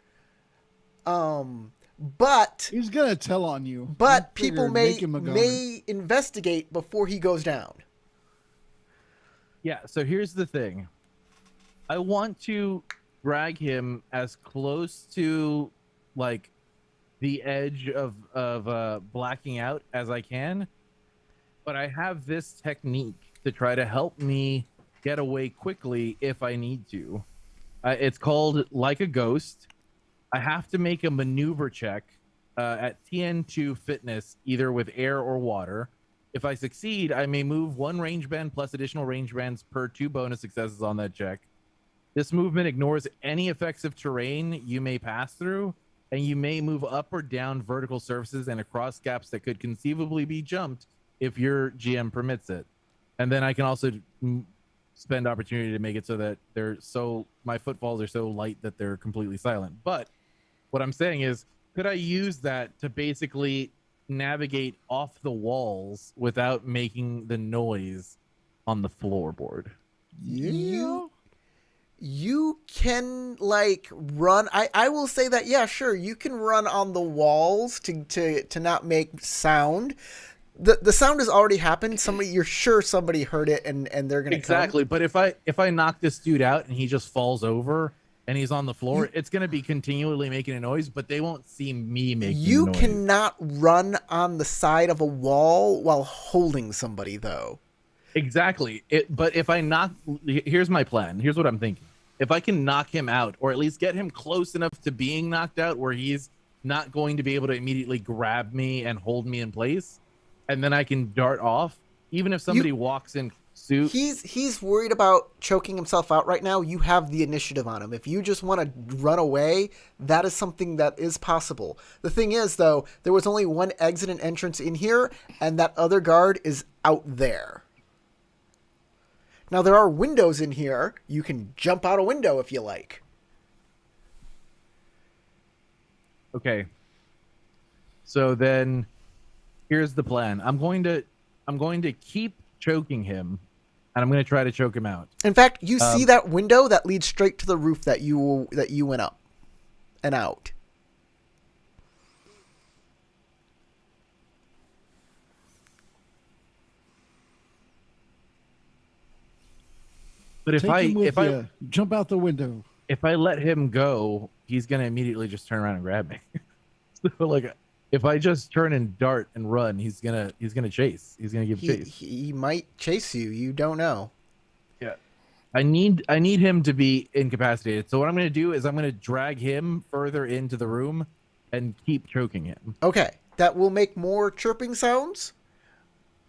A: But
B: He's gonna tell on you.
A: but
B: I figured
A: people
B: make him a goner.
A: may investigate before he goes down.
C: Yeah, so here's the thing. I want to drag him as close to like the edge of blacking out as I can, but I have this technique to try to help me get away quickly if I need to. It's called Like a Ghost. I have to make a maneuver check at TN2 fitness, either with air or water. If I succeed, I may move 1 range band plus additional range bands per 2 bonus successes on that check. This movement ignores any effects of terrain you may pass through, and you may move up or down vertical surfaces and across gaps that could conceivably be jumped if your GM permits it. And then I can also spend opportunity to make it so that my footfalls are so light that they're completely silent. But what I'm saying is, could I use that to basically navigate off the walls without making the noise on the floorboard.
A: You can like run. I will say that, yeah, sure, you can run on the walls to not make sound. The sound has already happened. You're sure somebody heard it and they're gonna
C: Exactly. But if I knock this dude out and he just falls over and he's on the floor, it's gonna be continually making a noise, but they won't see me making
A: You
C: noise.
A: cannot run on the side of a wall while holding somebody, though.
C: Exactly. But if I knock, here's my plan. Here's what I'm thinking. If I can knock him out, or at least get him close enough to being knocked out where he's not going to be able to immediately grab me and hold me in place, and then I can dart off, even if somebody walks in suit.
A: He's worried about choking himself out right now. You have the initiative on him. If you just want to run away, that is something that is possible. The thing is, though, there was only one exit and entrance in here, and that other guard is out there. Now, there are windows in here. You can jump out a window if you like.
C: Okay. So then here's the plan. I'm going to keep choking him, and I'm going to try to choke him out.
A: In fact, you see that window that leads straight to the roof that you went up and out.
C: But if
B: Take him with
C: I
B: you. Jump out the window.
C: if I let him go, he's gonna immediately just turn around and grab me. So like, if I just turn and dart and run, he's gonna chase. He's gonna give chase.
A: He might chase you. You don't know.
C: Yeah, I need him to be incapacitated. So what I'm gonna do is I'm gonna drag him further into the room and keep choking him.
A: Okay, that will make more chirping sounds.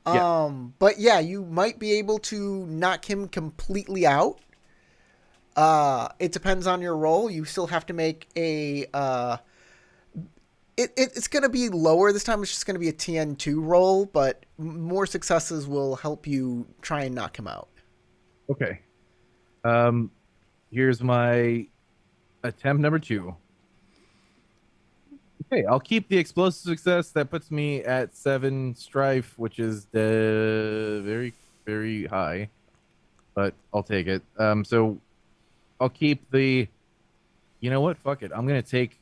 C: Yeah.
A: But yeah, you might be able to knock him completely out. It depends on your roll. You still have to make a it's going to be lower this time. It's just going to be a TN2 roll, but more successes will help you try and knock him out.
C: Okay. Here's my attempt number 2. Okay, I'll keep the explosive success. That puts me at 7 strife, which is very, very high, but I'll take it. So I'll keep the, you know what? Fuck it. I'm going to take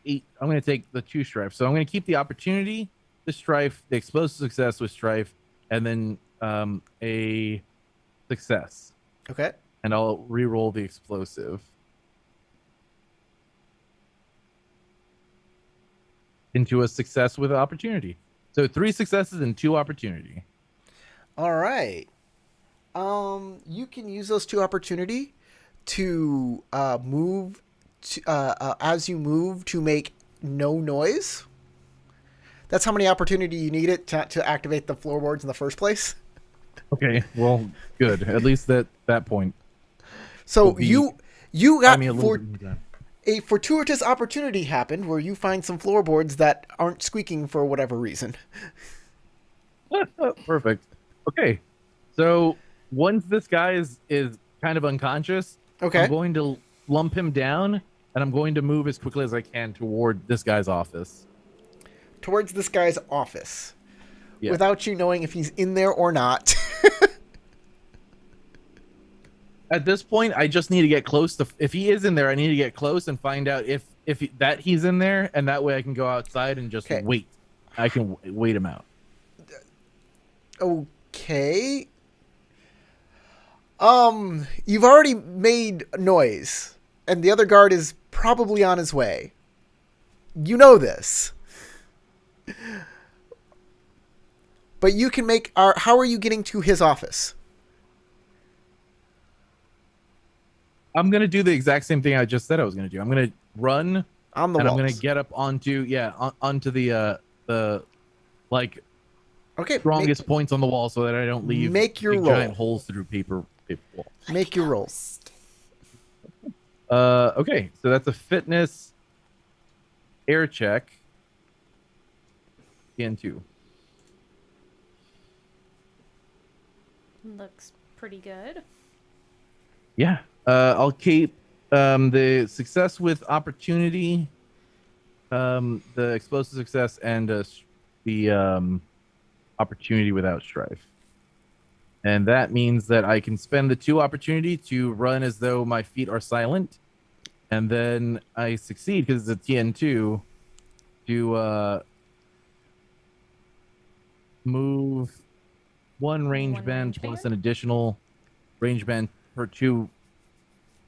C: 8. I'm going to take the 2 strife. So I'm going to keep the opportunity, the strife, the explosive success with strife, and then a success.
A: Okay.
C: And I'll re-roll the explosive into a success with opportunity. So 3 successes and 2 opportunity.
A: All right. You can use those 2 opportunity to move to, as you move to make no noise. That's how many opportunity you need it to activate the floorboards in the first place.
C: Okay, well, good. At least that point.
A: So you got
C: me a little bit more time.
A: a fortuitous opportunity happened where you find some floorboards that aren't squeaking for whatever reason.
C: Perfect. Okay, so once this guy is kind of unconscious,
A: Okay.
C: I'm going to lump him down, and I'm going to move as quickly as I can toward this guy's office.
A: Towards this guy's office.
C: Yeah.
A: Without you knowing if he's in there or not.
C: At this point, I just need to get close to. If he is in there, I need to get close and find out if he's in there, and that way I can go outside and just
A: Okay.
C: wait. I can wait him out.
A: Okay. You've already made noise, and the other guard is probably on his way. You know this. But you can make how are you getting to his office?
C: I'm gonna do the exact same thing I just said I was gonna do. I'm gonna run
A: On the
C: and
A: walls.
C: I'm gonna get up onto onto the like
A: Okay.
C: strongest points on the wall so that I don't leave
A: Make your
C: big
A: roll.
C: giant holes through paper wall.
A: Make your roll.
C: Okay, so that's a fitness air check. TN2.
D: Looks pretty good.
C: Yeah. I'll keep the success with opportunity The explosive success and the opportunity without strife. And that means that I can spend the 2 opportunity to run as though my feet are silent. And then I succeed because it's a TN2 to move 1 range
D: One
C: band
D: range
C: plus
D: band?
C: an additional range band per 2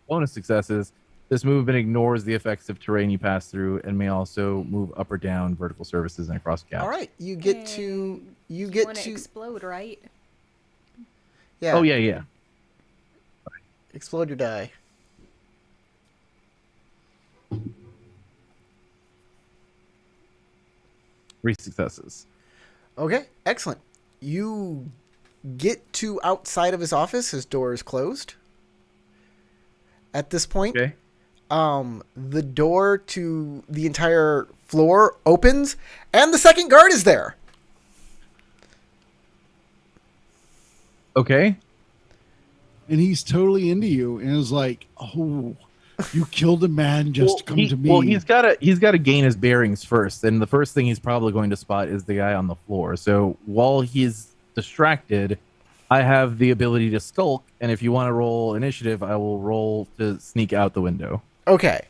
C: bonus successes. This movement ignores the effects of terrain you pass through and may also move up or down vertical surfaces and across gaps.
A: All right, you get to you get
D: want to
A: to
D: explode, right?
A: yeah.
C: Oh, yeah.
A: Explode your die.
C: Three successes.
A: Okay, excellent. You get to outside of his office. His door is closed. At this point,
C: Okay.
A: the door to the entire floor opens, and the second guard is there.
C: Okay.
B: And he's totally into you and is like, "Oh, you killed a man just to come to me."
C: Well, he's gotta gain his bearings first, and the first thing he's probably going to spot is the guy on the floor. So while he's distracted, I have the ability to skulk, and if you want to roll initiative, I will roll to sneak out the window.
A: Okay.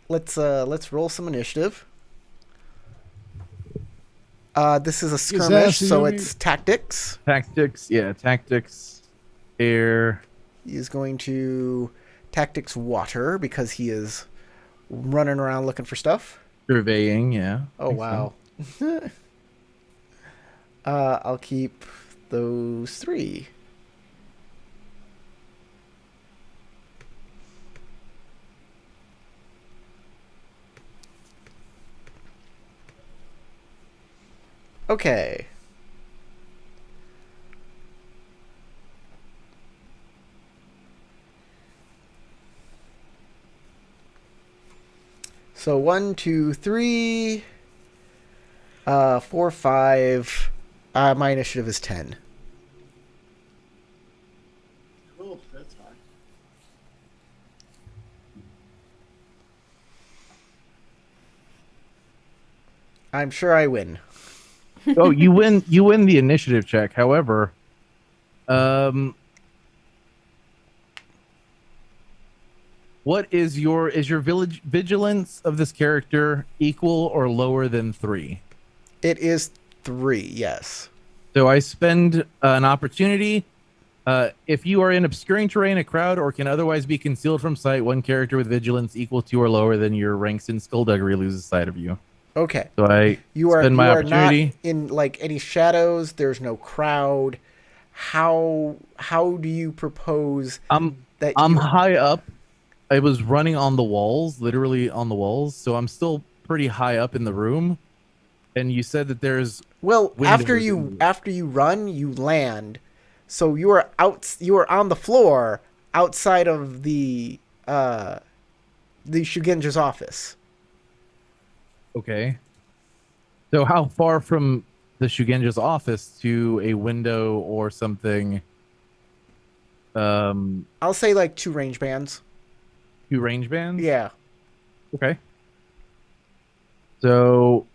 A: Let's roll some initiative. This is a skirmish,
B: that
A: so
B: you-
A: it's tactics.
C: Tactics, air.
A: He is going to tactics water because he is running around looking for stuff.
C: Surveying, yeah.
A: Oh wow. I'll keep those 3. Okay. So 1, 2, 3, 4, 5. My initiative is 10.
B: Cool, that's fine.
A: I'm sure I win.
C: Oh, you win the initiative check. However, what is your vigilance of this character equal or lower than 3?
A: It is 3, yes.
C: So I spend an opportunity. If you are in obscuring terrain, a crowd, or can otherwise be concealed from sight, 1 character with vigilance equal to or lower than your ranks in Skullduggery loses sight of you.
A: Okay.
C: So I
A: You are,
C: spend my
A: you are not
C: opportunity.
A: in like any shadows. There's no crowd. How do you propose that
C: I'm
A: you...
C: high up. I was running on the walls, literally on the walls, so I'm still pretty high up in the room. And you said that there's
A: Well, after
C: windows
A: you run, you land. So you are on the floor outside of the Shugenja's office.
C: okay. So how far from the Shugenja's office to a window or something?
A: I'll say like 2 range bands.
C: 2 range bands?
A: Yeah.
C: Okay. So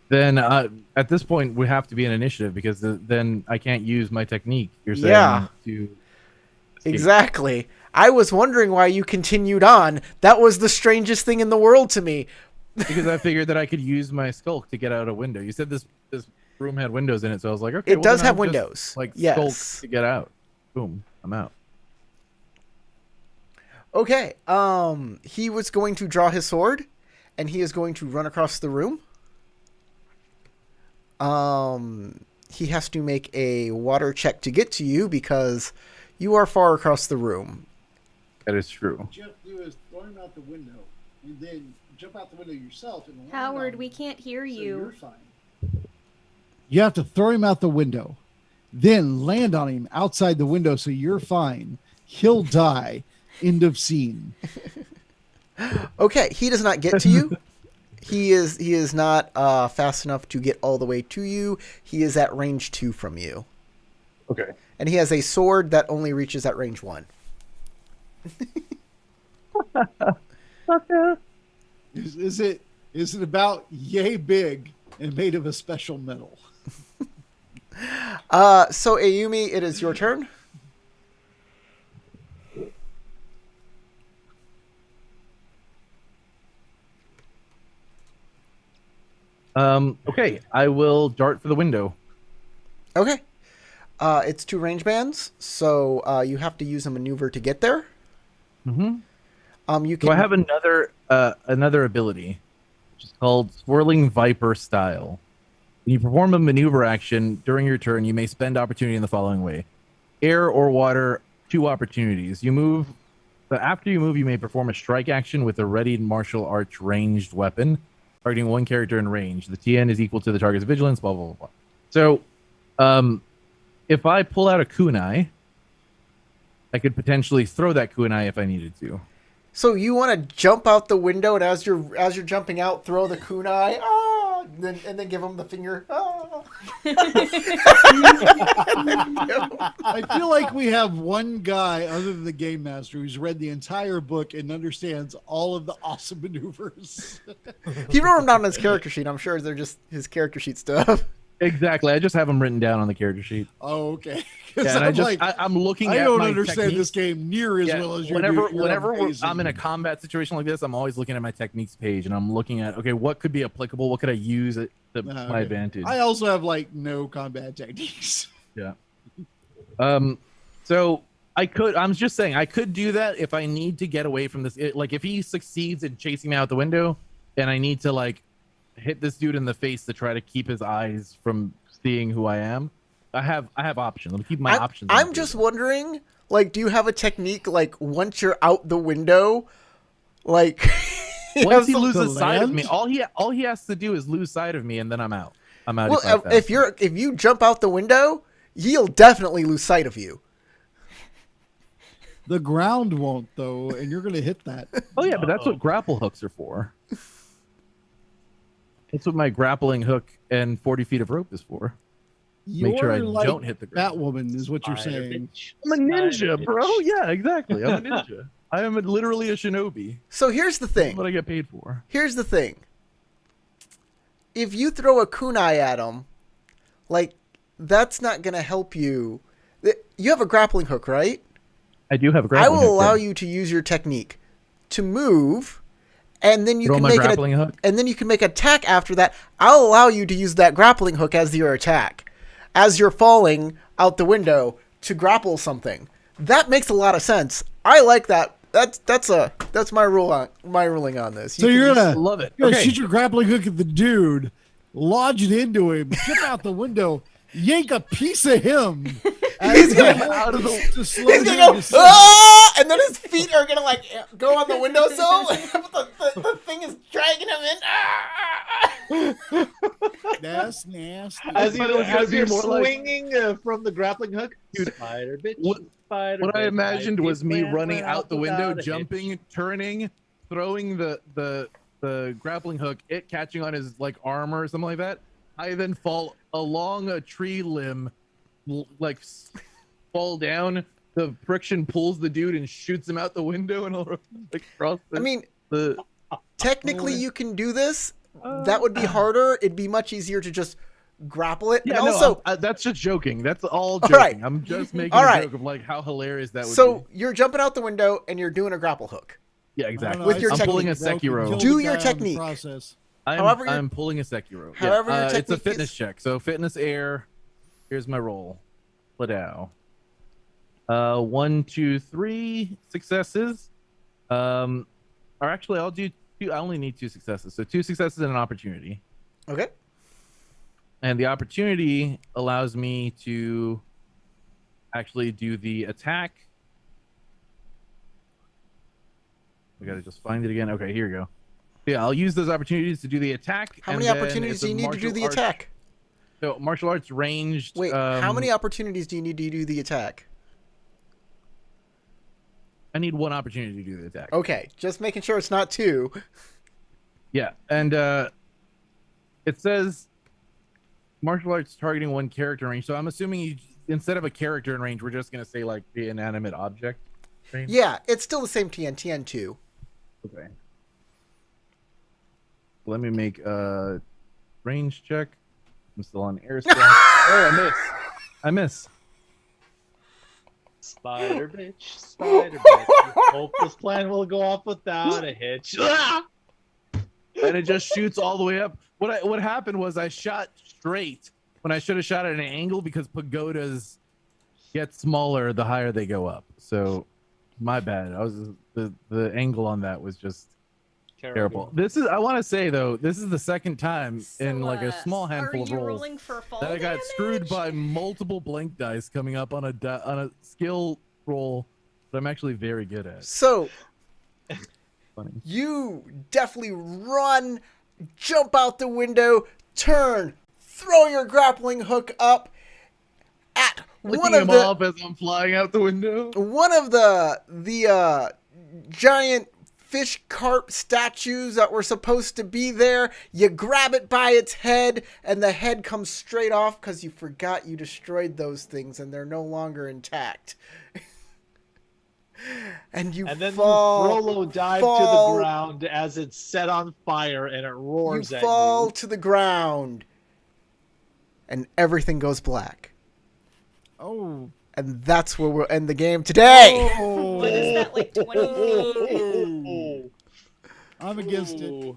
C: then at this point we have to be an initiative because then I can't use my technique. You're saying
A: Yeah.
C: to escape.
A: Exactly. I was wondering why you continued on. That was the strangest thing in the world to me.
C: Because I figured that I could use my skulk to get out a window. You said this room had windows in it, so I was like, okay,
A: It
C: well,
A: does
C: then
A: have
C: I'll just,
A: windows.
C: like
A: Yes.
C: skulk to get out. Boom, I'm out.
A: Okay. He was going to draw his sword, and he is going to run across the room. He has to make a water check to get to you because you are far across the room.
C: That is true.
B: What you have to do is throw him out the window and then jump out the window yourself. And land
D: Howard,
B: on
D: we
B: him,
D: can't hear
B: so
D: you.
B: you're fine. You have to throw him out the window, then land on him outside the window so you're fine. He'll die. End of scene.
A: Okay, he does not get to you. He is not fast enough to get all the way to you. He is at range 2 from you.
C: Okay.
A: and he has a sword that only reaches at range 1.
B: Is it about yay big and made of a special metal?
A: So Ayumi, it is your turn.
C: Okay, I will dart for the window.
A: Okay. It's 2 range bands, so you have to use a maneuver to get there. You can.
C: So I have another ability, which is called Swirling Viper Style. When you perform a maneuver action during your turn, you may spend opportunity in the following way: air or water, 2 opportunities. After you move, you may perform a strike action with a readied martial arts ranged weapon, targeting 1 character in range. The TN is equal to the target's vigilance. Blah blah blah blah. So, if I pull out a kunai, I could potentially throw that kunai if I needed to.
A: So you want to jump out the window, and as you're jumping out, throw the kunai, and then give him the finger.
B: I feel like we have one guy other than the game master who's read the entire book and understands all of the awesome maneuvers.
A: He wrote them down on his character sheet. I'm sure they're just his character sheet stuff.
C: Exactly. I just have them written down on the character sheet.
B: Oh, okay. 'Cause
C: Yeah, and I'm looking at
B: I don't
C: my
B: understand
C: techniques.
B: this game near as well as you do.
C: Whenever I'm in a combat situation like this, I'm always looking at my techniques page, and I'm looking at, okay, what could be applicable? What could I use to my advantage?
B: I also have like no combat techniques.
C: Yeah. So I'm just saying I could do that if I need to get away from this. Like if he succeeds in chasing me out the window, and I need to like hit this dude in the face to try to keep his eyes from seeing who I am. I have options. I'm keeping my options.
A: I'm just wondering, like, do you have a technique like once you're out the window, like
C: once he loses sight of
B: land?
C: me, all he has to do is lose sight of me, and then I'm out.
A: Well, if you jump out the window, he'll definitely lose sight of you.
B: The ground won't though, and you're gonna hit that.
C: Oh yeah, but that's what grapple hooks are for. That's what my grappling hook and 40 feet of rope is for. Make sure I don't hit the ground.
B: Batwoman is what you're saying.
C: I'm a ninja, bro. Yeah, exactly. I'm a ninja. I am literally a shinobi.
A: So here's the thing.
C: That's what I get paid for.
A: Here's the thing. If you throw a kunai at him, like, that's not going to help you. You have a grappling hook, right?
C: I do have a grappling hook.
A: I will allow you to use your technique to move, and then you can make
C: grappling hook?
A: And then you can make an attack after that. I'll allow you to use that grappling hook as your attack, as you're falling out the window to grapple something. That makes a lot of sense. I like that. That's my ruling on this.
B: So you're gonna
C: love it.
B: You're gonna
C: Okay.
B: shoot your grappling hook at the dude, lodge it into him, jump out the window, yank a piece of him.
A: He's gonna
B: out of the.
A: He's gonna go, ah! And then his feet are gonna like go on the windowsill. the thing is dragging him in. Ah!
B: That's nasty.
F: As
C: thought it was gonna be
F: you're
C: more like-
F: swinging from the grappling hook,
C: Dude,
F: spider bitch.
C: What I imagined was me running out the window, jumping, turning, throwing the grappling hook, it catching on his like arm or something like that. I then fall along a tree limb, fall down. The friction pulls the dude and shoots him out the window, and I'll like cross.
A: I mean,
C: the
A: technically you can do this. That would be harder. It'd be much easier to just grapple it.
C: yeah,
A: and
C: no,
A: also,
C: that's just joking. That's all
A: All
C: joking.
A: right.
C: I'm just making
A: All
C: a
A: right.
C: joke of like how hilarious that would
A: so
C: be.
A: you're jumping out the window and you're doing a grapple hook.
C: Yeah, exactly.
A: With your
C: I'm pulling a
A: technique,
C: Sekiro.
A: Do your technique.
B: Process.
A: However you're-
C: I'm pulling a Sekiro.
A: however your
C: it's a
A: technique
C: fitness
A: is-
C: check. So fitness air. Here's my roll. Ladao. 1, 2, 3 successes. Or actually, I'll do 2. I only need 2 successes. So 2 successes and an opportunity.
A: Okay.
C: And the opportunity allows me to actually do the attack. I gotta just find it again. Okay, here we go. Yeah, I'll use those opportunities to do the attack.
A: How
C: and
A: many
C: then
A: opportunities
C: it's
A: do
C: a
A: you need to do
C: martial
A: the
C: arts-
A: attack?
C: So martial arts ranged.
A: Wait, how many opportunities do you need to do the attack?
C: I need 1 opportunity to do the attack.
A: Okay, just making sure it's not 2.
C: Yeah, and it says martial arts targeting 1 character range. So I'm assuming instead of a character in range, we're just gonna say like the inanimate object range?
A: Yeah, it's still the same TN2.
C: Okay. Let me make a range check. I'm still on air strike. Oh, I miss. I miss.
F: Spider bitch, spider bitch. Hope this plan will go off without a hitch. Ah!
C: And it just shoots all the way up. What happened was I shot straight when I should have shot at an angle because pagodas get smaller the higher they go up. So my bad. I was the angle on that was just terrible. This is I want to say though, this is the second time in like a small handful of
D: Are you
C: rolls
D: rolling for fall
C: that I got
D: damage?
C: screwed by multiple blink dice coming up on a skill roll that I'm actually very good at.
A: So
C: Funny.
A: you definitely run, jump out the window, turn, throw your grappling hook up at
C: Licking him off as I'm flying out the window.
A: one of the giant fish carp statues that were supposed to be there. You grab it by its head, and the head comes straight off because you forgot you destroyed those things, and they're no longer intact. And then fall.
F: Frollo dive
A: fall-
F: to the ground as it's set on fire and it
A: You
F: roars at
A: fall
F: you.
A: to the ground, and everything goes black.
B: Oh.
A: And that's where we'll end the game today.
D: What is that, like 20 feet?
B: I'm against it.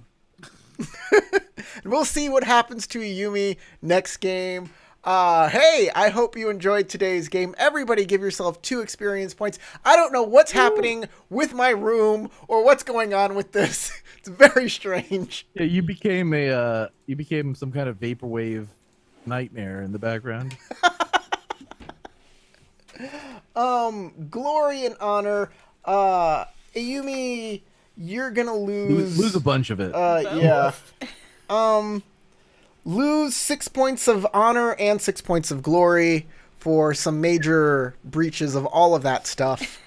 A: And we'll see what happens to Ayumi next game. Hey, I hope you enjoyed today's game. Everybody give yourself 2 experience points. I don't know what's happening with my room or what's going on with this. It's very strange.
C: Yeah, you became some kind of vaporwave nightmare in the background.
A: Glory and honor. Ayumi, you're gonna
C: Lose a bunch of it.
A: Yeah. Lose 6 points of honor and 6 points of glory for some major breaches of all of that stuff.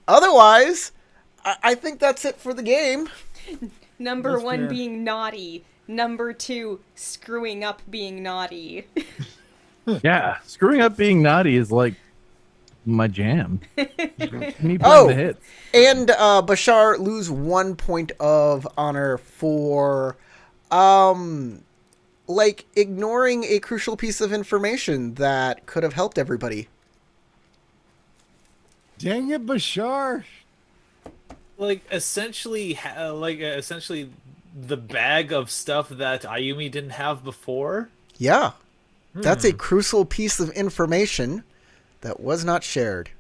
A: Otherwise, I think that's it for the game.
D: Number
B: That's
D: 1
B: fair.
D: being naughty. Number 2 screwing up being naughty.
C: Yeah, screwing up being naughty is like my jam. Me playing
A: Oh.
C: the hits.
A: And Bashar lose 1 point of honor for like ignoring a crucial piece of information that could have helped everybody.
B: Dang it, Bashar.
E: Like essentially the bag of stuff that Ayumi didn't have before.
A: Yeah. That's a crucial piece of information that was not shared.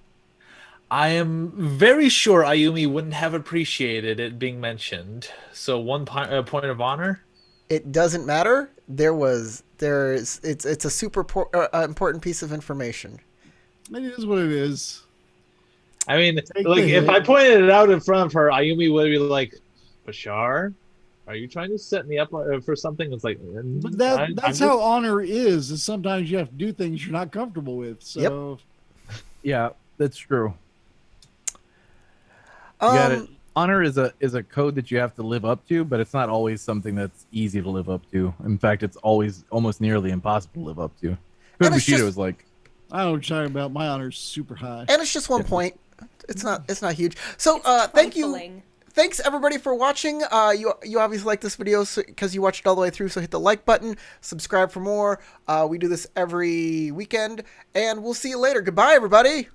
E: I am very sure Ayumi wouldn't have appreciated it being mentioned. So point of honor.
A: It doesn't matter. It's a super important piece of information.
B: It is what it is.
F: I mean,
B: Take
F: like
B: the
F: if
B: hit.
F: I pointed it out in front of her, Ayumi would be like, Bashar, are you trying to set me up for something? It's like,
B: But that's how honor is sometimes you have to do things you're not comfortable with. So
C: Yeah, that's true. You got it.
A: Um,
C: Honor is a code that you have to live up to, but it's not always something that's easy to live up to. In fact, it's always almost nearly impossible to live up to.
A: And
C: Code
A: it's
C: Bushido
A: just-
C: is like,
B: I don't know what you're talking about. My honor's super high.
A: and it's just 1 point. It's not huge. So thank you.
D: Trifling.
A: Thanks everybody for watching. You obviously like this video because you watched it all the way through, so hit the like button, subscribe for more. We do this every weekend, and we'll see you later. Goodbye, everybody.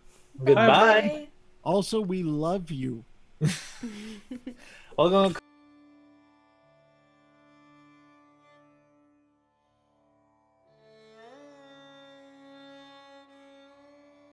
F: Goodbye.
D: Bye.
B: Also, we love you.
F: Welcome.